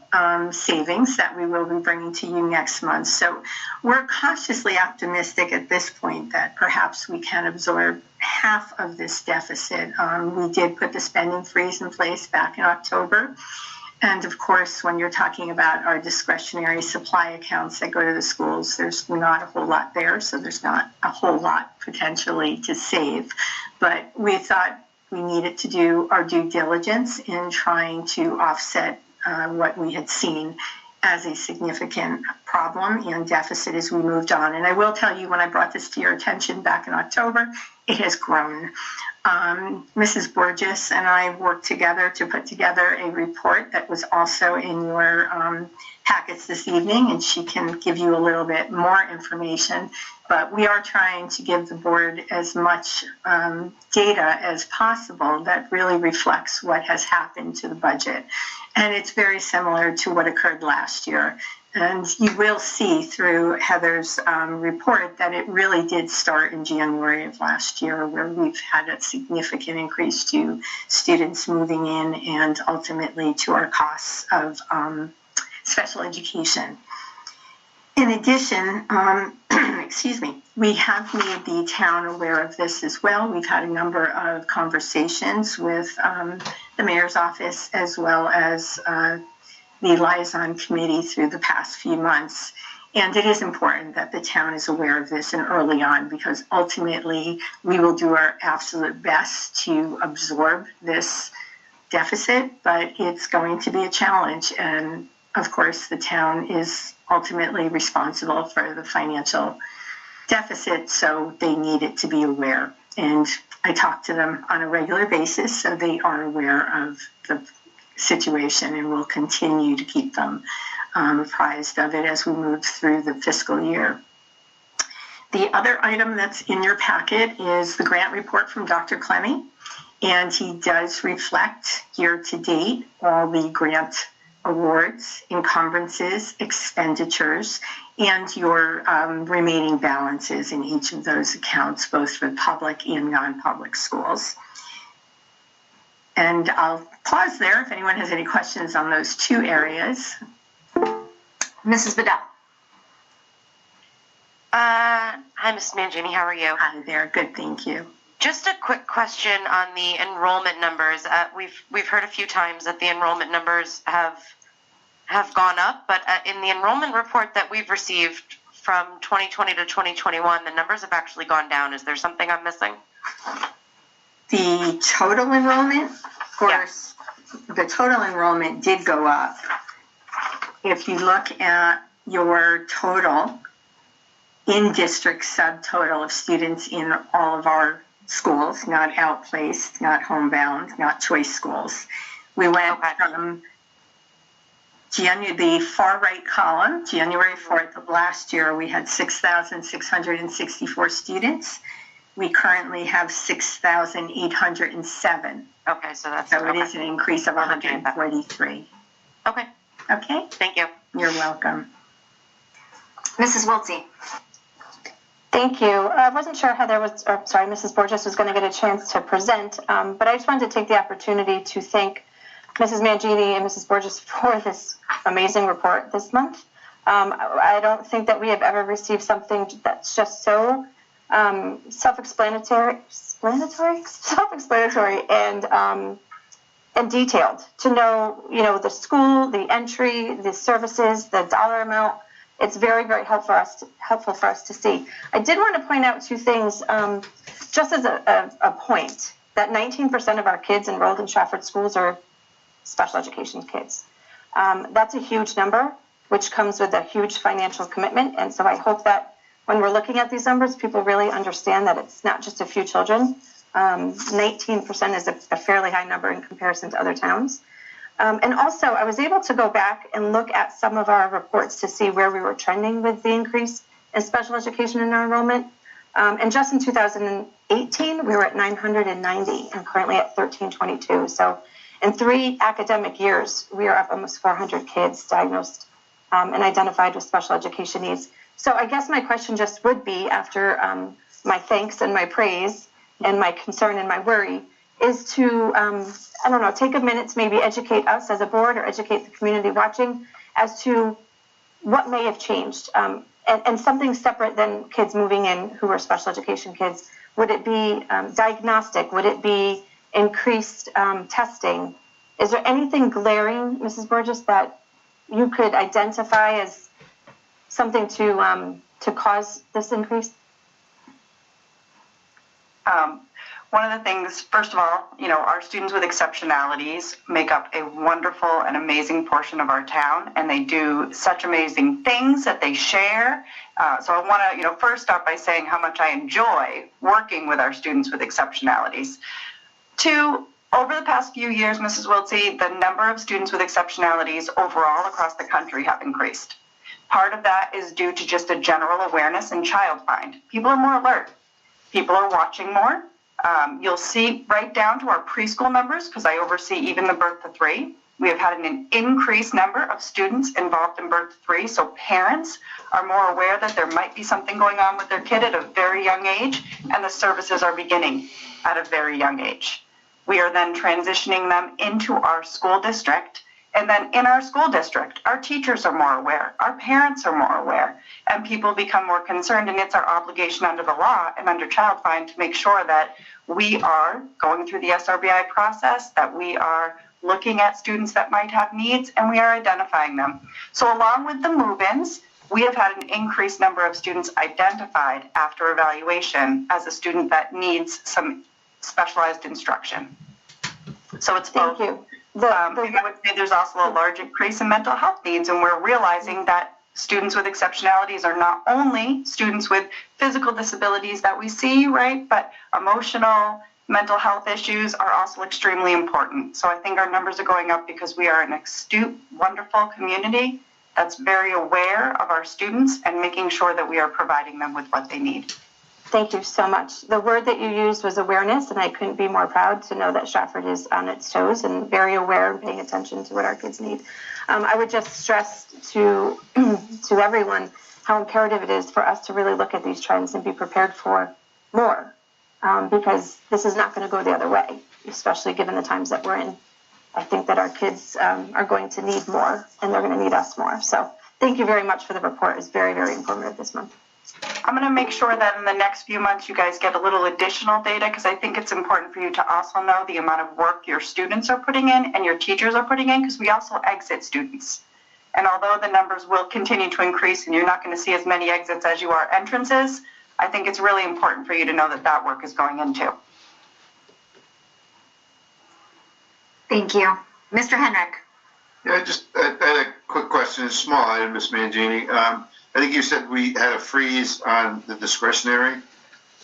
savings that we will be bringing to you next month. So we're cautiously optimistic at this point that perhaps we can absorb half of this deficit. We did put the spending freeze in place back in October. And of course, when you're talking about our discretionary supply accounts that go to the schools, there's not a whole lot there. So there's not a whole lot potentially to save. But we thought we needed to do our due diligence in trying to offset what we had seen as a significant problem and deficit as we moved on. And I will tell you, when I brought this to your attention back in October, it has grown. Mrs. Borges and I worked together to put together a report that was also in your packets this evening, and she can give you a little bit more information. But we are trying to give the board as much data as possible that really reflects what has happened to the budget. And it's very similar to what occurred last year. And you will see through Heather's report that it really did start in January of last year, where we've had a significant increase to students moving in and ultimately to our costs of special education. In addition, excuse me, we have made the town aware of this as well. We've had a number of conversations with the mayor's office as well as the liaison committee through the past few months. And it is important that the town is aware of this and early on, because ultimately we will do our absolute best to absorb this deficit, but it's going to be a challenge. And of course, the town is ultimately responsible for the financial deficit, so they need it to be aware. And I talk to them on a regular basis, so they are aware of the situation, and we'll continue to keep them apprised of it as we move through the fiscal year. The other item that's in your packet is the grant report from Dr. Clemmy, and he does reflect year to date all the grant awards, encumbrances, expenditures, and your remaining balances in each of those accounts, both for public and non-public schools. And I'll pause there if anyone has any questions on those two areas. Mrs. Bedell. Hi, Mrs. Mangini. How are you? Hi there. Good, thank you. Just a quick question on the enrollment numbers. We've heard a few times that the enrollment numbers have gone up, but in the enrollment report that we've received from 2020 to 2021, the numbers have actually gone down. Is there something I'm missing? The total enrollment, of course, the total enrollment did go up. If you look at your total in-district subtotal of students in all of our schools, not outplaced, not homebound, not choice schools, we went from the far right column, January 4th of last year, we had 6,664 students. We currently have 6,807. Okay, so that's it is an increase of 143. Okay. Okay. Thank you. You're welcome. Mrs. Wiltsey. Thank you. I wasn't sure how Mrs. Borges was going to get a chance to present, but I just wanted to take the opportunity to thank Mrs. Mangini and Mrs. Borges for this amazing report this month. I don't think that we have ever received something that's just so self-explanatory and detailed. To know, the school, the entry, the services, the dollar amount. It's very, very helpful for us to see. I did want to point out two things, just as a point, that 19% of our kids enrolled in Stratford schools are special education kids. That's a huge number, which comes with a huge financial commitment. And so I hope that when we're looking at these numbers, people really understand that it's not just a few children. 19% is a fairly high number in comparison to other towns. And also, I was able to go back and look at some of our reports to see where we were trending with the increase in special education in our enrollment. And just in 2018, we were at 990 and currently at 1322. So in 3 academic years, we are up almost 400 kids diagnosed and identified with special education needs. So I guess my question just would be, after my thanks and my praise and my concern and my worry, is to, take a minute to maybe educate us as a board or educate the community watching as to what may have changed, and something separate than kids moving in who are special education kids. Would it be diagnostic? Would it be increased testing? Is there anything glaring, Mrs. Borges, that you could identify as something to cause this increase? One of the things, first of all, our students with exceptionalities make up a wonderful and amazing portion of our town, and they do such amazing things that they share. So I want to, first start by saying how much I enjoy working with our students with exceptionalities. 2, over the past few years, Mrs. Wiltsey, the number of students with exceptionalities overall across the country have increased. Part of that is due to just a general awareness in child find. People are more alert. People are watching more. You'll see right down to our preschool numbers, because I oversee even the birth to 3. We have had an increased number of students involved in birth to 3, so parents are more aware that there might be something going on with their kid at a very young age, and the services are beginning at a very young age. We are then transitioning them into our school district, and then in our school district, our teachers are more aware, our parents are more aware, and people become more concerned, and it's our obligation under the law and under Child Find to make sure that we are going through the SRBI process, that we are looking at students that might have needs, and we are identifying them. So along with the move-ins, we have had an increased number of students identified after evaluation as a student that needs some specialized instruction. So it's both. Thank you. I would say there's also a large increase in mental health needs, and we're realizing that students with exceptionalities are not only students with physical disabilities that we see, right, but emotional, mental health issues are also extremely important. So I think our numbers are going up because we are an astute, wonderful community that's very aware of our students and making sure that we are providing them with what they need. Thank you so much. The word that you used was awareness, and I couldn't be more proud to know that Stratford is on its toes and very aware and paying attention to what our kids need. I would just stress to everyone how imperative it is for us to really look at these trends and be prepared for more, because this is not going to go the other way, especially given the times that we're in. I think that our kids are going to need more, and they're going to need us more. So thank you very much for the report. It's very, very informative this month. I'm going to make sure that in the next few months you guys get a little additional data, because I think it's important for you to also know the amount of work your students are putting in and your teachers are putting in, because we also exit students. And although the numbers will continue to increase and you're not going to see as many exits as you are entrances, I think it's really important for you to know that that work is going into. Thank you. Mr. Henrik. Yeah, I had a quick question. It's small item, Ms. Mangini. I think you said we had a freeze on the discretionary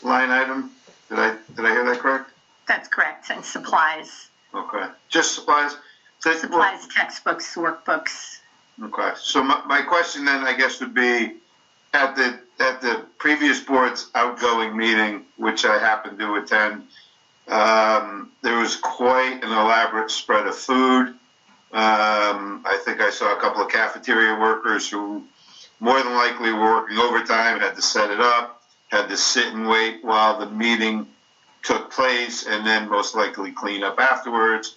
line item. Did I hear that correct? That's correct, and supplies. Okay, just supplies? Supplies, textbooks, workbooks. Okay, so my question then, I guess, would be, at the previous board's outgoing meeting, which I happened to attend, there was quite an elaborate spread of food. I think I saw a couple of cafeteria workers who more than likely were working overtime, had to set it up, had to sit and wait while the meeting took place, and then most likely clean up afterwards.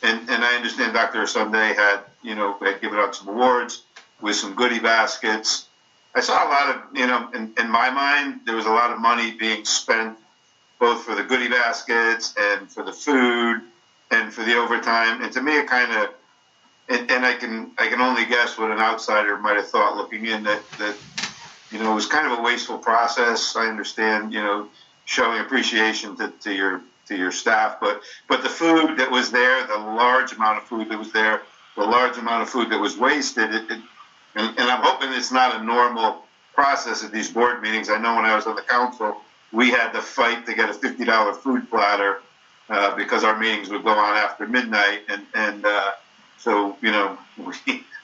And I understand Dr. Sunday had given out some awards with some goodie baskets. I saw a lot of, in my mind, there was a lot of money being spent both for the goodie baskets and for the food and for the overtime. And to me, it kind of, and I can only guess what an outsider might have thought looking in, that it was kind of a wasteful process. I understand, showing appreciation to your staff, but the food that was there, the large amount of food that was there, the large amount of food that was wasted, and I'm hoping it's not a normal process at these board meetings. I know when I was on the council, we had to fight to get a $50 food platter because our meetings would go on after midnight, and so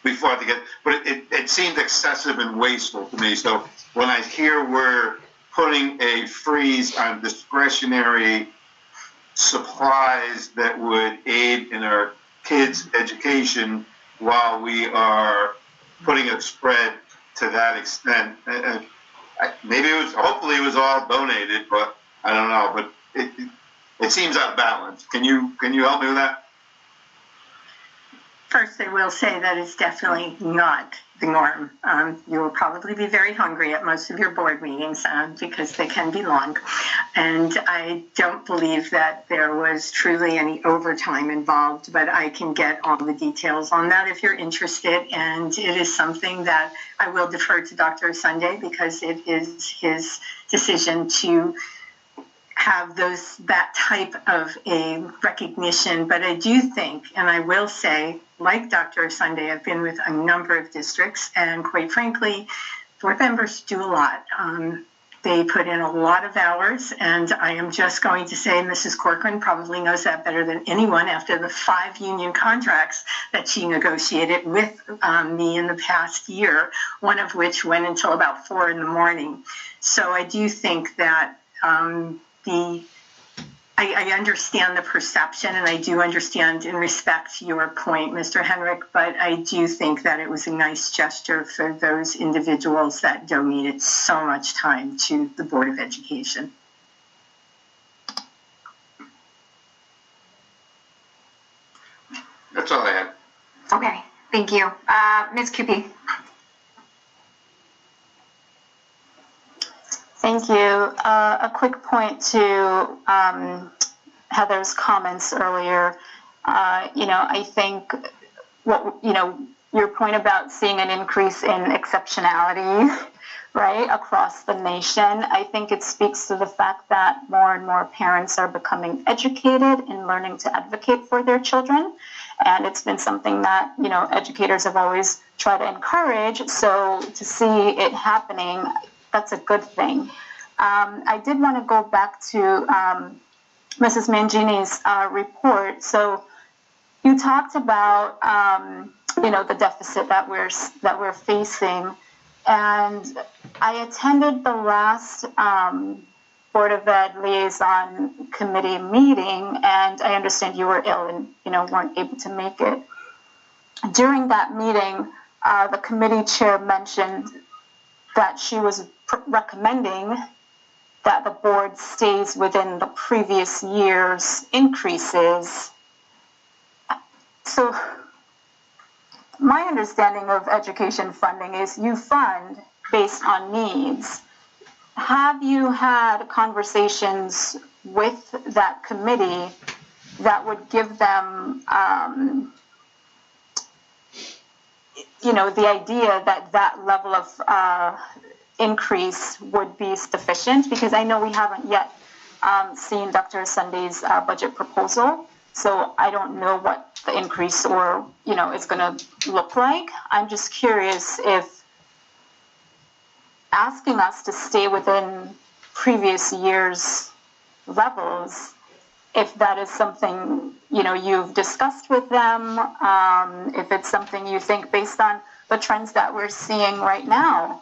we fought to get, but it seemed excessive and wasteful to me. So when I hear we're putting a freeze on discretionary supplies that would aid in our kids' education while we are putting a spread to that extent, hopefully it was all donated, but I don't know. But it seems out of balance. Can you help me with that? First, I will say that it's definitely not the norm. You will probably be very hungry at most of your board meetings because they can be long. And I don't believe that there was truly any overtime involved, but I can get all the details on that if you're interested. And it is something that I will defer to Dr. Sunday because it is his decision to have that type of a recognition. But I do think, and I will say, like Dr. Sunday, I've been with a number of districts, and quite frankly, board members do a lot. They put in a lot of hours, and I am just going to say Mrs. Corcoran probably knows that better than anyone after the 5 union contracts that she negotiated with me in the past year, one of which went until about 4 in the morning. So I do think that I understand the perception, and I do understand and respect your point, Mr. Henrik, but I do think that it was a nice gesture for those individuals that donated so much time to the Board of Education. That's all I had. Okay, thank you. Ms. Kupi. Thank you. A quick point to Heather's comments earlier. I think your point about seeing an increase in exceptionality, right, across the nation, I think it speaks to the fact that more and more parents are becoming educated in learning to advocate for their children. And it's been something that, educators have always tried to encourage. So to see it happening, that's a good thing. I did want to go back to Mrs. Mangini's report. So you talked about the deficit that we're facing, and I attended the last Board of Ed liaison committee meeting, and I understand you were ill and weren't able to make it. During that meeting, the committee chair mentioned that she was recommending that the board stays within the previous year's increases. So my understanding of education funding is you fund based on needs. have you had conversations with that committee that would give them, the idea that that level of increase would be sufficient? Because I know we haven't yet seen Dr. Sunday's budget proposal, so I don't know what the increase or, is going to look like. I'm just curious if asking us to stay within previous years' levels, if that is something, you've discussed with them, if it's something you think based on the trends that we're seeing right now,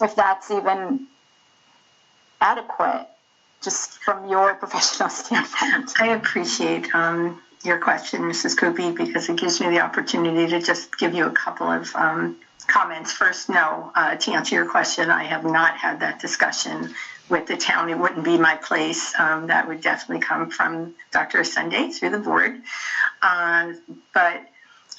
if that's even adequate, just from your professional standpoint. I appreciate your question, Mrs. Koopy, because it gives me the opportunity to just give you a couple of comments. First, no, to answer your question, I have not had that discussion with the town. It wouldn't be my place. That would definitely come from Dr. Sunday through the board. But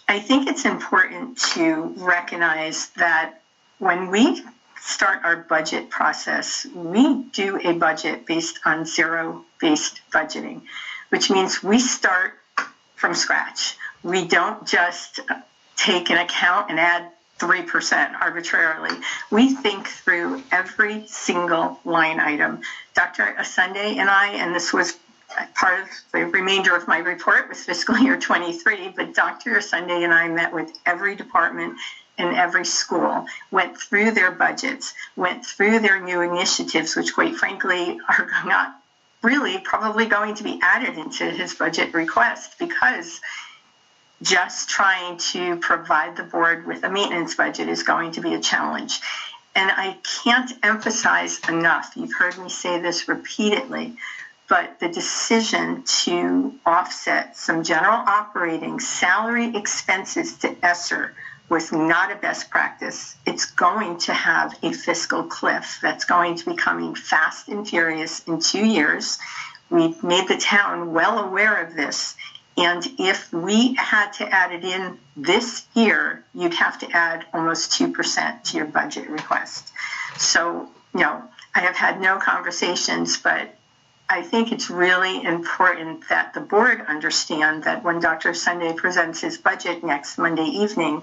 I think it's important to recognize that when we start our budget process, we do a budget based on zero-based budgeting, which means we start from scratch. We don't just take an account and add 3% arbitrarily. We think through every single line item. Dr. Sunday and I, and this was part of the remainder of my report was fiscal year 23, but Dr. Sunday and I met with every department in every school, went through their budgets, went through their new initiatives, which quite frankly are not really probably going to be added into his budget request, because just trying to provide the board with a maintenance budget is going to be a challenge. And I can't emphasize enough, you've heard me say this repeatedly, but the decision to offset some general operating salary expenses to ESSER was not a best practice. It's going to have a fiscal cliff that's going to be coming fast and furious in 2 years. We made the town well aware of this. And if we had to add it in this year, you'd have to add almost 2% to your budget request. So, no, I have had no conversations, but I think it's really important that the board understand that when Dr. Sunday presents his budget next Monday evening,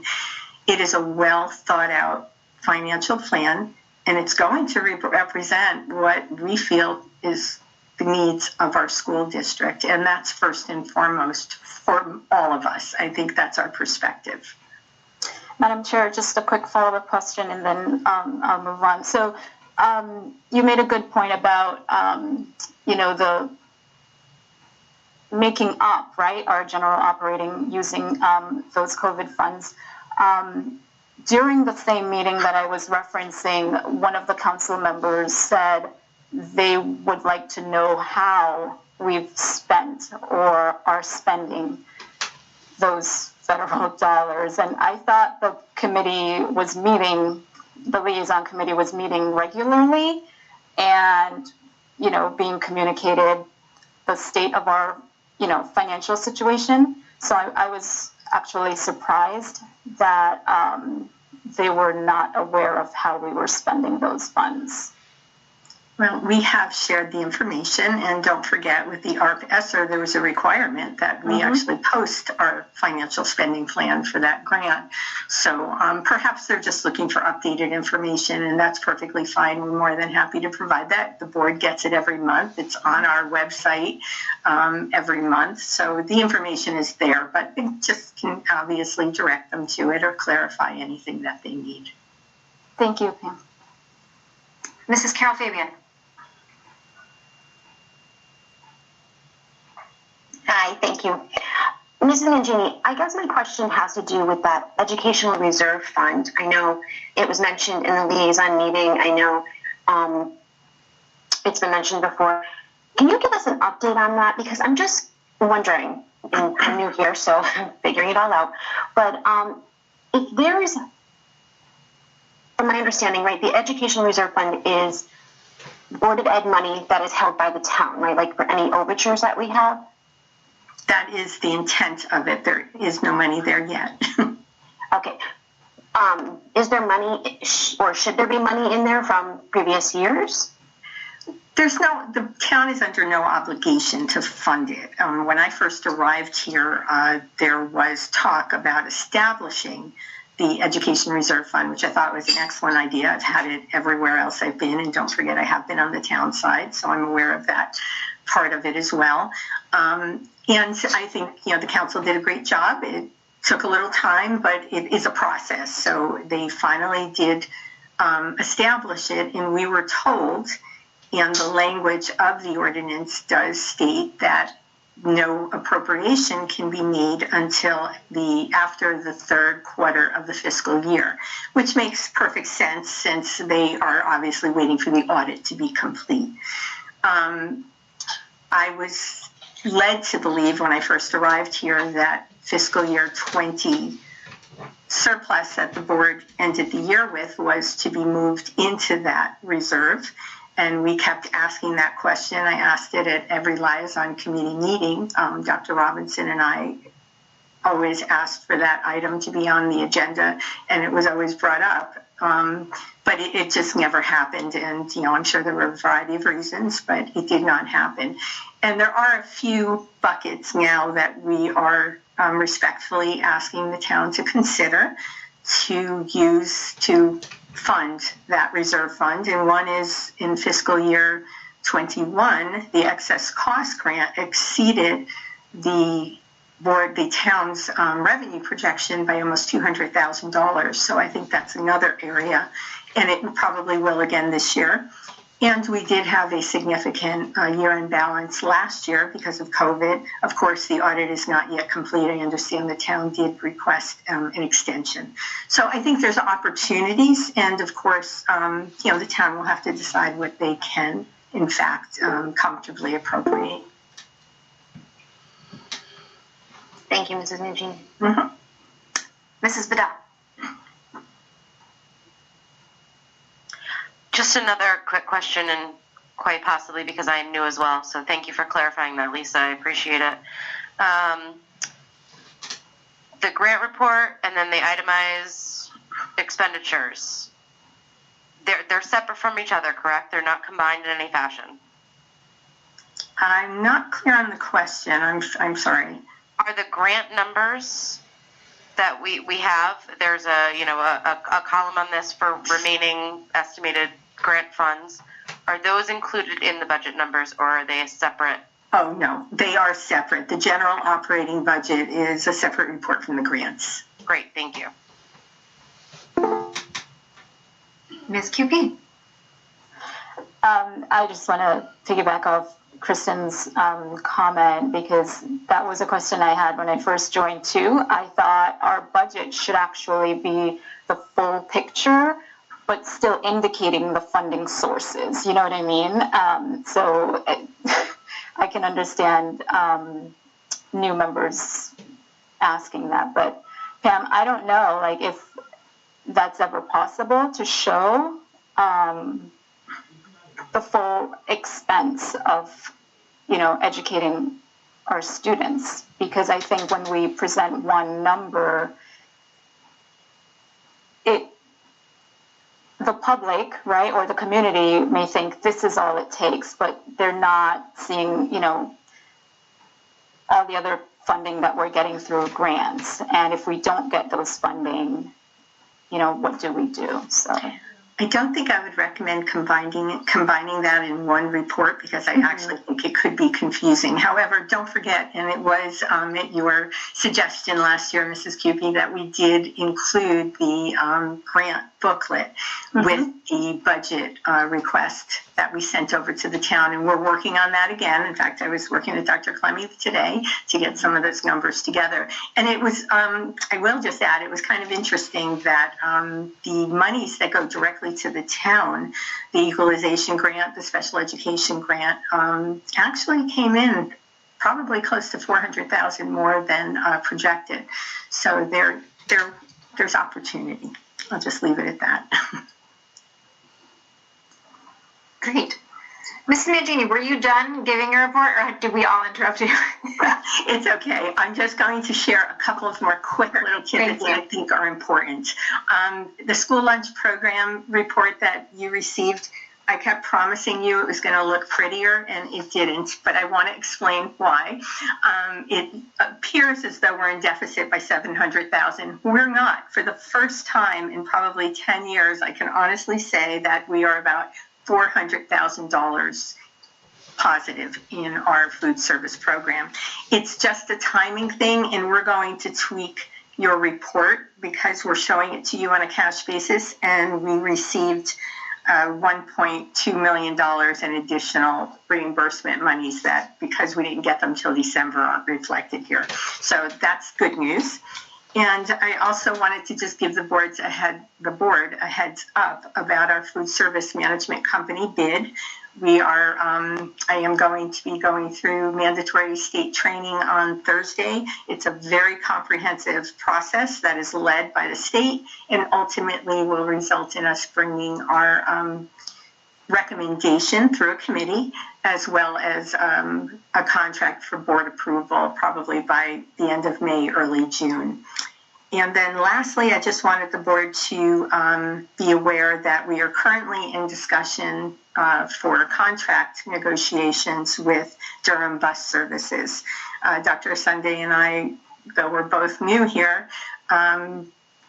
it is a well thought out financial plan, and it's going to represent what we feel is the needs of our school district. And that's first and foremost for all of us. I think that's our perspective. Madam Chair, just a quick follow-up question and then I'll move on. So you made a good point about, the making up, right, our general operating using those COVID funds. During the same meeting that I was referencing, one of the council members said they would like to know how we've spent or are spending those federal dollars. And I thought the committee was meeting, the liaison committee was meeting regularly and, being communicated the state of our, financial situation. So I was actually surprised that they were not aware of how we were spending those funds. Well, we have shared the information, and don't forget with the ARP ESSER, there was a requirement that we actually post our financial spending plan for that grant. So perhaps they're just looking for updated information, and that's perfectly fine. We're more than happy to provide that. The board gets it every month. It's on our website every month. So the information is there, but they just can obviously direct them to it or clarify anything that they need. Thank you, Pam. Mrs. Carol Fabian. Hi, thank you. Mrs. Mangini, I guess my question has to do with that Educational Reserve Fund. I know it was mentioned in the liaison meeting. I know it's been mentioned before. Can you give us an update on that? Because I'm just wondering, and I'm new here, so I'm figuring it all out. But if there is, from my understanding, right, the Educational Reserve Fund is Board of Ed money that is held by the town, right, like for any overtures that we have? That is the intent of it. There is no money there yet. Okay. is there money or should there be money in there from previous years? The town is under no obligation to fund it. When I first arrived here, there was talk about establishing the Education Reserve Fund, which I thought was an excellent idea. I've had it everywhere else I've been, and don't forget I have been on the town side, so I'm aware of that part of it as well. And I think, the council did a great job. It took a little time, but it is a process. So they finally did establish it, and we were told, and the language of the ordinance does state that no appropriation can be made until after the third quarter of the fiscal year, which makes perfect sense since they are obviously waiting for the audit to be complete. I was led to believe when I first arrived here that fiscal year 20 surplus that the board ended the year with was to be moved into that reserve. And we kept asking that question. I asked it at every liaison committee meeting. Dr. Robinson and I always asked for that item to be on the agenda, and it was always brought up. But it just never happened. And, I'm sure there were a variety of reasons, but it did not happen. And there are a few buckets now that we are respectfully asking the town to consider to use to fund that reserve fund. And one is in fiscal year 21, the excess cost grant exceeded the town's revenue projection by almost $200,000. So I think that's another area, and it probably will again this year. And we did have a significant year-end balance last year because of COVID. Of course, the audit is not yet complete. I understand the town did request an extension. So I think there's opportunities, and of course, the town will have to decide what they can, in fact, comfortably appropriate. Thank you, Mrs. Nugent. Mm-hmm. Mrs. Bedell. Just another quick question, and quite possibly because I am new as well, so thank you for clarifying that, Lisa. I appreciate it. The grant report and then the itemized expenditures, they're separate from each other, correct? They're not combined in any fashion? I'm not clear on the question. I'm sorry. Are the grant numbers that we have, there's a column on this for remaining estimated grant funds, are those included in the budget numbers, or are they a separate? Oh, no, they are separate. The general operating budget is a separate report from the grants. Great, thank you. Ms. QP. I just want to piggyback off Kristen's comment, because that was a question I had when I first joined too. I thought our budget should actually be the full picture, but still indicating the funding sources. You know what I mean? So I can understand new members asking that, but Pam, I don't know, if that's ever possible to show the full expense of, educating our students, because I think when we present one number, the public, right, or the community may think this is all it takes, but they're not seeing, all the other funding that we're getting through grants. And if we don't get those funding, what do we do? So I don't think I would recommend combining that in one report, because I actually think it could be confusing. However, don't forget, and it was at your suggestion last year, Mrs. Cupey, that we did include the grant booklet with the budget request that we sent over to the town, and we're working on that again. In fact, I was working with Dr. Clemmy today to get some of those numbers together. And it was, I will just add, it was kind of interesting that the monies that go directly to the town, the equalization grant, the special education grant, actually came in probably close to $400,000 more than projected. So there's opportunity. I'll just leave it at that. Great. Mrs. Mangini, were you done giving your report, or did we all interrupt you? It's okay. I'm just going to share a couple of more quick little tidbits that I think are important. The school lunch program report that you received, I kept promising you it was going to look prettier, and it didn't, but I want to explain why. It appears as though we're in deficit by $700,000. We're not. For the first time in probably 10 years, I can honestly say that we are about $400,000 positive in our food service program. It's just a timing thing, and we're going to tweak your report because we're showing it to you on a cash basis, and we received $1.2 million in additional reimbursement monies that, because we didn't get them till December, aren't reflected here. So that's good news. And I also wanted to just give the board a heads up about our food service management company bid. I am going to be going through mandatory state training on Thursday. It's a very comprehensive process that is led by the state and ultimately will result in us bringing our recommendation through a committee, as well as a contract for board approval, probably by the end of May, early June. And then lastly, I just wanted the board to be aware that we are currently in discussion for contract negotiations with Durham Bus Services. Dr. Sunday and I, though we're both new here,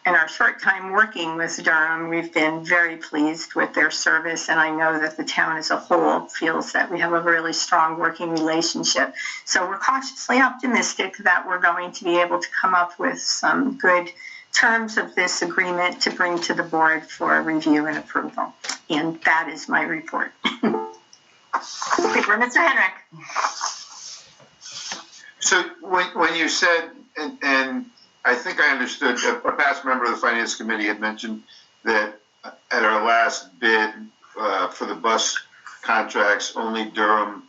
in our short time working with Durham, we've been very pleased with their service, and I know that the town as a whole feels that we have a really strong working relationship. So we're cautiously optimistic that we're going to be able to come up with some good terms of this agreement to bring to the board for review and approval. And that is my report. For Mr. Henrik. So when you said, and I think I understood, a past member of the Finance Committee had mentioned that at our last bid for the bus contracts, only Durham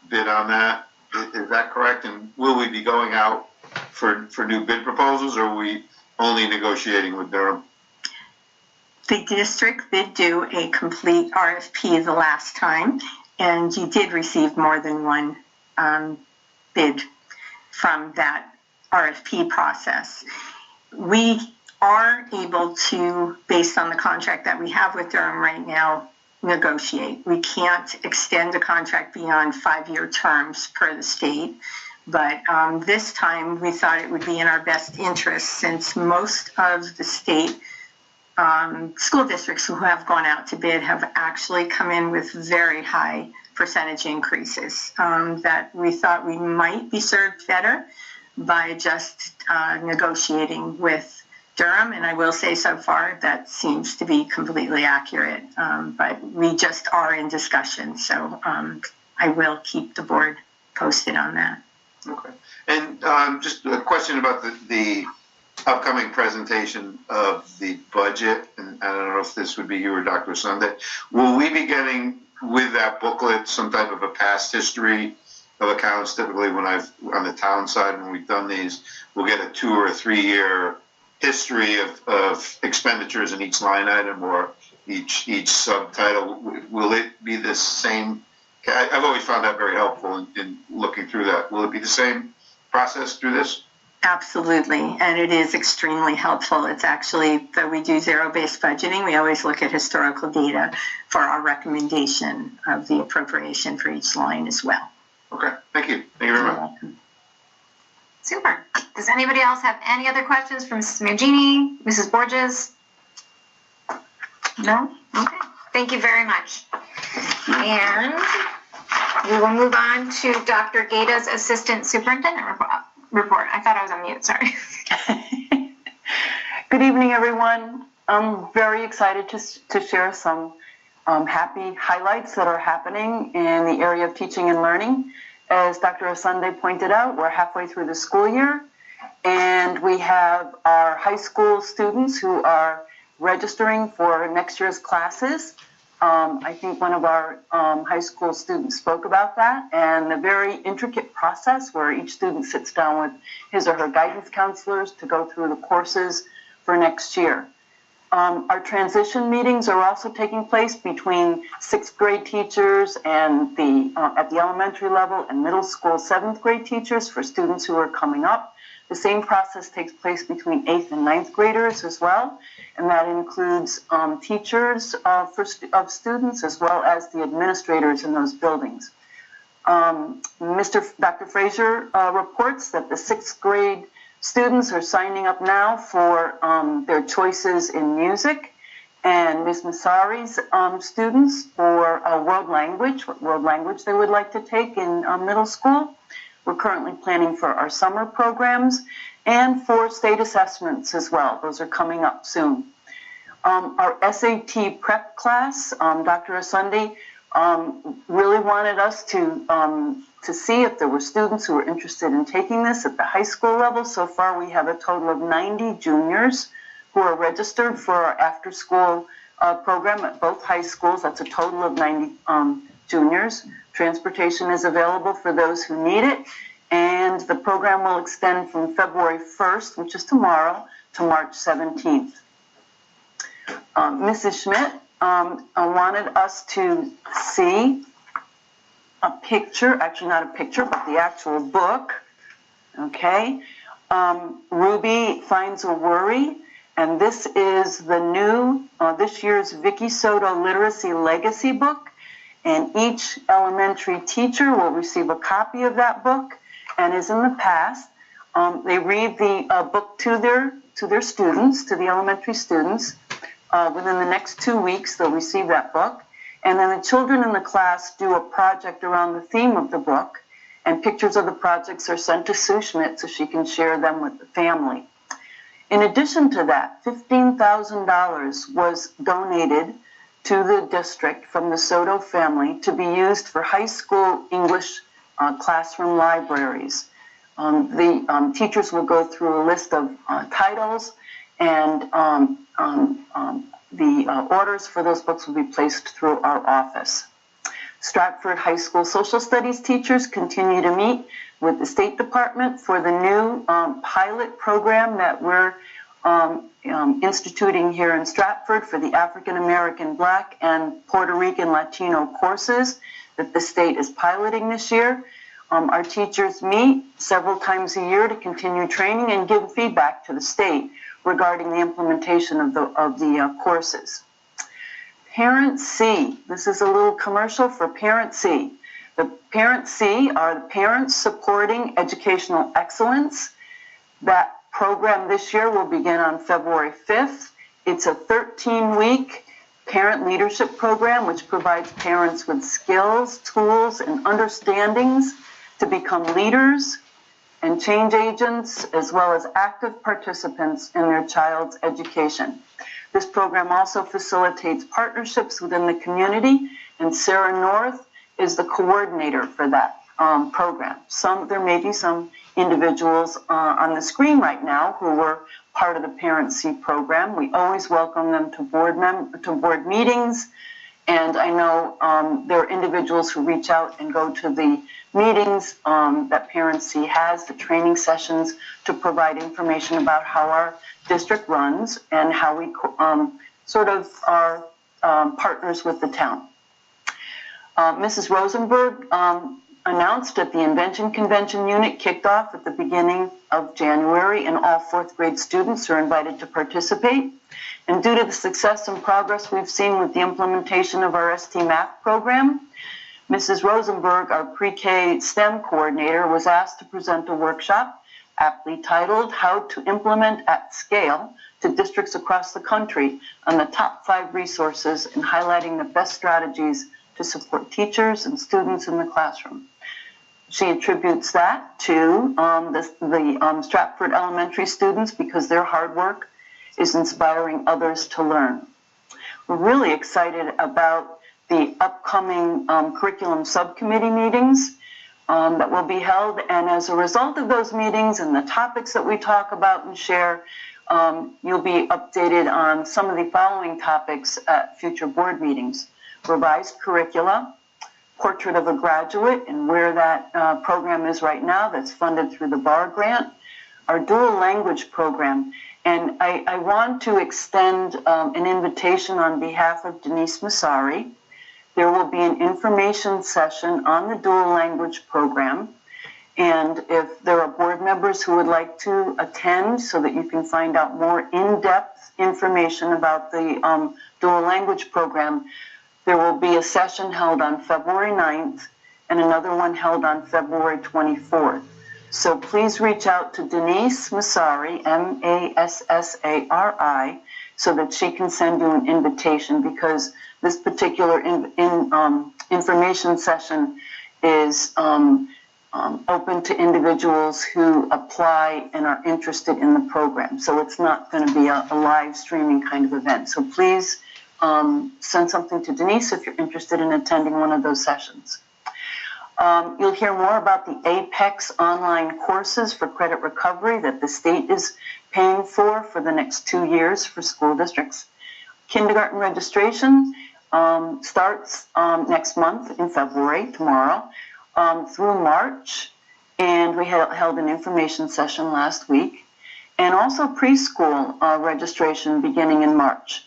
bid on that. Is that correct? And will we be going out for new bid proposals, or are we only negotiating with Durham? The district did do a complete RFP the last time, and you did receive more than one bid from that RFP process. We are able to, based on the contract that we have with Durham right now, negotiate. We can't extend a contract beyond 5-year terms per the state, but this time we thought it would be in our best interest, since most of the state school districts who have gone out to bid have actually come in with very high percentage increases, that we thought we might be served better by just negotiating with Durham. And I will say so far that seems to be completely accurate, but we just are in discussion. So I will keep the board posted on that. Okay. And just a question about the upcoming presentation of the budget, and I don't know if this would be you or Dr. Sunday. Will we be getting with that booklet some type of a past history of accounts? Typically when on the town side, when we've done these, we'll get a 2 or 3 year history of expenditures in each line item or each subtitle. Will it be the same? I've always found that very helpful in looking through that. Will it be the same process through this? Absolutely, and it is extremely helpful. It's actually, though we do zero-based budgeting, we always look at historical data for our recommendation of the appropriation for each line as well. Okay, thank you. Thank you very much. Super. Does anybody else have any other questions for Mrs. Mangini, Mrs. Borges? No? Okay. Thank you very much. And we will move on to Dr. Gaeta's Assistant Superintendent report. I thought I was on mute, sorry. Good evening, everyone. I'm very excited to share some happy highlights that are happening in the area of teaching and learning. As Dr. Sunday pointed out, we're halfway through the school year, and we have our high school students who are registering for next year's classes. I think one of our high school students spoke about that, and the very intricate process where each student sits down with his or her guidance counselors to go through the courses for next year. Our transition meetings are also taking place between 6th grade teachers and at the elementary level and middle school 7th grade teachers for students who are coming up. The same process takes place between 8th and 9th graders as well, and that includes teachers of students as well as the administrators in those buildings. Dr. Fraser reports that the 6th grade students are signing up now for their choices in music, and Ms. Masari's students for world language, what world language they would like to take in middle school. We're currently planning for our summer programs and for state assessments as well. Those are coming up soon. Our SAT prep class, Dr. Asunde really wanted us to see if there were students who were interested in taking this at the high school level. So far, we have a total of 90 juniors who are registered for our after-school program at both high schools. That's a total of 90 juniors. Transportation is available for those who need it, and the program will extend from February 1st, which is tomorrow, to March 17th. Mrs. Schmidt wanted us to see a picture, actually not a picture, but the actual book, okay? Ruby Finds a Worry, and this is the new, this year's Vicky Soto Literacy Legacy book, and each elementary teacher will receive a copy of that book, and as in the past, they read the book to their students, to the elementary students. Within the next 2 weeks, they'll receive that book. And then the children in the class do a project around the theme of the book, and pictures of the projects are sent to Sue Schmidt so she can share them with the family. In addition to that, $15,000 was donated to the district from the Soto family to be used for high school English classroom libraries. The teachers will go through a list of titles, and the orders for those books will be placed through our office. Stratford High School Social Studies teachers continue to meet with the State Department for the new pilot program that we're instituting here in Stratford for the African American, Black, and Puerto Rican Latino courses that the state is piloting this year. Our teachers meet several times a year to continue training and give feedback to the state regarding the implementation of the courses. Parent C, this is a little commercial for Parent C. The Parent C are the parents supporting educational excellence. That program this year will begin on February 5th. It's a 13-week parent leadership program which provides parents with skills, tools, and understandings to become leaders and change agents, as well as active participants in their child's education. This program also facilitates partnerships within the community, and Sarah North is the coordinator for that program. There may be some individuals on the screen right now who were part of the Parent C program. We always welcome them to board meetings, and I know there are individuals who reach out and go to the meetings that Parent C has, the training sessions, to provide information about how our district runs and how we sort of are partners with the town. Mrs. Rosenberg announced that the Invention Convention unit kicked off at the beginning of January, and all 4th grade students are invited to participate. And due to the success and progress we've seen with the implementation of our ST Math program, Mrs. Rosenberg, our pre-K STEM coordinator, was asked to present a workshop aptly titled How to Implement at Scale to Districts Across the Country on the top 5 resources and highlighting the best strategies to support teachers and students in the classroom. She attributes that to the Stratford elementary students because their hard work is inspiring others to learn. We're really excited about the upcoming curriculum subcommittee meetings that will be held, and as a result of those meetings and the topics that we talk about and share, you'll be updated on some of the following topics at future board meetings: revised curricula, portrait of a graduate and where that program is right now that's funded through the BAR grant, our dual language program, And I want to extend an invitation on behalf of Denise Masari. There will be an information session on the dual language program. And if there are board members who would like to attend so that you can find out more in-depth information about the dual language program, there will be a session held on February 9th and another one held on February 24th. So please reach out to Denise Masari, Massari, so that she can send you an invitation, because this particular information session is open to individuals who apply and are interested in the program. So it's not going to be a live streaming kind of event. So please send something to Denise if you're interested in attending one of those sessions. You'll hear more about the APEX online courses for credit recovery that the state is paying for the next 2 years for school districts. Kindergarten registration starts next month in February, tomorrow, through March, and we held an information session last week, and also preschool registration beginning in March.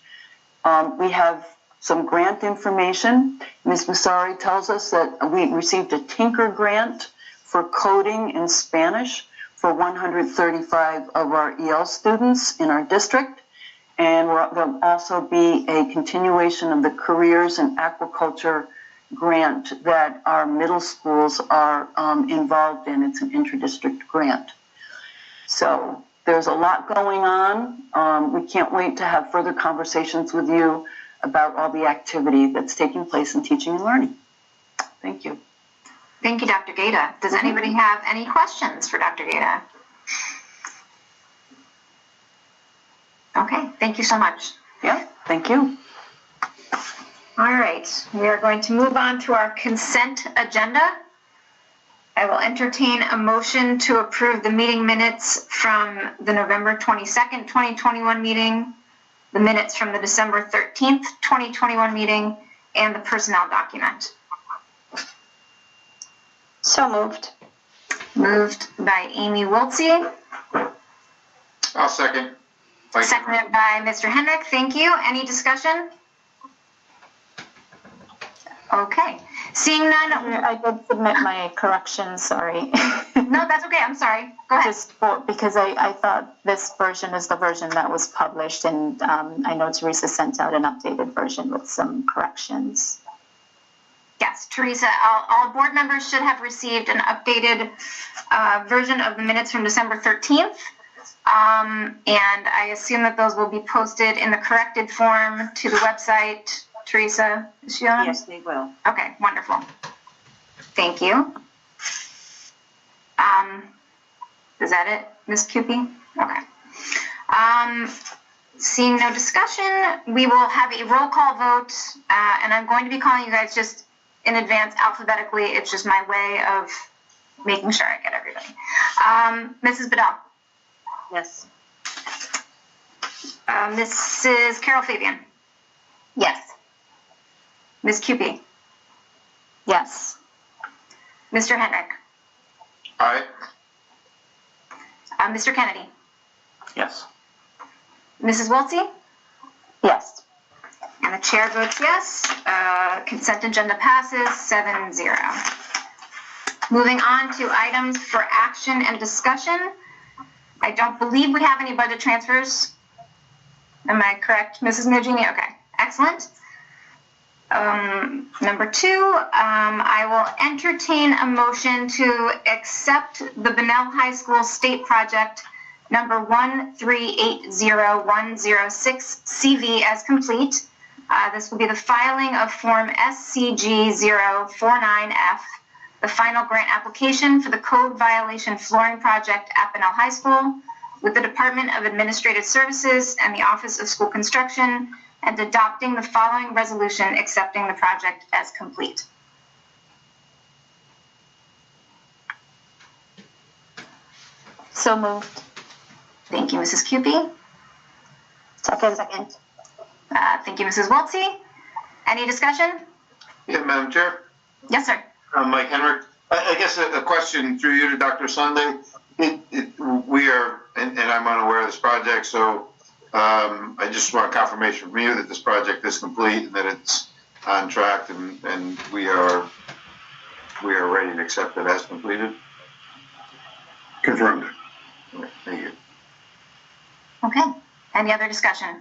We have some grant information. Ms. Masari tells us that we received a Tinker grant for coding in Spanish for 135 of our EL students in our district. And there'll also be a continuation of the careers in aquaculture grant that our middle schools are involved in. It's an inter-district grant. So there's a lot going on. We can't wait to have further conversations with you about all the activity that's taking place in teaching and learning. Thank you. Thank you, Dr. Gaeta. Does anybody have any questions for Dr. Gaeta? Okay, thank you so much. Yeah, thank you. All right, we are going to move on to our consent agenda. I will entertain a motion to approve the meeting minutes from the November 22nd, 2021 meeting, the minutes from the December 13th, 2021 meeting, and the personnel document. So moved. Moved by Amy Wiltsey. I'll second. Seconded by Mr. Henrik. Thank you. Any discussion? Okay. Seeing none. I did submit my corrections, sorry. No, that's okay. I'm sorry. Go ahead. Because I thought this version is the version that was published, and I know Teresa sent out an updated version with some corrections. Yes, Teresa, all board members should have received an updated version of the minutes from December 13th. And I assume that those will be posted in the corrected form to the website. Teresa, is she on? Yes, they will. Okay, wonderful. Thank you. Is that it, Ms. Cupie? Okay. Seeing no discussion, we will have a roll call vote, and I'm going to be calling you guys just in advance alphabetically. It's just my way of making sure I get everybody. Mrs. Bedell? Yes. Mrs. Carol Fabian? Yes. Ms. Cupie? Yes. Mr. Henrik? Aye. Mr. Kennedy? Yes. Mrs. Wiltsey? Yes. And the chair votes yes. Consent agenda passes 7-0. Moving on to items for action and discussion. I don't believe we have any budget transfers. Am I correct, Mrs. Nugini? Okay, excellent. Number 2, I will entertain a motion to accept the Bunnell High School State Project number 1380106 CV as complete. This will be the filing of Form SCG049F, the final grant application for the code violation flooring project at Bunnell High School, with the Department of Administrative Services and the Office of School Construction, and adopting the following resolution accepting the project as complete. So moved. Thank you, Mrs. Cupie. Second. Thank you, Mrs. Wiltsey. Any discussion? Yeah, Madam Chair. Yes, sir. Mike Henrik. I guess a question through you to Dr. Sunday. We are and I'm unaware of this project, so I just want confirmation from you that this project is complete and that it's on track, and we are ready to accept it as completed. Confirmed. Okay, thank you. Okay, any other discussion?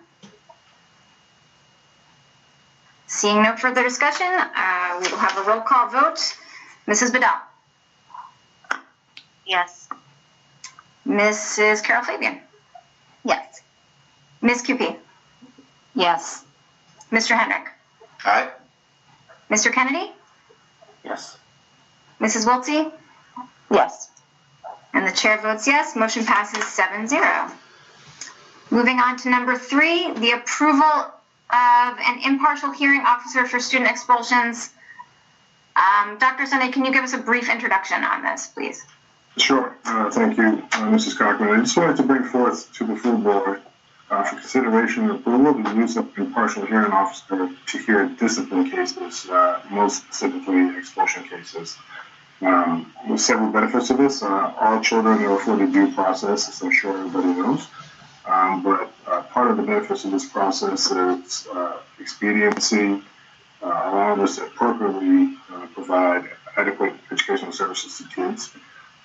Seeing no further discussion, we will have a roll call vote. Mrs. Bedell? Yes. Mrs. Carol Fabian? Yes. Ms. QP? Yes. Mr. Henrik? Aye. Mr. Kennedy? Yes. Mrs. Wiltsey? Yes. And the chair votes yes. Motion passes 7-0. Moving on to number 3, the approval of an impartial hearing officer for student expulsions. Dr. Sunday, can you give us a brief introduction on this, please? Sure. Thank you, Mrs. Cochran. I just wanted to bring forth to the full board for consideration and approval the use of impartial hearing officer to hear discipline cases, most specifically expulsion cases. There's several benefits to this. All children are afforded due process, as I'm sure everybody knows. But part of the benefits of this process is expediency, allowing us to appropriately provide adequate educational services to kids.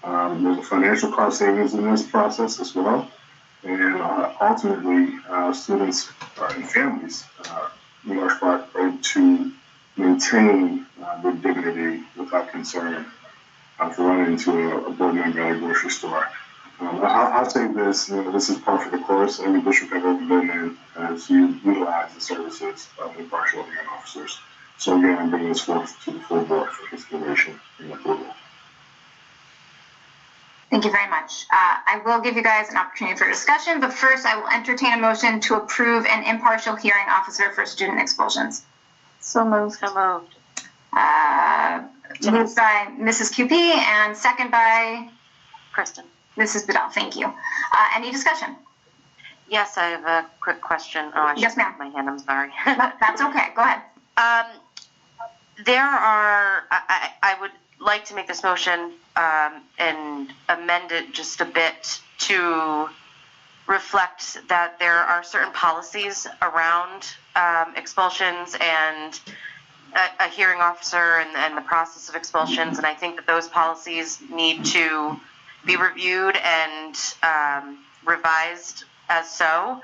There's a financial cost savings in this process as well. And ultimately, students and families, in large part, are able to maintain their dignity without concern for running into a board member at a grocery store. I'll say this, this is par for the course. Every district I've ever been in has utilized the services of impartial hearing officers. So again, I'm bringing this forth to the full board for consideration and approval. Thank you very much. I will give you guys an opportunity for discussion, but first I will entertain a motion to approve an impartial hearing officer for student expulsions. So moved. So moved. Moved by Mrs. QP and second by Kristen. Mrs. Bedell. Thank you. Any discussion? Yes, I have a quick question. Oh, I Yes, ma'am. my hand. I'm sorry. That's okay. Go ahead. There are. I would like to make this motion and amend it just a bit to reflect that there are certain policies around expulsions and a hearing officer and the process of expulsions, and I think that those policies need to be reviewed and revised as so,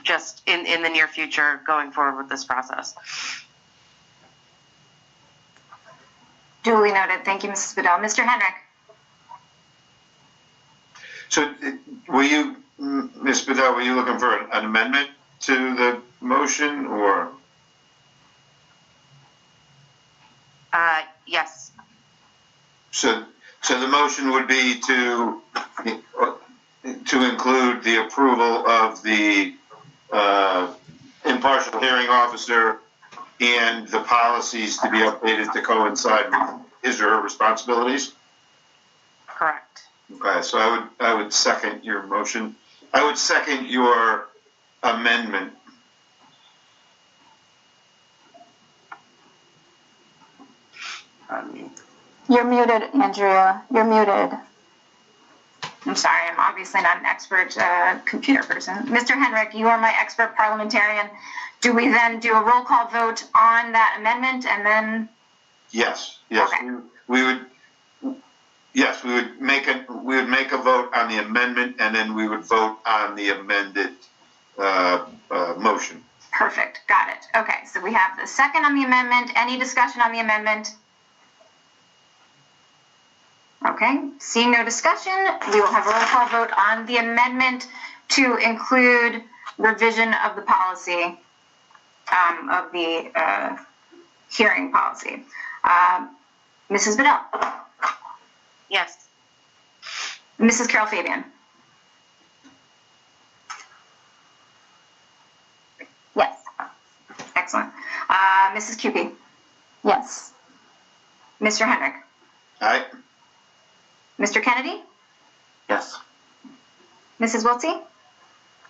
just in the near future going forward with this process. Duly noted. Thank you, Mrs. Bedell. Mr. Henrik. So were you, Ms. Bedell, were you looking for an amendment to the motion or? Yes. So the motion would be to include the approval of the impartial hearing officer and the policies to be updated to coincide with his or her responsibilities? Correct. Okay, so I would second your motion. I would second your amendment. You're muted, Andrea. You're muted. I'm sorry, I'm obviously not an expert computer person. Mr. Henrik, you are my expert parliamentarian. Do we then do a roll call vote on that amendment and then? Yes. Okay. We would make a vote on the amendment and then we would vote on the amended motion. Perfect, got it. Okay, so we have the second on the amendment. Any discussion on the amendment? Okay, seeing no discussion, we will have a roll call vote on the amendment to include revision of the policy, of the hearing policy. Mrs. Bedell? Yes. Mrs. Carol Fabian? Yes. Excellent. Mrs. QP? Yes. Mr. Henrik? Aye. Mr. Kennedy? Yes. Mrs. Wiltsey?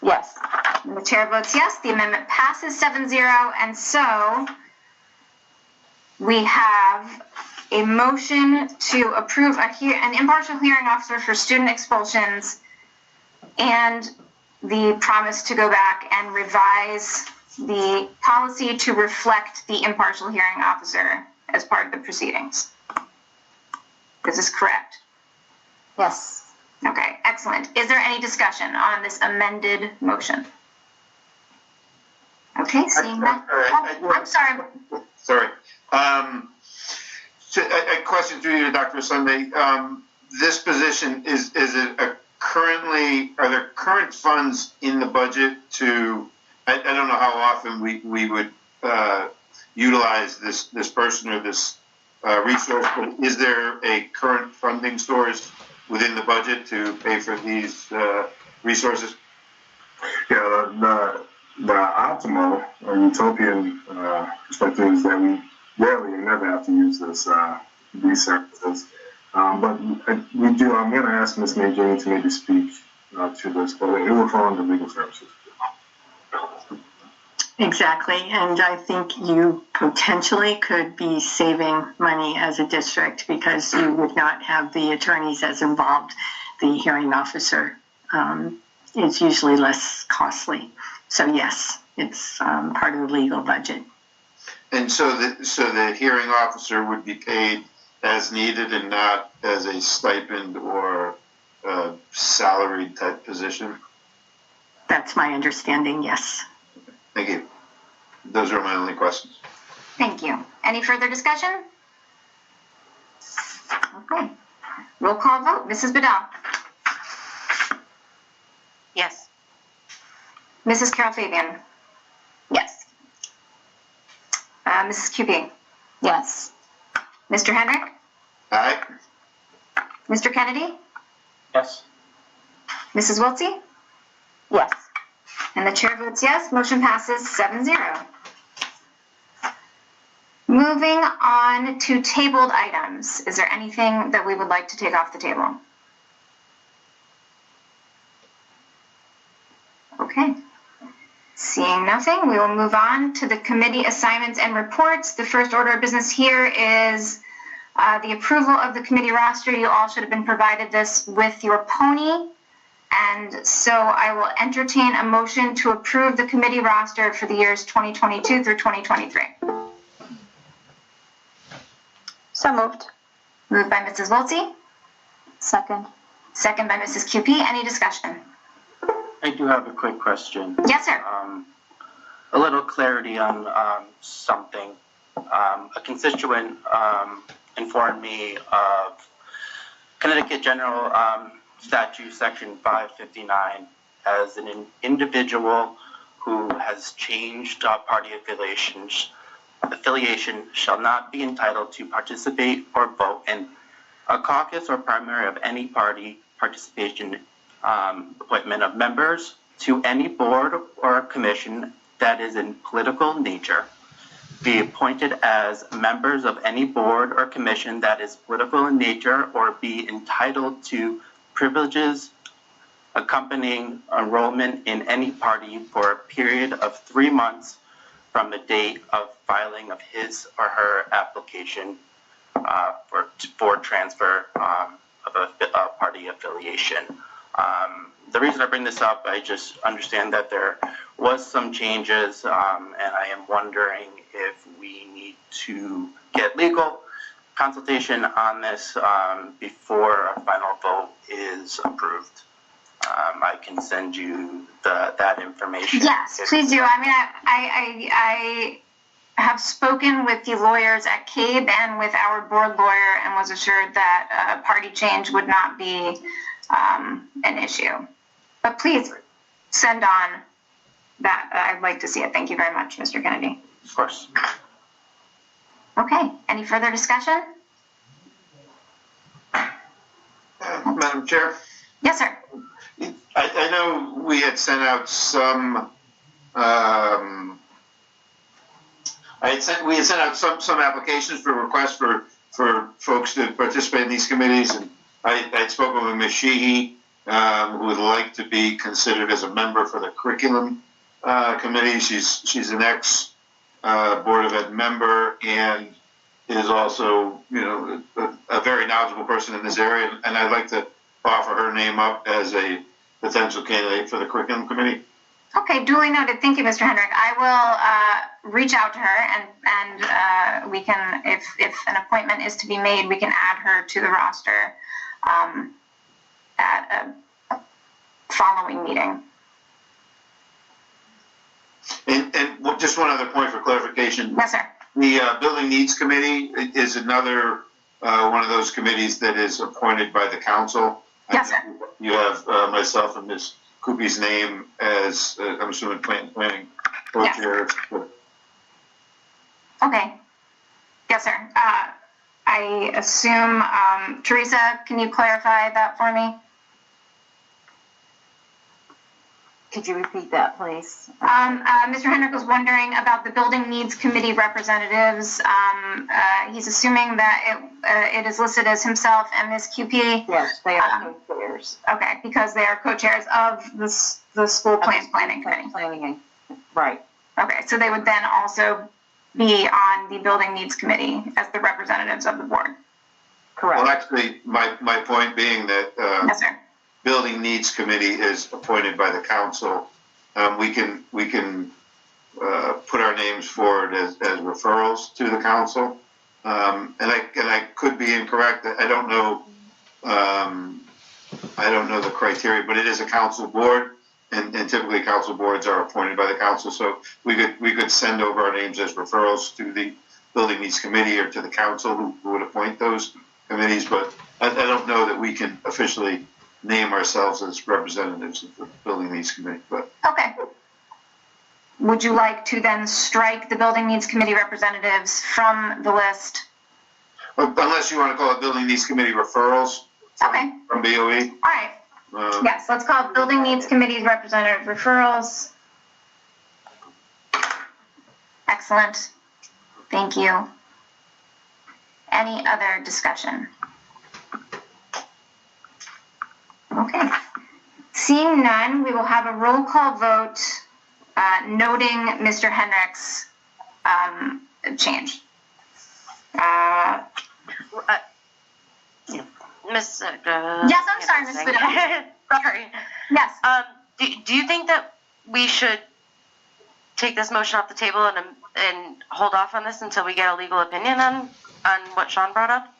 Yes. And the chair votes yes. The amendment passes 7-0. And so we have a motion to approve an impartial hearing officer for student expulsions and the promise to go back and revise the policy to reflect the impartial hearing officer as part of the proceedings. This is correct? Yes. Okay, excellent. Is there any discussion on this amended motion? Okay, seeing that. I'm sorry. Sorry. So a question through you, Dr. Sunday. This position, are there current funds in the budget to, I don't know how often we would utilize this person or this resource, but is there a current funding source within the budget to pay for these resources? Yeah, the optimal or utopian perspective is that we rarely or never have to use these services. But we do. I'm going to ask Ms. Majini to maybe speak to this, but it will fall under legal services. Exactly, and I think you potentially could be saving money as a district because you would not have the attorneys as involved. The hearing officer is usually less costly. So yes, it's part of the legal budget. And so the hearing officer would be paid as needed and not as a stipend or a salaried type position? That's my understanding, yes. Thank you. Those are my only questions. Thank you. Any further discussion? Okay. Roll call vote. Mrs. Bedell. Yes. Mrs. Carol Fabian. Yes. Mrs. QP. Yes. Mr. Henrik. Aye. Mr. Kennedy. Yes. Mrs. Wiltsey. Yes. And the chair votes yes. Motion passes 7-0. Moving on to tabled items. Is there anything that we would like to take off the table? Okay. Seeing nothing, we will move on to the committee assignments and reports. The first order of business here is the approval of the committee roster. You all should have been provided this with your pony. And so I will entertain a motion to approve the committee roster for the years 2022 through 2023. So moved. Moved by Mrs. Wiltsey. Second. Second by Mrs. QP. Any discussion? I do have a quick question. Yes, sir. A little clarity on something. A constituent informed me of Connecticut General Statute Section 559 as an individual who has changed party affiliation shall not be entitled to participate or vote in a caucus or primary of any party participation, appointment of members to any board or commission that is in political nature, be appointed as members of any board or commission that is political in nature, or be entitled to privileges accompanying enrollment in any party for a period of 3 months from the date of filing of his or her application for transfer of a party affiliation. The reason I bring this up, I just understand that there was some changes, and I am wondering if we need to get legal consultation on this before a final vote is approved. I can send you that information. Yes, please do. I mean, I have spoken with the lawyers at CABE and with our board lawyer and was assured that party change would not be an issue. But please send on that. I'd like to see it. Thank you very much, Mr. Kennedy. Of course. Okay. Any further discussion? Madam Chair? Yes, sir. I know we had sent out some, we had sent out some applications for requests for folks to participate in these committees, and I had spoken with Ms. Sheehy, who would like to be considered as a member for the curriculum committee. She's an ex Board of Ed member, and is also, a very knowledgeable person in this area, and I'd like to offer her name up as a potential candidate for the curriculum committee. Okay, duly noted. Thank you, Mr. Hendrick. I will reach out to her, and we can, if an appointment is to be made, we can add her to the roster at a following meeting. And just one other point for clarification. Yes, sir. The Building Needs Committee is another one of those committees that is appointed by the council. Yes, sir. You have myself and Ms. Coopy's name as, I'm assuming, planning co-chair. Yes. Okay. Yes, sir. I assume, Teresa, can you clarify that for me? Could you repeat that, please? Mr. Hendrick was wondering about the Building Needs Committee representatives. He's assuming that it is listed as himself and Ms. QP. Yes, they are co-chairs. Okay, because they are co-chairs of the school planning committee. Right. Okay, so they would then also be on the Building Needs Committee as the representatives of the board. Correct. Well, actually, my point being that yes, sir. Building Needs Committee is appointed by the council. We can put our names forward as referrals to the council. And I could be incorrect. I don't know the criteria, but it is a council board, and typically council boards are appointed by the council. So we could send over our names as referrals to the Building Needs Committee or to the council who would appoint those committees. But I don't know that we can officially name ourselves as representatives of the Building Needs Committee. But okay. Would you like to then strike the Building Needs Committee representatives from the list? Unless you want to call it Building Needs Committee referrals from BOE. All right. Yes, let's call it Building Needs Committee representative referrals. Excellent. Thank you. Any other discussion? Okay. Seeing none, we will have a roll call vote noting Mr. Hendrick's change. Miss. Yes, I'm sorry, Miss Vidal. Sorry. Yes. Do you think that we should take this motion off the table and hold off on this until we get a legal opinion on what Sean brought up?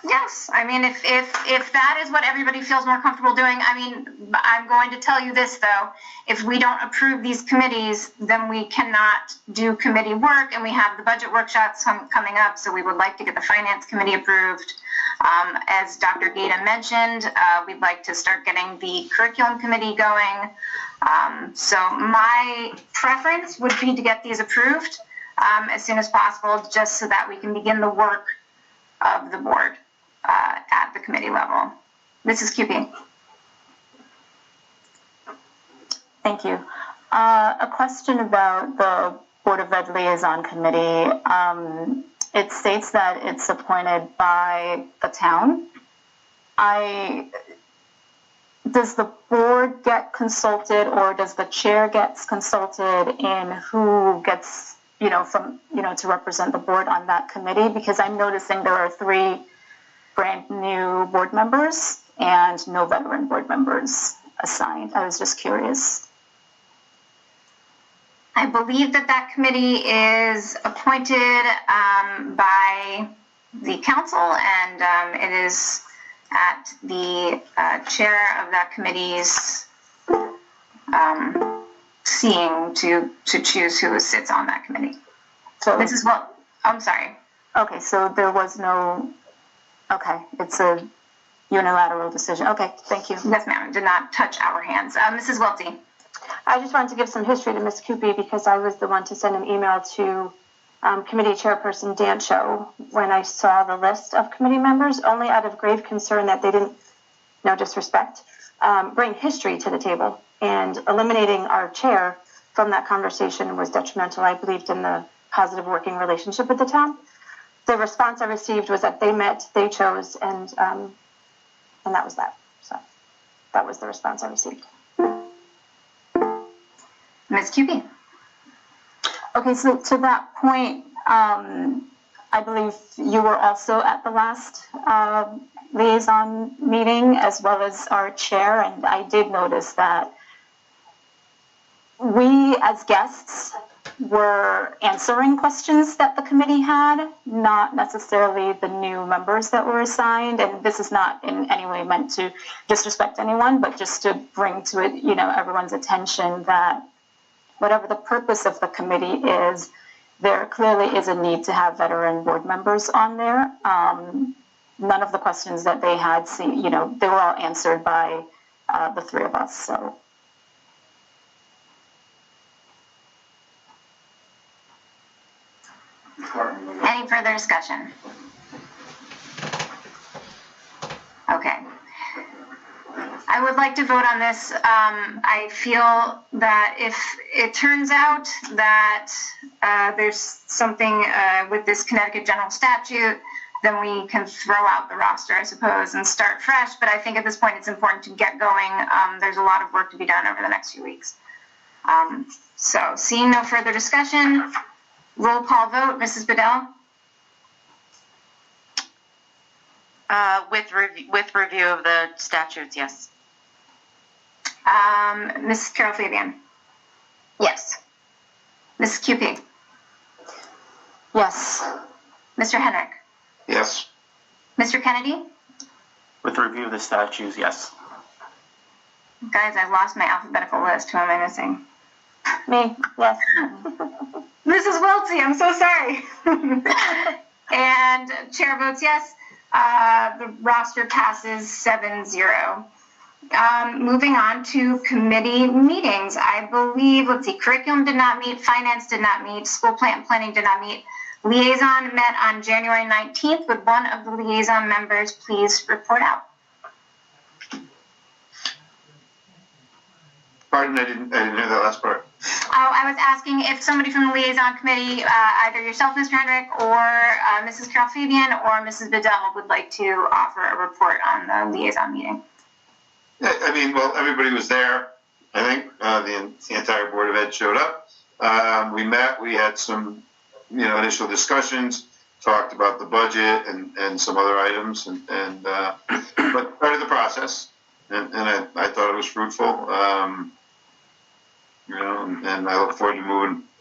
Yes, I mean, if that is what everybody feels more comfortable doing, I mean, I'm going to tell you this, though. If we don't approve these committees, then we cannot do committee work, and we have the budget workshops coming up, so we would like to get the Finance Committee approved. As Dr. Gaeta mentioned, we'd like to start getting the Curriculum Committee going. So my preference would be to get these approved as soon as possible, just so that we can begin the work of the board at the committee level. Mrs. QP. Thank you. A question about the Board of Ed Liaison Committee. It states that it's appointed by the town. Does the board get consulted, or does the chair get consulted in who gets, to represent the board on that committee? Because I'm noticing there are 3 brand new board members and no veteran board members assigned. I was just curious. I believe that committee is appointed by the council, and it is at the chair of that committee's seeing to choose who sits on that committee. So this is what, I'm sorry. Okay, so there was no, okay, it's a unilateral decision. Okay, thank you. Yes, ma'am, it did not touch our hands. Mrs. Welty. I just wanted to give some history to Ms. Coopy because I was the one to send an email to committee chairperson Dan Cho when I saw the list of committee members, only out of grave concern that they didn't, no disrespect, bring history to the table. And eliminating our chair from that conversation was detrimental. I believed in the positive working relationship with the town. The response I received was that they met, they chose, and that was that. So that was the response I received. Ms. QP. Okay, so to that point, I believe you were also at the last liaison meeting as well as our chair, and I did notice that we as guests were answering questions that the committee had, not necessarily the new members that were assigned. And this is not in any way meant to disrespect anyone, but just to bring to it, everyone's attention that whatever the purpose of the committee is, there clearly is a need to have veteran board members on there. None of the questions that they had, they were all answered by the three of us. So. Any further discussion? Okay. I would like to vote on this. I feel that if it turns out that there's something with this Connecticut general statute, then we can throw out the roster, I suppose, and start fresh. But I think at this point it's important to get going. There's a lot of work to be done over the next few weeks. So seeing no further discussion, roll call vote. Mrs. Bedell? With review of the statutes, yes. Mrs. Carol Fabian? Yes. Mrs. QP? Yes. Mr. Henrik? Yes. Mr. Kennedy? With review of the statutes, yes. Guys, I've lost my alphabetical list. Who am I missing? Me, yes. Mrs. Wiltsey, I'm so sorry. And chair votes yes. The roster passes 7-0. Moving on to committee meetings. I believe, curriculum did not meet, finance did not meet, school planning did not meet. Liaison met on January 19th. Would one of the liaison members please report out? Pardon, I didn't hear that last part. Oh, I was asking if somebody from the liaison committee, either yourself, Mr. Hendrick, or Mrs. Carol Fabian, or Mrs. Bedell would like to offer a report on the liaison meeting. I mean, well, everybody was there. I think the entire Board of Ed showed up. We met. We had some, initial discussions. Talked about the budget and some other items, but part of the process. And I thought it was fruitful. And I look forward to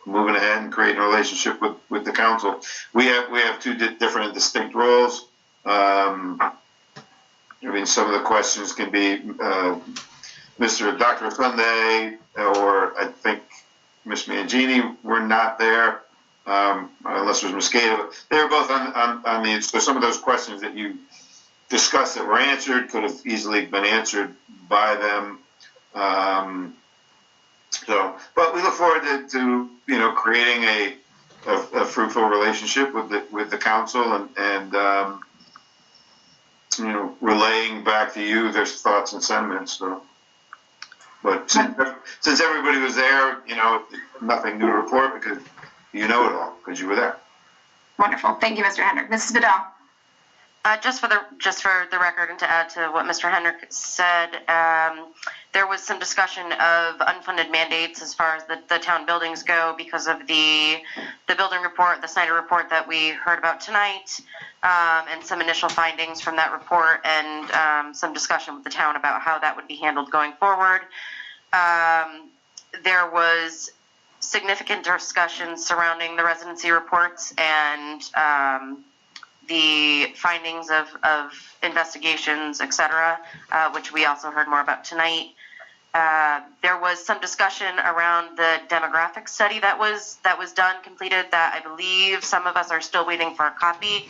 moving ahead and creating a relationship with the council. We have two different and distinct roles. Some of the questions can be Dr. Sunday, or I think Ms. Mangini were not there, unless it was Mosqueda. They were both on the. So some of those questions that you discussed that were answered could have easily been answered by them. But we look forward to creating a fruitful relationship with the council and relaying back to you their thoughts and sentiments. So, but since everybody was there, nothing new to report because you know it all because you were there. Wonderful, thank you, Mr. Hendrick. Mrs. Bedell. Just for the record, and to add to what Mr. Hendrick said, there was some discussion of unfunded mandates as far as the town buildings go because of the building report, the Snyder report that we heard about tonight, and some initial findings from that report, and some discussion with the town about how that would be handled going forward. There was significant discussion surrounding the residency reports and the findings of investigations, etc., which we also heard more about tonight. There was some discussion around the demographic study that was done, completed, that I believe some of us are still waiting for a copy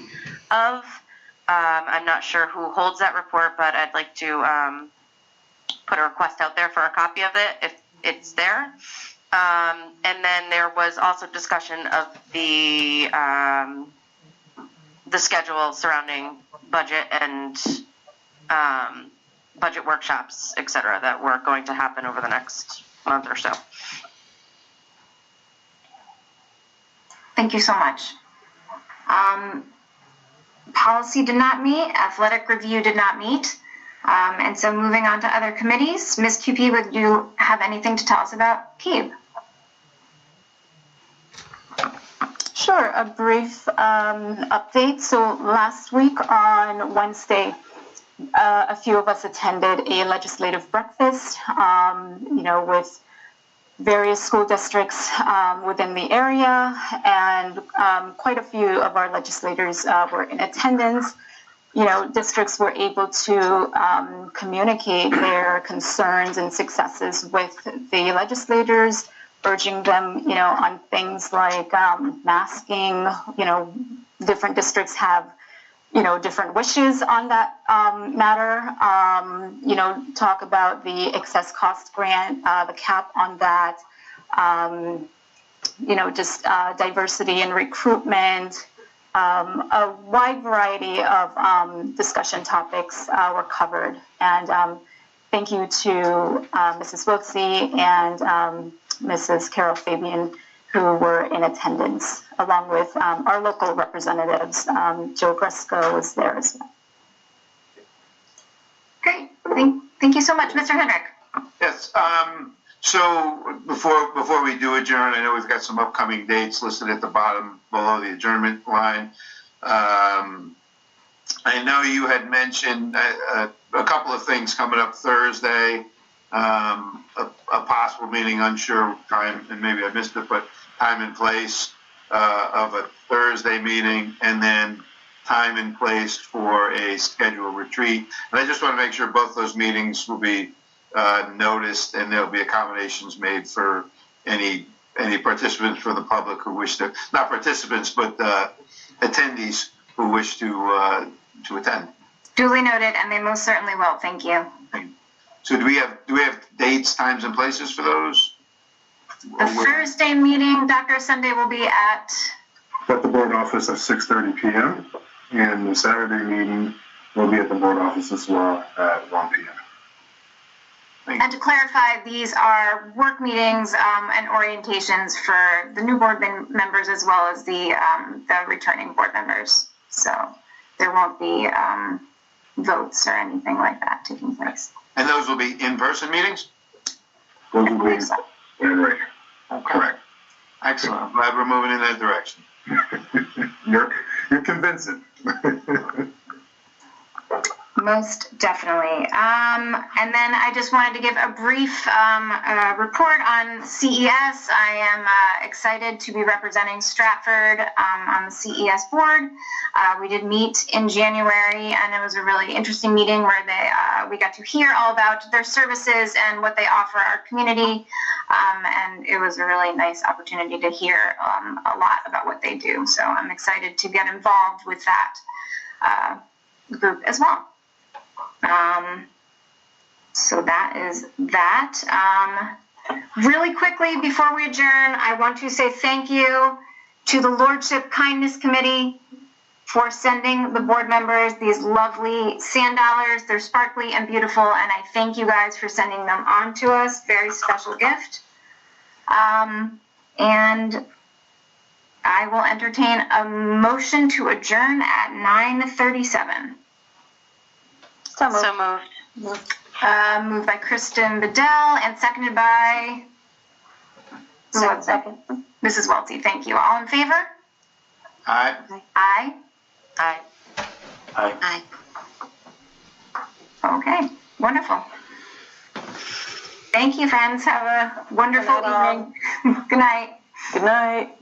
of. I'm not sure who holds that report, but I'd like to put a request out there for a copy of it if it's there. And then there was also discussion of the schedule surrounding budget and budget workshops, etc., that were going to happen over the next month or so. Thank you so much. Policy did not meet. Athletic review did not meet. And so moving on to other committees, Ms. QP, would you have anything to tell us about CABE? Sure, a brief update. So last week on Wednesday, a few of us attended a legislative breakfast, with various school districts within the area, and quite a few of our legislators were in attendance. Districts were able to communicate their concerns and successes with the legislators, urging them, on things like masking. Different districts have, different wishes on that matter. Talk about the excess cost grant, the cap on that. Just diversity and recruitment. A wide variety of discussion topics were covered. And thank you to Mrs. Wiltsey and Mrs. Carol Fabian, who were in attendance, along with our local representatives. Joe Gresco was there as well. Great. Thank you so much, Mr. Henrik. Yes. So before we do adjourn, I know we've got some upcoming dates listed at the bottom below the adjournment line. I know you had mentioned a couple of things coming up Thursday. A possible meeting, unsure time, and maybe I missed it, but time and place of a Thursday meeting, and then time and place for a scheduled retreat. And I just want to make sure both those meetings will be noticed, and there'll be accommodations made for any participants from the public who wish to, not participants, but attendees who wish to attend. Duly noted, and they most certainly will. Thank you. So do we have dates, times, and places for those? The Thursday meeting, Dr. Sunday, will be at the board office at 6:30 p.m. And the Saturday meeting will be at the board office as well at 1 p.m. And to clarify, these are work meetings and orientations for the new board members as well as the returning board members. So there won't be votes or anything like that taking place. And those will be in-person meetings? Those will be right. Okay. Correct. Excellent. I'm glad we're moving in that direction. You're convincing. Most definitely. And then I just wanted to give a brief report on CES. I am excited to be representing Stratford on the CES board. We did meet in January, and it was a really interesting meeting where we got to hear all about their services and what they offer our community. And it was a really nice opportunity to hear a lot about what they do. So I'm excited to get involved with that group as well. So that is that. Really quickly, before we adjourn, I want to say thank you to the Lordship Kindness Committee for sending the board members these lovely sand dollars. They're sparkly and beautiful, and I thank you guys for sending them on to us. Very special gift. And I will entertain a motion to adjourn at 9:37. So moved. Moved by Kristen Bedell and seconded by Second. Mrs. Welty. Thank you. All in favor? Aye. Aye. Aye. Aye. Okay. Wonderful. Thank you, friends. Have a wonderful evening. Good night. Good night.